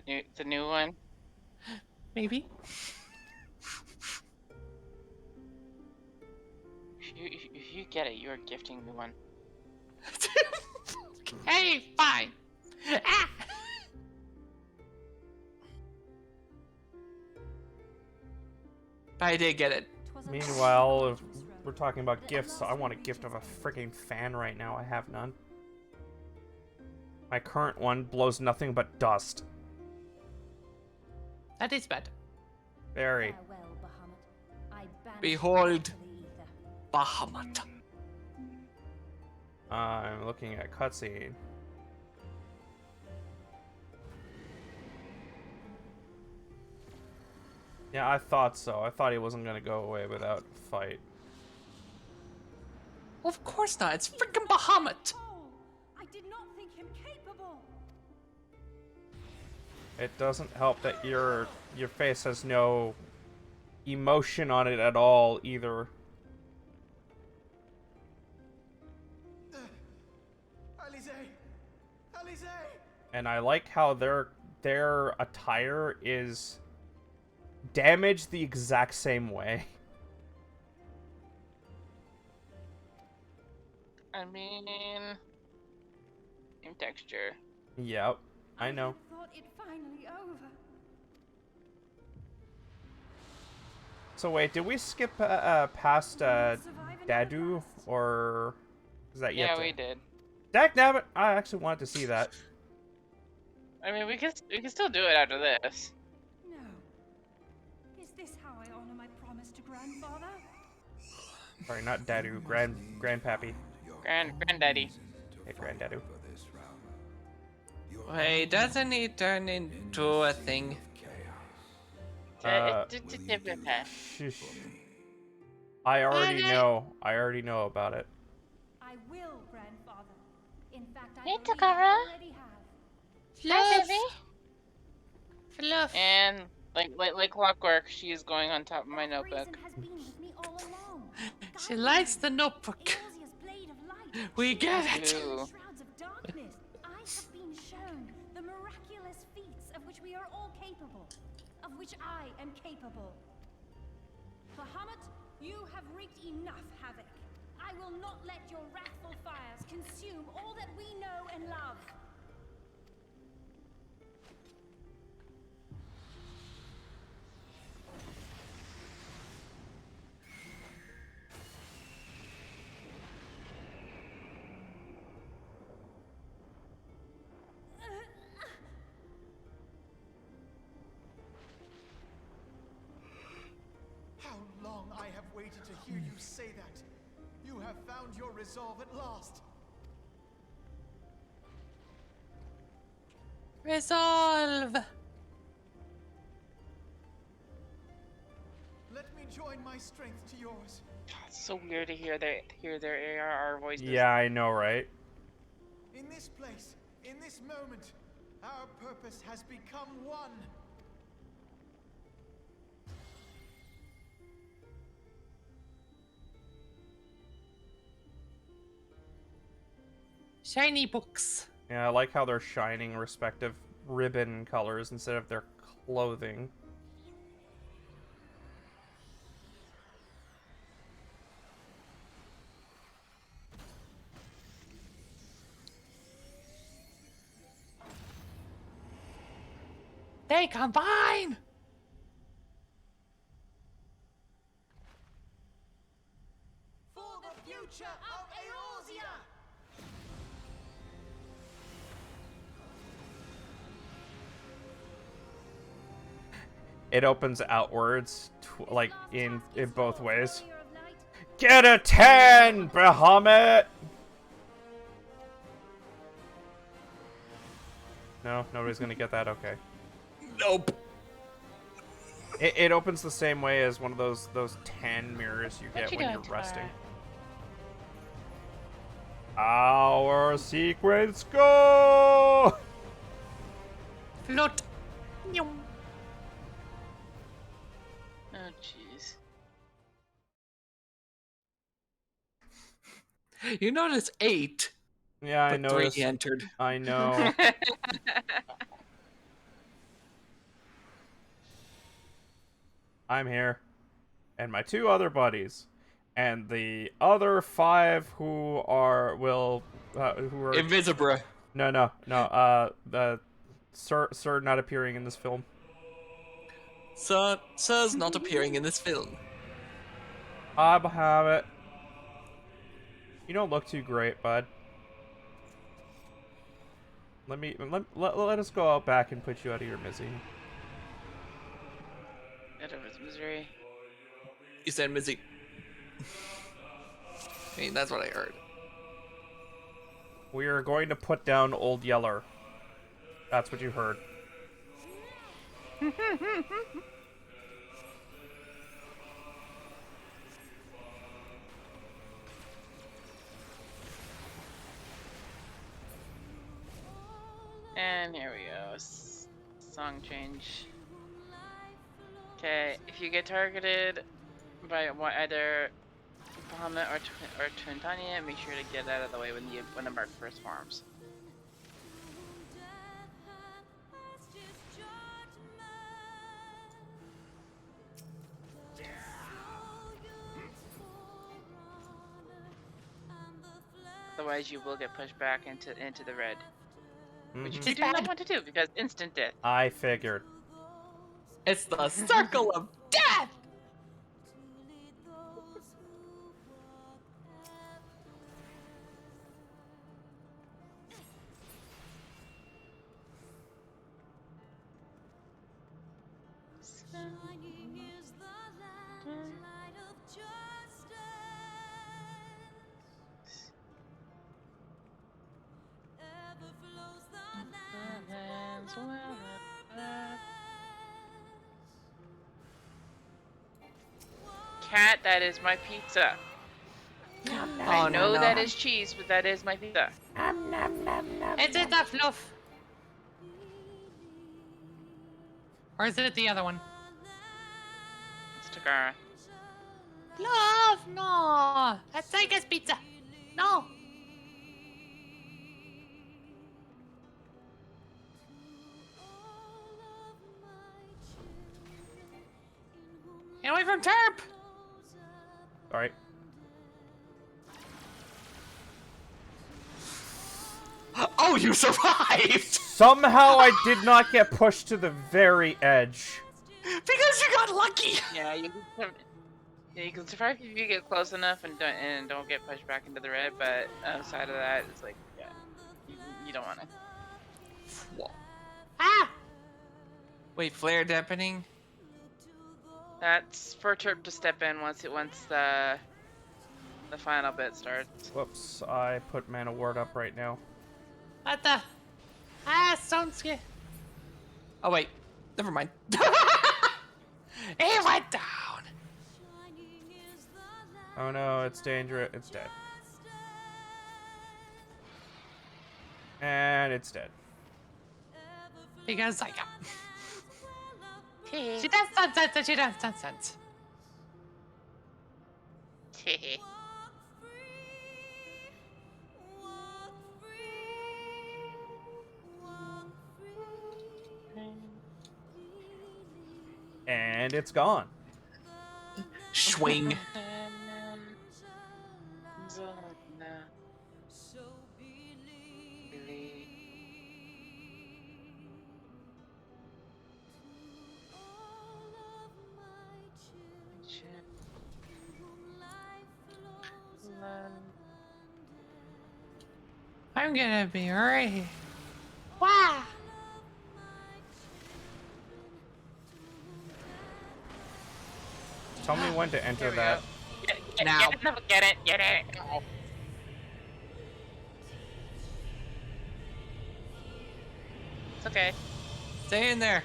The new one? Maybe. If you get it, you're gifting me one. Hey, fine. Ah! I did get it. Meanwhile, if we're talking about gifts, I want a gift of a freaking fan right now. I have none. My current one blows nothing but dust. That is bad. Very. Behold, Bahamut. I'm looking at cutscene. Yeah, I thought so. I thought he wasn't gonna go away without a fight. Of course not. It's freaking Bahamut. I did not think him capable. It doesn't help that your face has no emotion on it at all either. Alize! And I like how their attire is damaged the exact same way. I mean, same texture. Yep, I know. Thought it finally over. So wait, did we skip past Dadu, or is that yet? Yeah, we did. Dagnabbit! I actually wanted to see that. I mean, we can still do it after this. No. Is this how I honor my promise to grandfather? Sorry, not Dadu, Grandpappy. Granddaddy. Hey, Granddadu. Wait, doesn't he turn into a thing? Shush. I already know. I already know about it. I will, grandfather. In fact, I Hey, believe Takara. I already have. Hi, baby. Fluff. And like clockwork, she is going on top of my notebook. Has been with me all along. She likes the notebook. Eorzea's blade of light. We get it. Ooh. Shrouds of darkness. I have been shown the miraculous feats of which we are all capable, of which I am capable. Bahamut, you have wreaked enough havoc. I will not let your wrathful fires consume all that we know and love. How long I have waited to hear you say that. You have found your resolve at last. Resolve. Let me join my strength to yours. It's so weird to hear their ARR voices. Yeah, I know, right? In this place, in this moment, our purpose has become one. Shiny books. Yeah, I like how they're shining respective ribbon colors instead of their clothing. They combine. For the future of Eorzea! It opens outwards, like in both ways. Get a 10, Bahamut! No, nobody's gonna get that. Okay. Nope. It opens the same way as one of those 10 mirrors you get when you're resting. Our sequence go! Float. Oh, jeez. You notice 8. Yeah, I but noticed. 3 entered. I know. I'm here. And my 2 other buddies. And the other 5 who are who are Invisibra. No. The Sir not appearing in this film. Sir's not appearing in this film. I have it. You don't look too great, bud. Let us go out back and put you out of your misery. Out of his misery. You said Mizzy. I mean, that's what I heard. We are going to put down Old Yeller. That's what you heard. And here we go. Song change. Okay, if you get targeted by either Bahamut or Twintania, make sure to get out of the way when the mark first forms. Otherwise, you will get pushed back into the red, which you do not want to do because instant death. I figured. It's the circle of death! Cat, that is my pizza. I know that is cheese, but that is my pizza. Is it the fluff? Or is it the other one? It's Takara. Love, no. That's Seika's pizza. No. Get away from Terp! Alright. Oh, you survived! Somehow I did not get pushed to the very edge. Because you got lucky! Yeah, you can survive if you get close enough and don't get pushed back into the red, but outside of that, it's like, yeah, you don't want to. Ah! Wait, flare dampening? That's for Terp to step in once the final bit starts. Whoops, I put Mana Ward up right now. What the? Ah, sounds good. Oh, wait. Never mind. It went down. Oh no, it's dangerous. It's dead. And it's dead. Because Seika. She does nonsense and she does nonsense. And it's gone. Swing. I'm gonna be right here. Wow. Tell me when to enter that. Get it. No. It's okay. Stay in there.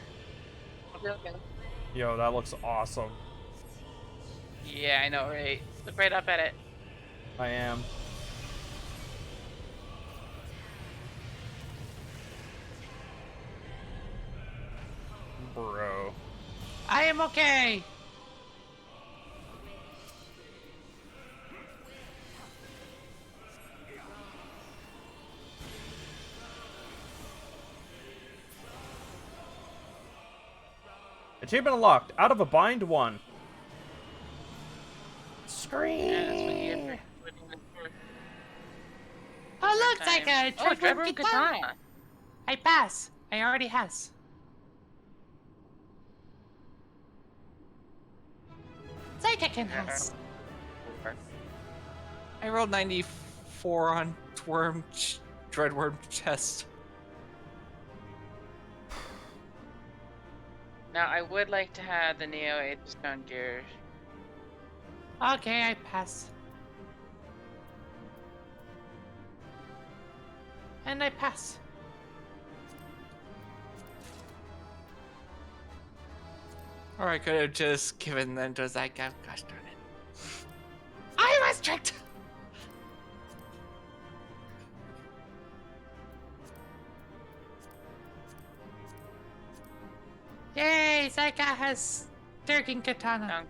Okay. Yo, that looks awesome. Yeah, I know, right? Look right up at it. I am. Bro. I am okay. Achievement unlocked. Out of a bind 1. Scream. Yeah, Oh, looks like a Dreadroom katana. I pass. I already has. Seika can has. I rolled 94 on Dreadworm test. Now, I would like to have the Neo Age of Stone gear. Okay, I pass. And I pass. Or I could have just given them to Zyka. Gosh darn it. I was tricked! Yay, Zyka has Durkin Katana.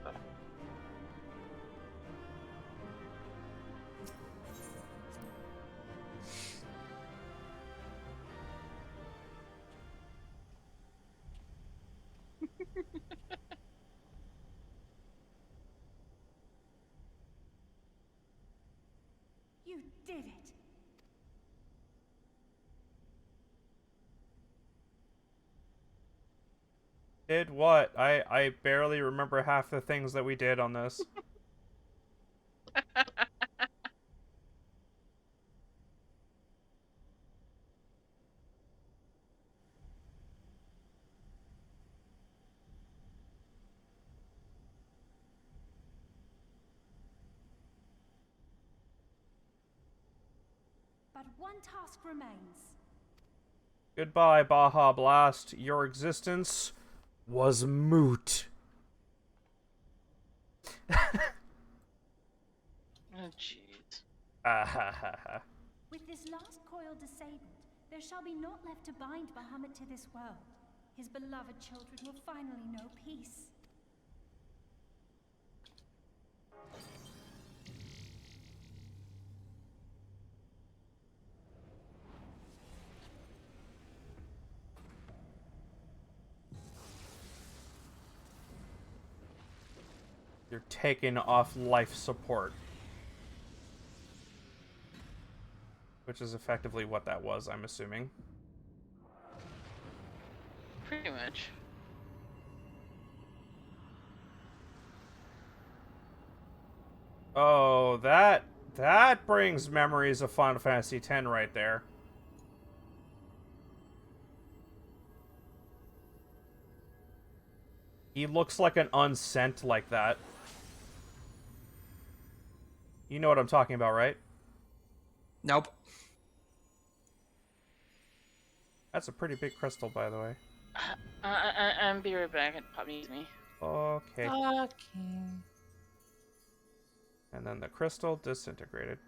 You did it. Did what? I barely remember half the things that we did on this. But one task remains. Goodbye, Baja Blast. Your existence was moot. With this last coil disabled, there shall be naught left to bind Bahamut to this world. His beloved children will finally know peace. You're taking off life support. Which is effectively what that was, I'm assuming. Pretty much. Oh, that brings memories of Final Fantasy X right there. He looks like an unsent like that. You know what I'm talking about, right? Nope. That's a pretty big crystal, by the way. I'm be right back. Pop me. Okay. Okay. And then the crystal disintegrated.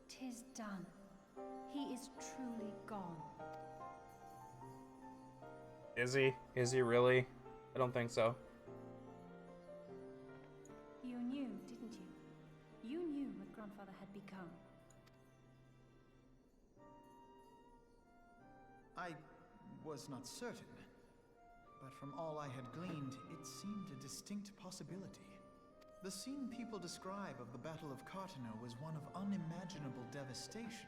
Tis done. He is truly gone. Is he? Is he really? I don't think so. You knew, didn't you? You knew what Grandfather had become. I was not certain, but from all I had gleaned, it seemed a distinct possibility. The scene people describe of the Battle of Carteneau was one of unimaginable devastation,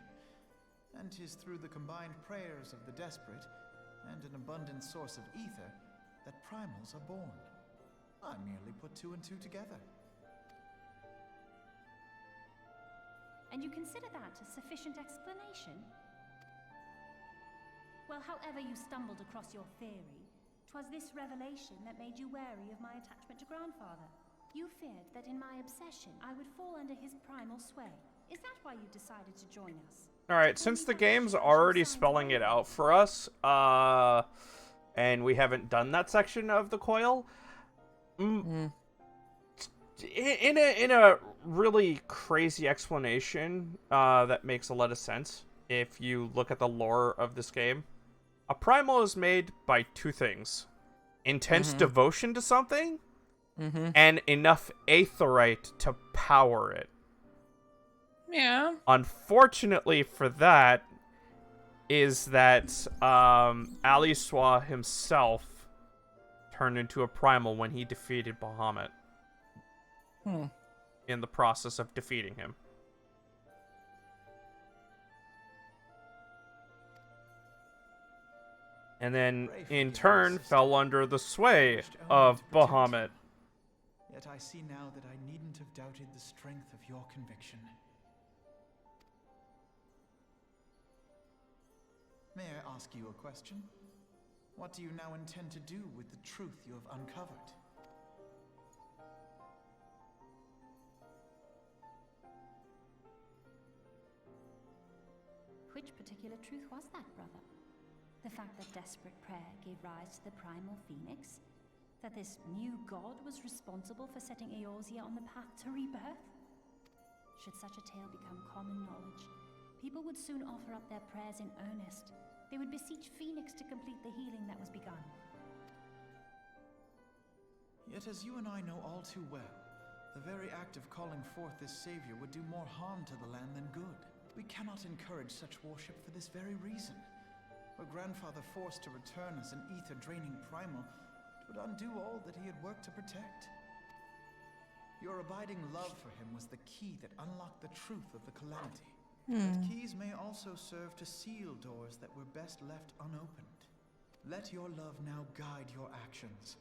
and 'tis through the combined prayers of the desperate and an abundant source of ether that primals are born. I merely put two and two together. And you consider that a sufficient explanation? Well, however you stumbled across your theory, 'twas this revelation that made you wary of my attachment to Grandfather. You feared that in my obsession, I would fall under his primal sway. Is that why you decided to join us? Alright, since the game's already spelling it out for us, and we haven't done that section of the coil, in a really crazy explanation that makes a lot of sense, if you look at the lore of this game, a primal is made by two things. Intense devotion to something, and enough aetheryte to power it. Yeah. Unfortunately for that, is that Aliswa himself turned into a primal when he defeated Bahamut. In the process of defeating him. And then, in turn, fell under the sway of Bahamut. Yet I see now that I needn't have doubted the strength of your conviction. May I ask you a question? What do you now intend to do with the truth you have uncovered? Which particular truth was that, brother? The fact that desperate prayer gave rise to the primal phoenix? That this new god was responsible for setting Eorzea on the path to rebirth? Should such a tale become common knowledge, people would soon offer up their prayers in earnest. They would beseech Phoenix to complete the healing that was begun. Yet as you and I know all too well, the very act of calling forth this savior would do more harm to the land than good. We cannot encourage such worship for this very reason. Were Grandfather forced to return as an ether-draining primal, it would undo all that he had worked to protect. Your abiding love for him was the key that unlocked the truth of the calamity. But keys may also serve to seal doors that were best left unopened. Let your love now guide your actions,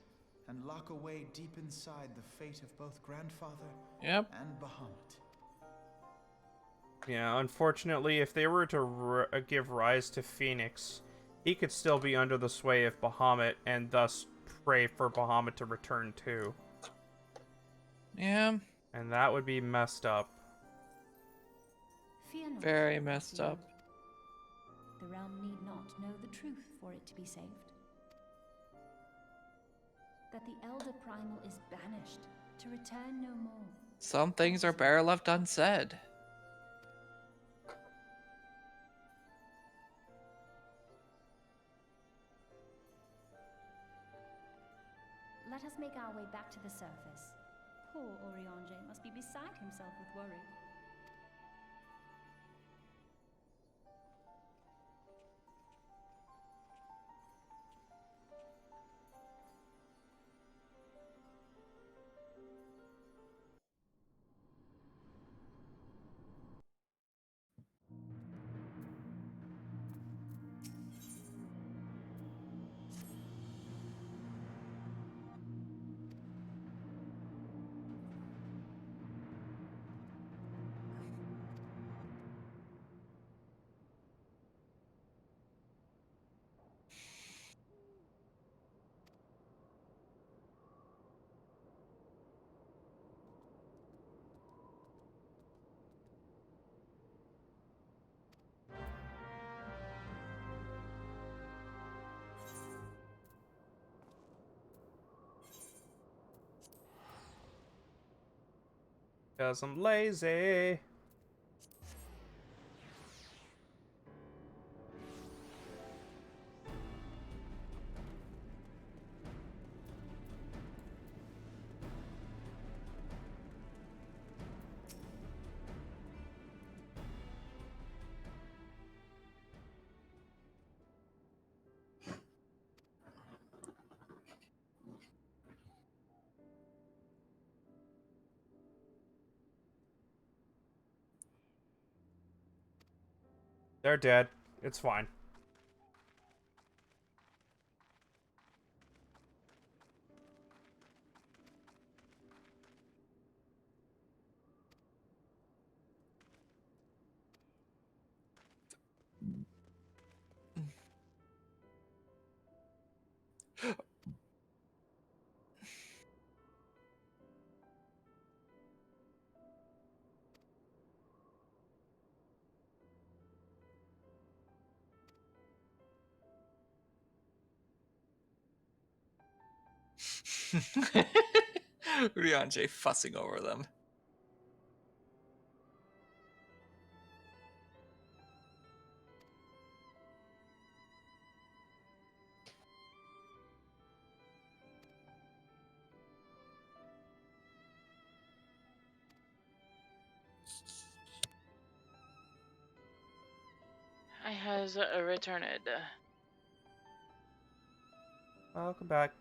and lock away deep inside the fate of both Grandfather and Bahamut. Yeah, unfortunately, if they were to give rise to Phoenix, he could still be under the sway of Bahamut, and thus pray for Bahamut to return too. Yeah. And that would be messed up. Fear not, Very messed up. The realm need not know the truth for it to be saved. That the Elder Primal is banished, to return no more. Some things are better left unsaid. Let us make our way back to the surface. Poor Oriange must be beside himself with worry. Cause I'm lazy. They're dead. It's fine. Rianjay fussing over them. I has returned. Welcome back.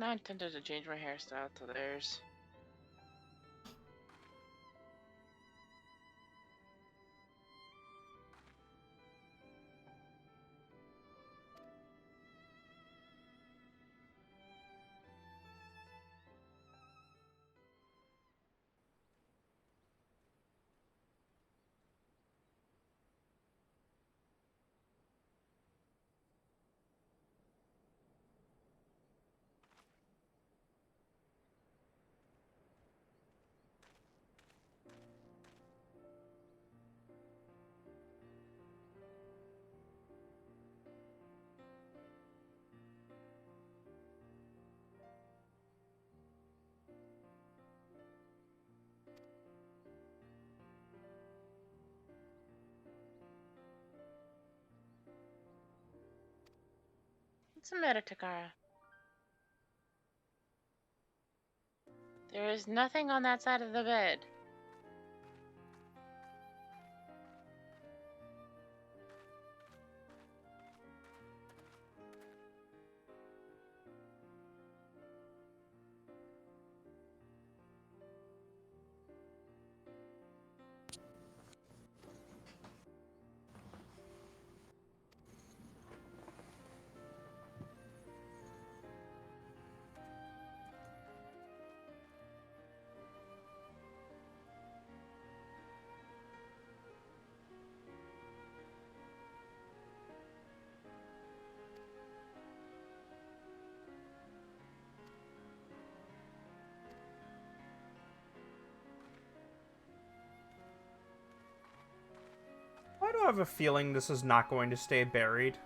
not intended to change my hairstyle to theirs. What's the matter, Takara? There is nothing on that side of the bed. Why do I have a feeling this is not going to stay buried?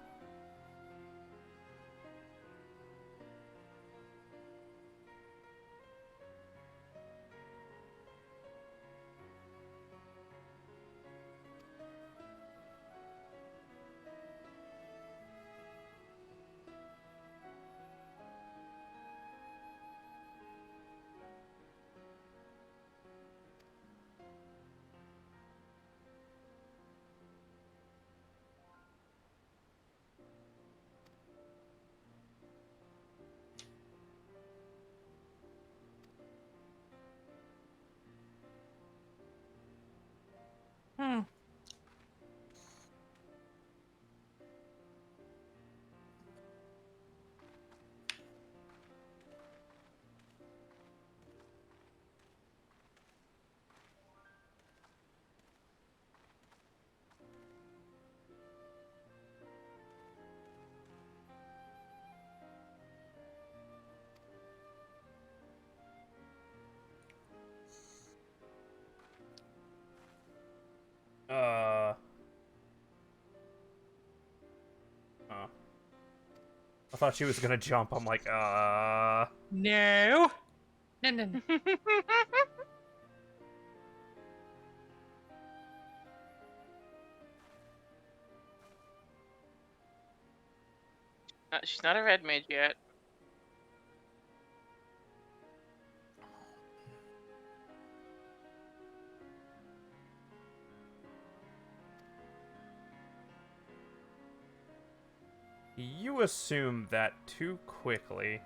Hmm. Oh. I thought she was gonna jump. I'm like, No. No, no, no. She's not a red mage yet. You assume that too quickly.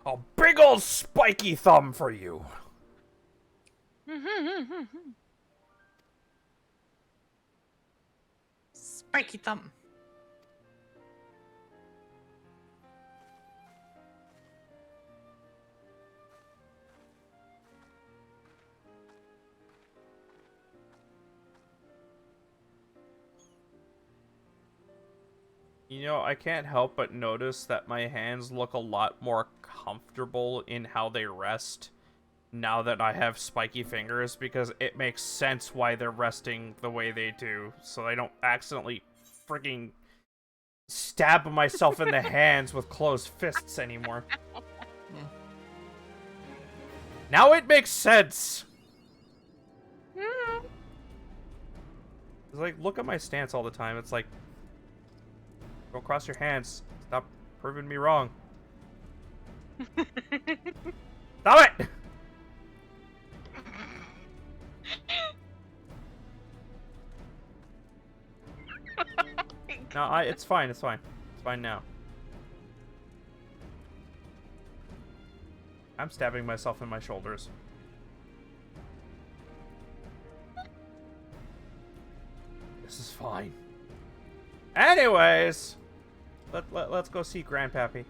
A big old spiky thumb for you. Spiky thumb. You know, I can't help but notice that my hands look a lot more comfortable in how they rest now that I have spiky fingers, because it makes sense why they're resting the way they do, so I don't accidentally freaking stab myself in the hands with closed fists anymore. Now it makes sense! It's like, look at my stance all the time. It's like, don't cross your hands. Stop proving me wrong. Stop it! No, it's fine, it's fine. It's fine now. I'm stabbing myself in my shoulders. This is fine. Anyways, let's go see Grandpappy.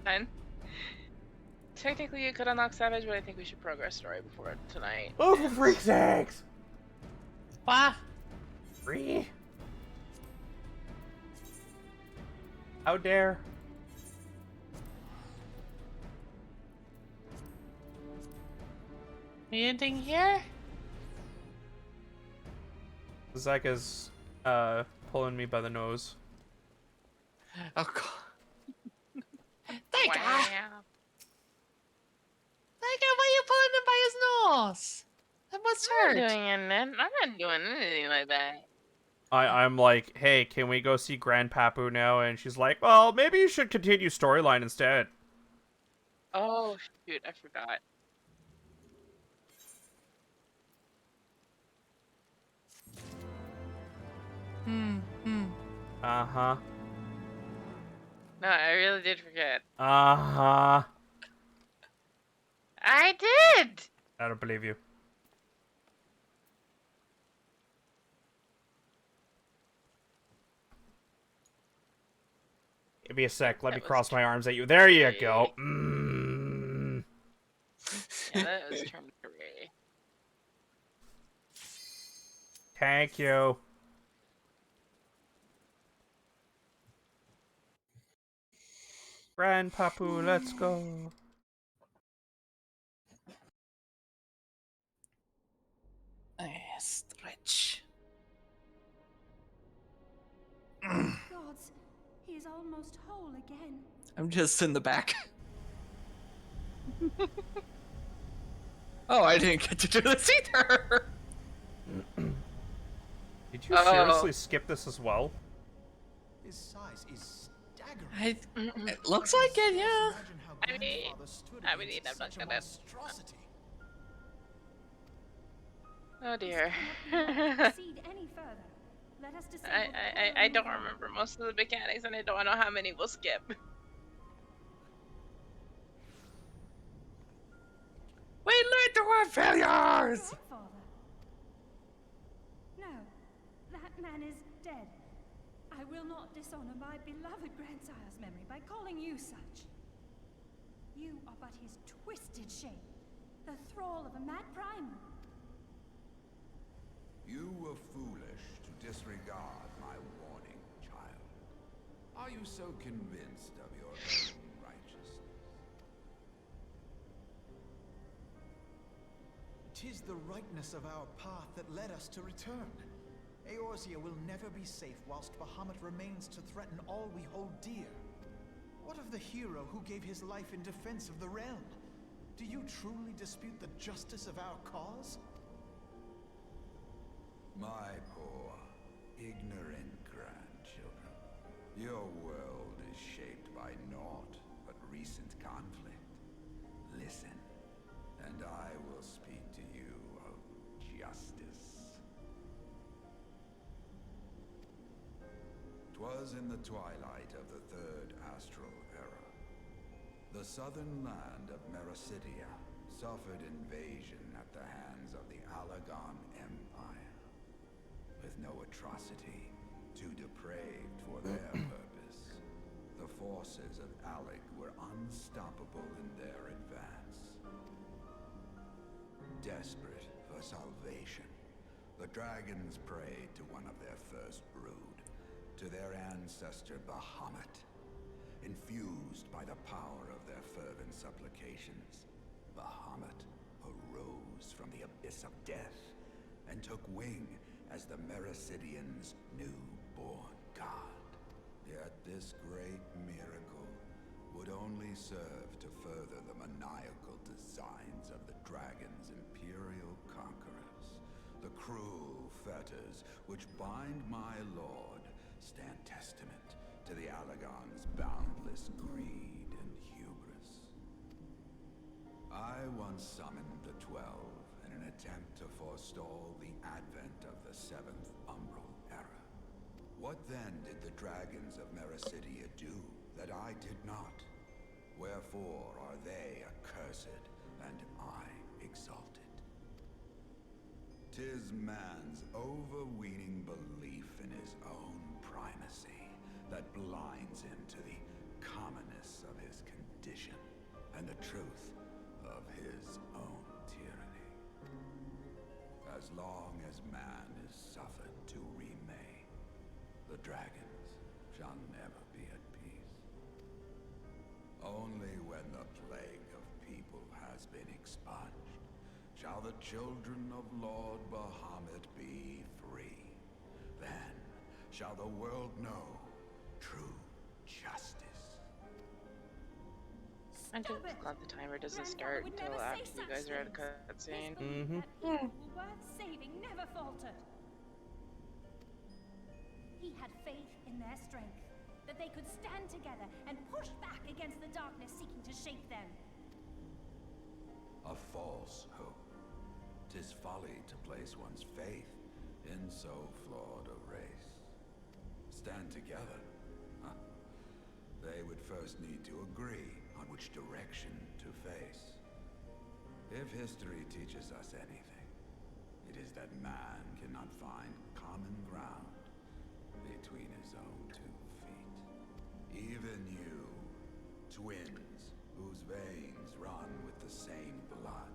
Fine. Technically, you could unlock Savage, but I think we should progress story before tonight. Oh, for freak's sakes! What? Free? How dare? Anything here? Zyka's pulling me by the nose. Oh god. Thank Wow. Thank why are you pulling him by his nose? That must hurt. I'm not doing anything like that. I'm like, hey, can we go see Grandpapu now? And she's like, well, maybe you should continue storyline instead. Oh shoot, I forgot. Uh-huh. No, I really did forget. Uh-huh. I did! I don't believe you. Give me a sec. Let me cross my arms at you. There you go. Mm. Yeah, that was turn 3. Thank you. Grandpapu, let's go. Stretch. Gods, he is almost whole again. I'm just in the back. Oh, I didn't get to do this either. Did you seriously skip this as well? His size is staggering. It looks like it, yeah. I mean, I'm not gonna. Oh dear. I don't remember most of the mechanics, and I don't know how many we'll skip. We learned the word failures! No, that man is dead. I will not dishonor my beloved grandsire's memory by calling you such. You are but his twisted shape, the thrall of a mad primer. You were foolish to disregard my warning, child. Are you so convinced of your own righteousness? 'Tis the rightness of our path that led us to return. Eorzea will never be safe whilst Bahamut remains to threaten all we hold dear. What of the hero who gave his life in defense of the realm? Do you truly dispute the justice of our cause? My poor, ignorant grandchildren. Your world is shaped by naught but recent conflict. Listen, and I will speak to you of justice. 'Twas in the twilight of the third astral era. The southern land of Mericidia suffered invasion at the hands of the Alagon Empire. With no atrocity, too depraved for their purpose, the forces of Alec were unstoppable in their advance. Desperate for salvation, The dragons prayed to one of their first brood, to their ancestor Bahamut. Infused by the power of their fervent supplications, Bahamut arose from the abyss of death and took wing as the Mericidians' newborn god. Yet this great miracle would only serve to further the maniacal designs of the dragon's imperial conquerors. The cruel fetters which bind my lord stand testament to the Allagon's boundless greed and hubris. I once summoned the 12 in an attempt to forestall the advent of the 7th Umbral Era. What then did the dragons of Mericidia do that I did not? Wherefore are they accursed and I exalted? 'Tis man's overweening belief in his own primacy that blinds him to the commonness of his condition and the truth of his own tyranny. As long as man is suffered to remain, the dragons shall never be at peace. Only when the plague of people has been expunged shall the children of Lord Bahamut be free. Then shall the world know true justice. I'm just glad the timer doesn't start until after you guys are at a cutscene. People worth saving never faltered. He had faith in their strength, that they could stand together and push back against the darkness seeking to shape them. A false hope. 'Tis folly to place one's faith in so flawed a race. Stand together? Huh? They would first need to agree on which direction to face. If history teaches us anything, it is that man cannot find common ground between his own 2 feet. Even you, twins, whose veins run with the same blood,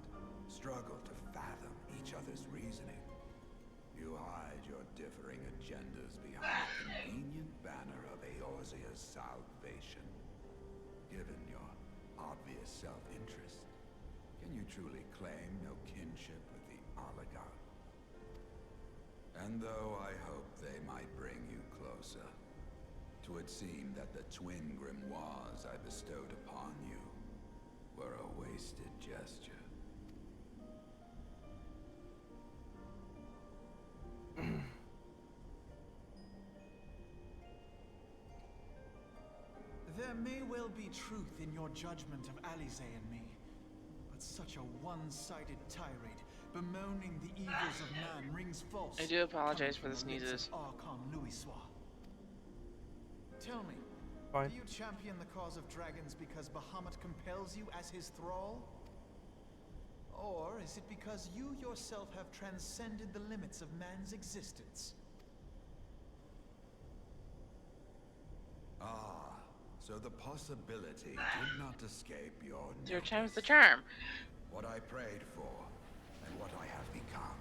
struggle to fathom each other's reasoning. You hide your differing agendas behind the convenient banner of Eorzea's salvation. Given your obvious self-interest, can you truly claim no kinship with the Allagon? And though I hope they might bring you closer, 'twould seem that the twin grimoires I bestowed upon you were a wasted gesture. There may well be truth in your judgment of Alize and me, but such a one-sided tirade bemoaning the evils of man rings false. I do apologize for the sneezes. Archon Louisois. Tell me, Fine. do you champion the cause of dragons because Bahamut compels you as his thrall? Or is it because you yourself have transcended the limits of man's existence? Ah, so the possibility did not escape your Your notice. charm's the charm. What I prayed for, and what I have become.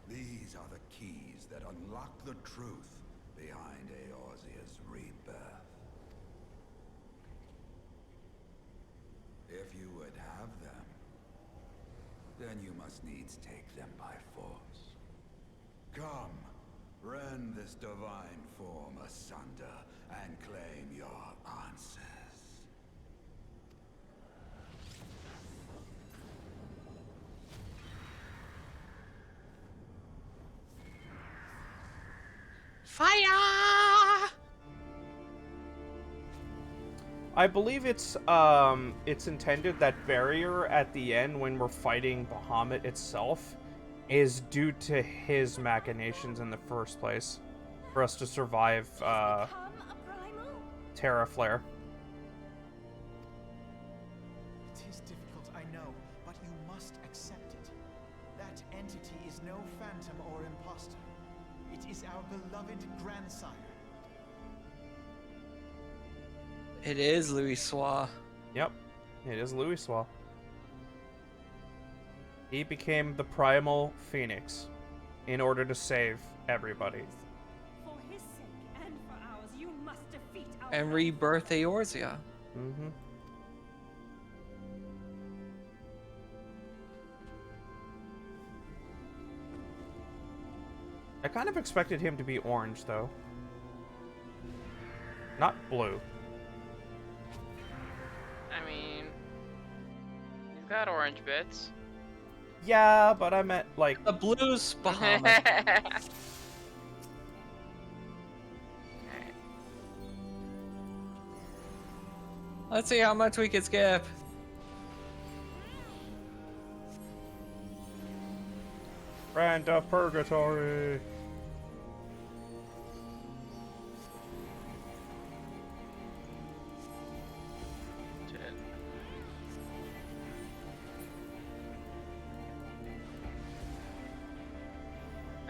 These are the keys that unlock the truth behind Eorzea's rebirth. If you would have them, then you must needs take them by force. Come, rend this divine form asunder and claim your answers. Fire! I believe it's intended that barrier at the end when we're fighting Bahamut itself is due to his machinations in the first place for us to survive Terra Flare. It is difficult, I know, but you must accept it. That entity is no phantom or imposter. It is our beloved grandsire. It is Louisois. Yep, it is Louisois. He became the primal phoenix. in order to save everybody. For his sake and for ours, you must defeat our And rebirth Eorzea. Mm-hmm. I kind of expected him to be orange, though. Not blue. I mean, he's got orange bits. Yeah, but I meant, like... The blue's Bahamut. Let's see how much we can skip. Friend of Purgatory.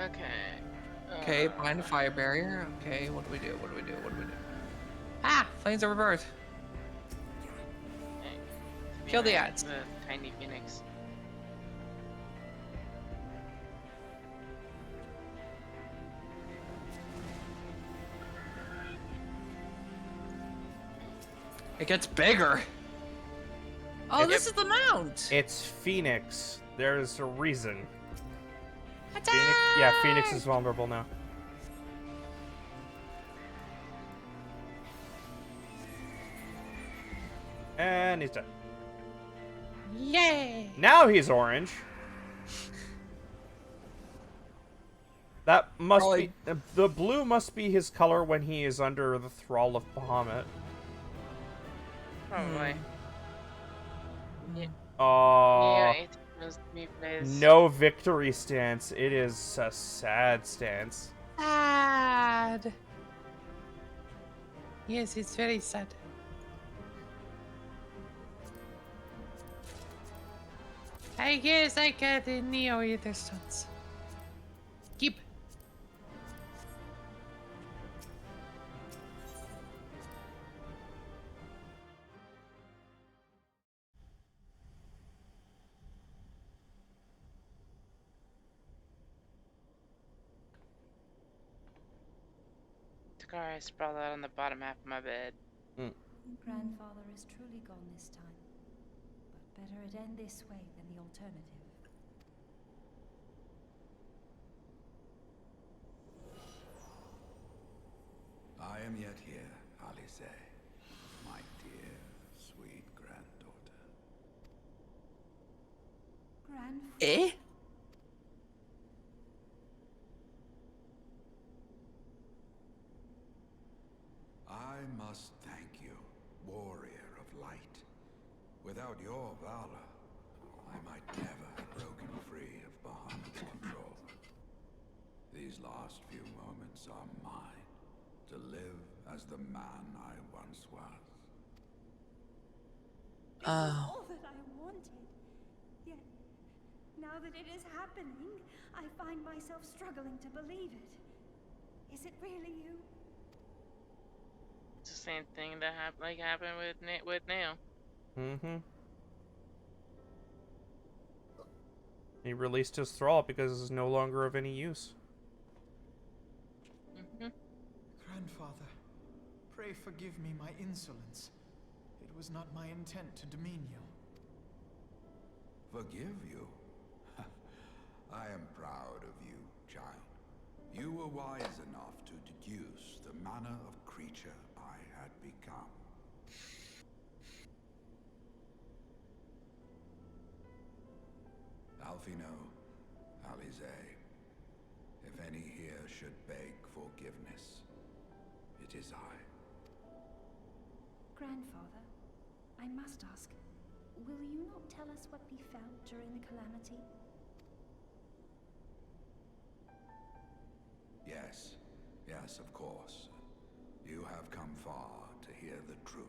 Okay. Okay, behind a fire barrier. Okay, what do we do? What do we do? What do we do? Ah! Flames of rebirth. Kill the ads. The tiny phoenix. It gets bigger. Oh, this is the mount. It's Phoenix. There's a reason. Phoenix, yeah, Phoenix is vulnerable now. And he's dead. Yay! Now he's orange. That must be... The blue must be his color when he is under the thrall of Bahamut. Probably. Yeah. Oh. Yeah, it must be placed. No victory stance. It is a sad stance. Sad. Yes, it's very sad. I guess I got the Neo Ether stones. Keep. Takara, I sprawled out on the bottom half of my bed. Grandfather is truly gone this time. But better it end this way than the alternative. I am yet here, Alice, my dear, sweet granddaughter. Grandfather? Eh? I must thank you, warrior of light. Without your valor, I might never have broken free of Bahamut's control. These last few moments are mine, to live as the man I once was. This is all that I wanted. Yet, now that it is happening, I find myself struggling to believe it. Is it really you? It's the same thing that happened with Neo. Mm-hmm. He released his thrall because it's no longer of any use. Grandfather, pray forgive me my insolence. It was not my intent to demean you. Forgive you? I am proud of you, child. You were wise enough to deduce the manner of creature I had become. Alfino, Alize, if any here should beg forgiveness, it is I. Grandfather, I must ask, will you not tell us what befell during the calamity? Yes, yes, of course. You have come far to hear the truth.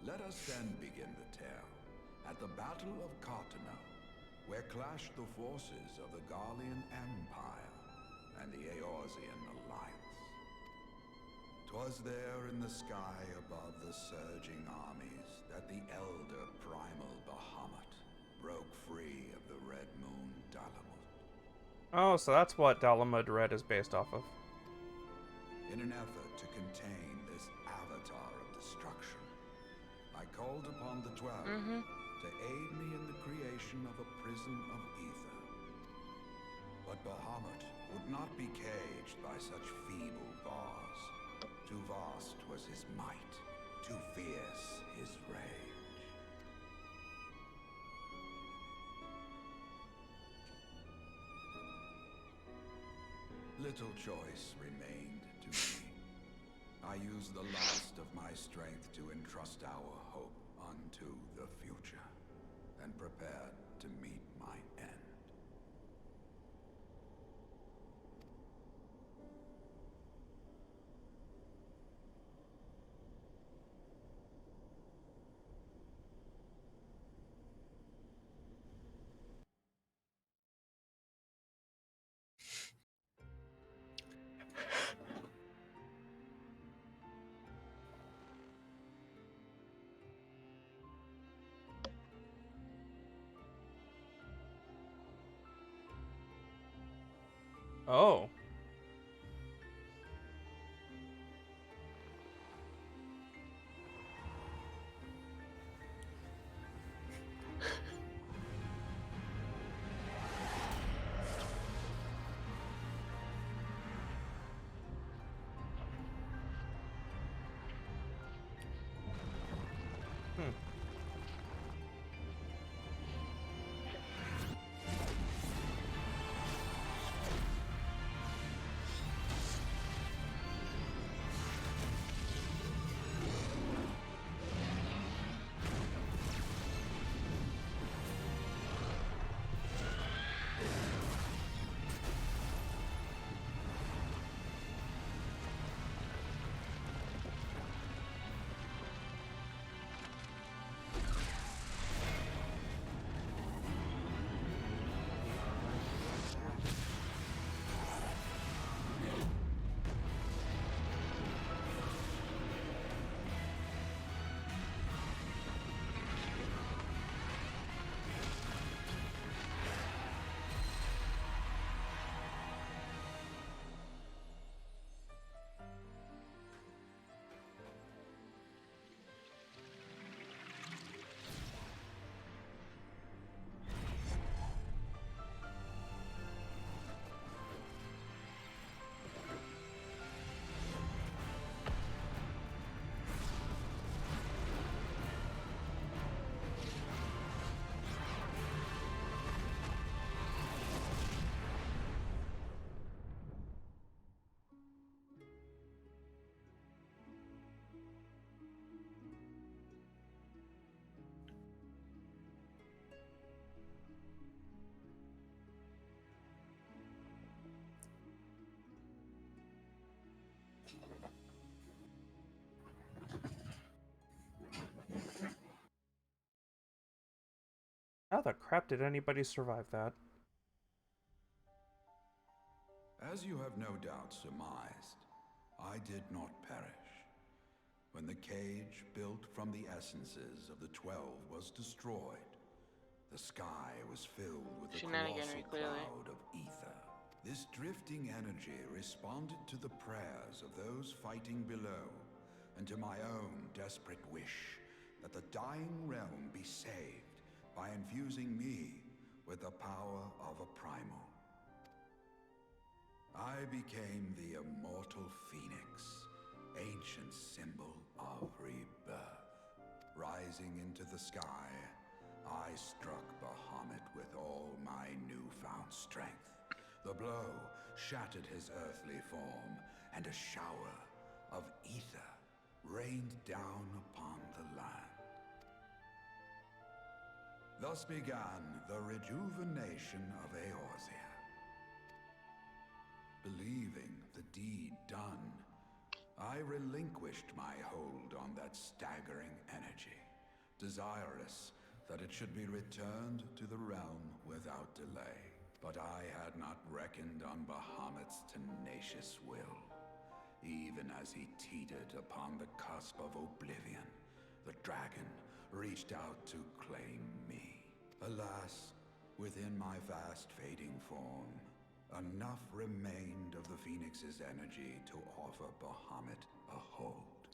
Let us then begin the tale at the Battle of Cartano, where clashed the forces of the Garlean Empire and the Eorzean Alliance. 'Twas 'Twas there in the sky above the surging armies that the elder primal Bahamut broke free of the red moon Dalamud. Oh, so that's what Dalamud Red is based off of. In an effort to contain this avatar of destruction, I called upon the 12 to aid me in the creation of a prison of ether. But Bahamut would not be caged by such feeble bars. Too vast was his might, too fierce his rage. Little choice remained to me. I used the last of my strength to entrust our hope unto the future, and prepared to meet my end. Oh. How the crap did anybody survive that? As you have no doubt surmised, I did not perish. When the cage built from the essences of the 12 was destroyed, the sky was filled with a colossal cloud of ether. This drifting energy responded to the prayers of those fighting below, and to my own desperate wish that the dying realm be saved by infusing me with the power of a primal. I became the immortal phoenix, ancient symbol of rebirth. Rising into the sky, I struck Bahamut with all my newfound strength. The blow shattered his earthly form, and a shower of ether rained down upon the land. Thus began the rejuvenation of Eorzea. Believing the deed done, I relinquished my hold on that staggering energy, desirous that it should be returned to the realm without delay. But I had not reckoned on Bahamut's tenacious will. Even even as he teetered upon the cusp of oblivion, the dragon reached out to claim me. Alas, within my fast fading form, enough remained of the Phoenix's energy to offer Bahamut a hold,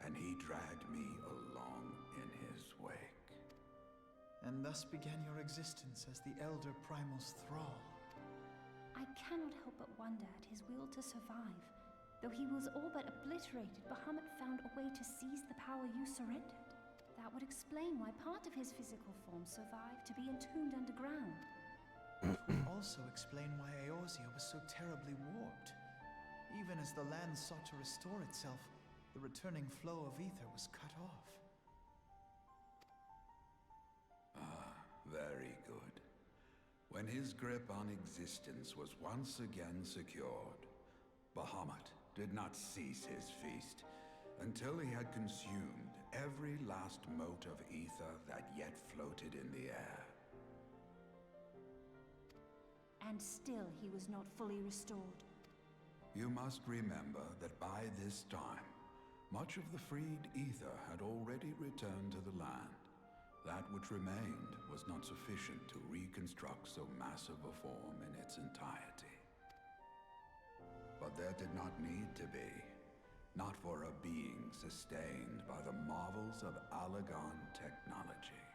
and he dragged me along in his wake. And thus began your existence as the Elder Primal's thrall. I cannot help but wonder at his will to survive. Though he was all but obliterated, Bahamut found a way to seize the power you surrendered. That would explain why part of his physical form survived to be entombed underground. It would also explain why Eorzea was so terribly warped. Even as the land sought to restore itself, the returning flow of ether was cut off. Very good. When his grip on existence was once again secured, Bahamut did not cease his feast until he had consumed every last mote of ether that yet floated in the air. And still he was not fully restored. You must remember that by this time, much of the freed ether had already returned to the land. That which remained was not sufficient to reconstruct so massive a form in its entirety. But there did not need to be. Not for a being sustained by the marvels of Allagan technology.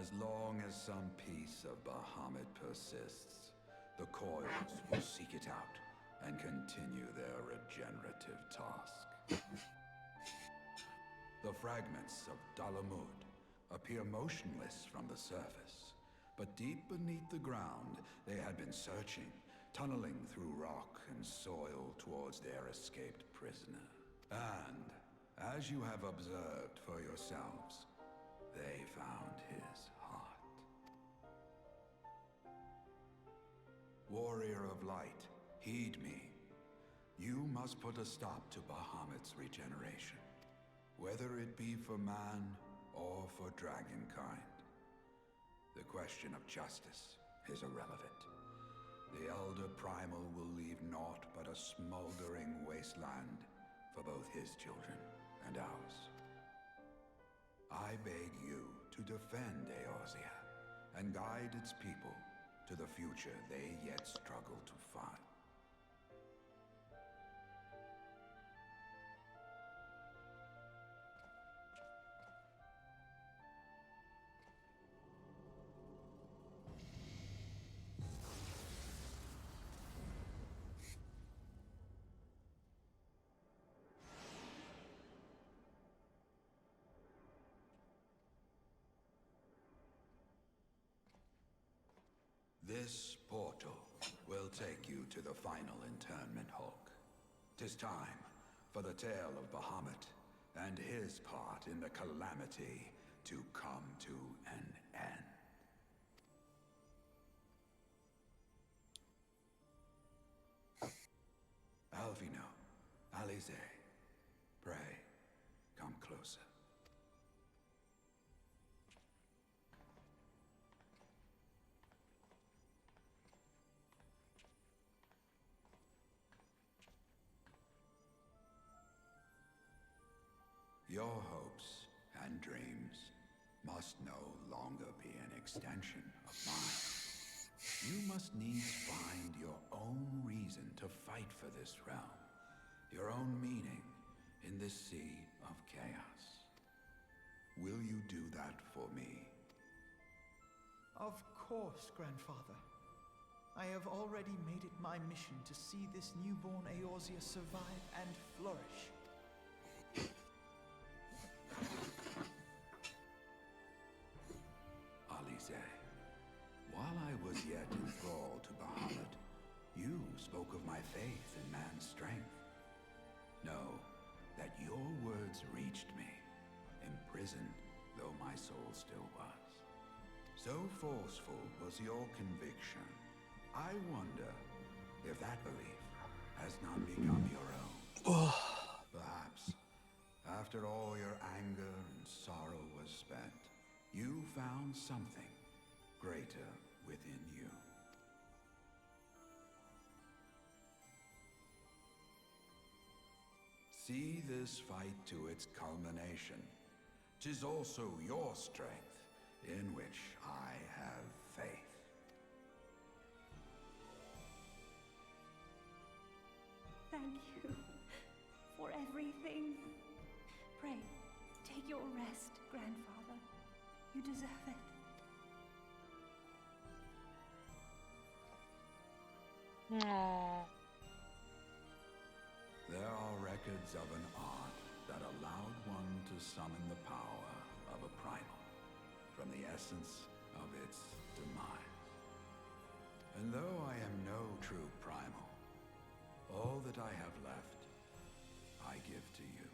As long as some piece of Bahamut persists, the coils will seek it out and continue their regenerative task. The fragments of Dalamud appear motionless from the surface, but deep beneath the ground they had been searching, tunneling through rock and soil towards their escaped prisoner. And, as you have observed for yourselves, they found his heart. Warrior of Light, heed me. You must put a stop to Bahamut's regeneration, whether it be for man or for dragonkind. The question of justice is irrelevant. The Elder Primal will leave naught but a smoldering wasteland for both his children and ours. I beg you to defend Eorzea and guide its people to the future they yet struggle to find. This portal will take you to the final internment hulk. 'Tis time for the tale of Bahamut and his part in the calamity to come to an end. Alvino, Alize, pray, come closer. Your hopes and dreams must no longer be an extension of mine. You must needs find your own reason to fight for this realm, your own meaning in this sea of chaos. Will you do that for me? Of course, Grandfather. I have already made it my mission to see this newborn Eorzea survive and flourish. Alize, while I was yet enthralled to Bahamut, you spoke of my faith in man's strength. Know that your words reached me, imprisoned though my soul still was. So forceful was your conviction, I wonder if that belief has not become your own. Perhaps, after all your anger and sorrow was spent, you found something greater within you. See this fight to its culmination. 'Tis also your strength, in which I have faith. Thank you for everything. Pray, take your rest, grandfather. You deserve it. Aww. There are records of an art that allowed one to summon the power of a primal from the essence of its demise. And though I am no true primal, all that I have left, I give to you.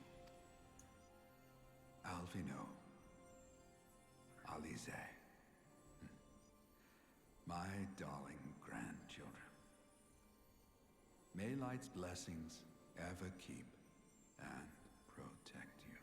Alvino, Alize, my darling grandchildren. May light's blessings ever keep and protect you.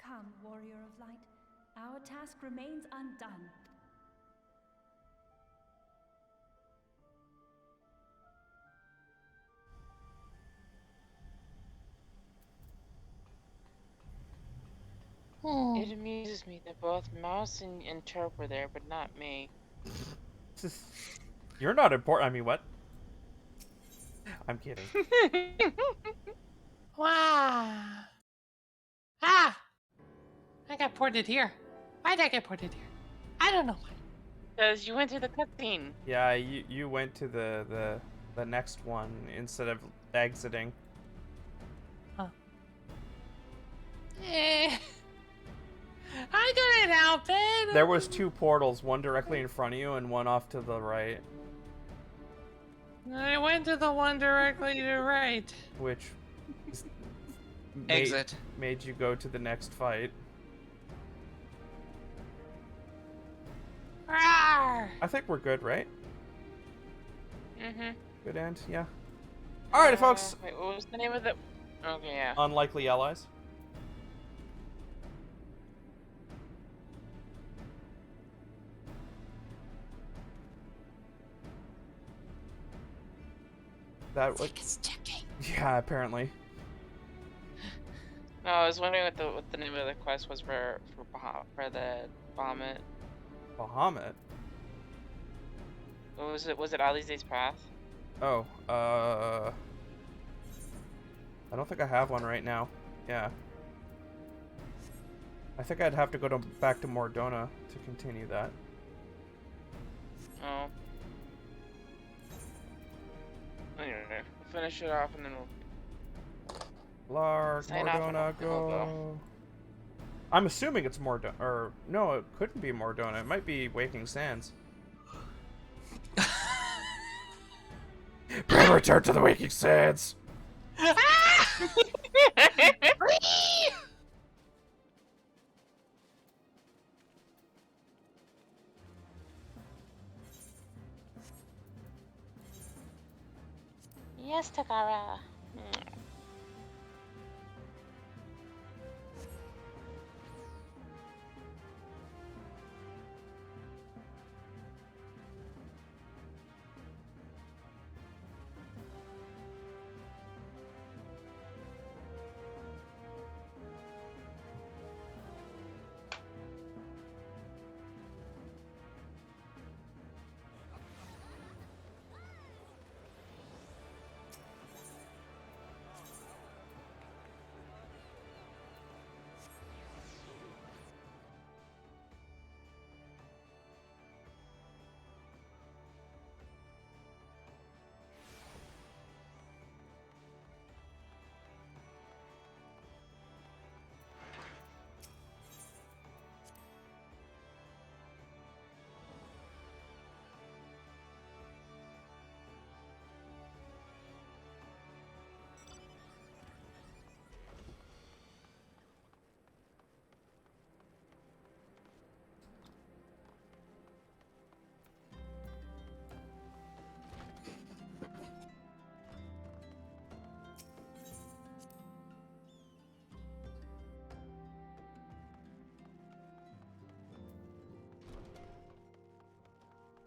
Come, warrior of light. Our task remains undone. It amuses me that both Mouse and Turp were there, but not me. You're not important. I mean, what? I'm kidding. Wow. Ah! I got ported here. Why'd I get ported here? I don't know why. Because you went to the cutscene. Yeah, you went to the next one instead of exiting. Huh. Eh. I couldn't help it. There was 2 portals, one directly in front of you and one off to the right. I went to the one directly to the right. Which Exit. Made you go to the next fight. Rawr! I think we're good, right? Mm-hmm. Good end, yeah. Alrighty, folks. Wait, what was the name of the... Okay, yeah. Unlikely allies. That was... It's checking. Yeah, apparently. No, I was wondering what the name of the quest was for the Bahamut. Bahamut? What was it? Was it Alize's Path? Oh, I don't think I have one right now. Yeah. I think I'd have to go back to Mordona to continue that. Oh. Anyway, we'll finish it off and then we'll... Lark, Sign off and Mordona, we'll go. I'm assuming it's Mordona, or no, it couldn't be Mordona. It might be Waking Sands. Bring return to the Waking Sands. Yes, Takara.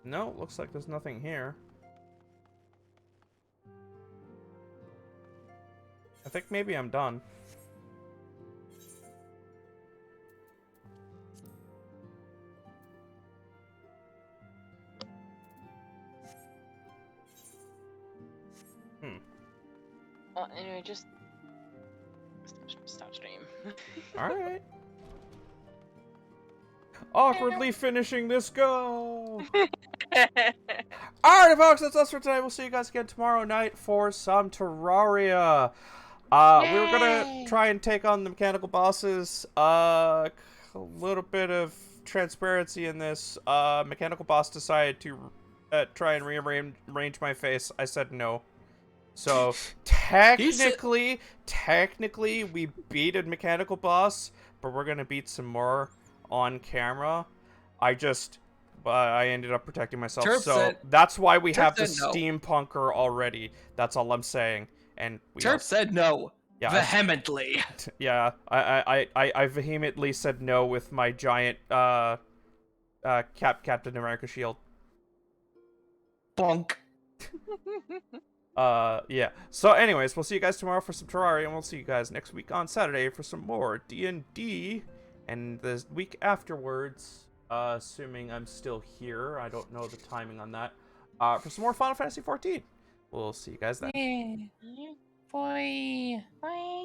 No, looks like there's nothing here. I think maybe I'm done. Well, anyway, just stop stream. Alright. Awkwardly finishing this go! Alright, folks, that's us for tonight. We'll see you guys again tomorrow night for some Terraria. We were gonna try and take on the mechanical bosses. A little bit of transparency in this. Mechanical boss decided to try and rearrange my face. I said no. So technically, we beat a mechanical boss, but we're gonna beat some more on camera. I ended up protecting myself. That's why we have the steampunker already. That's all I'm saying. And Terp said no. Yeah, vehemently. Yeah, I vehemently said no with my giant Captain America shield. Bonk. Yeah. So anyways, we'll see you guys tomorrow for some Terraria, and we'll see you guys next week on Saturday for some more D&D, and the week afterwards, assuming I'm still here, I don't know the timing on that, for some more Final Fantasy XIV. We'll see you guys then. Yeah. Bye. Bye.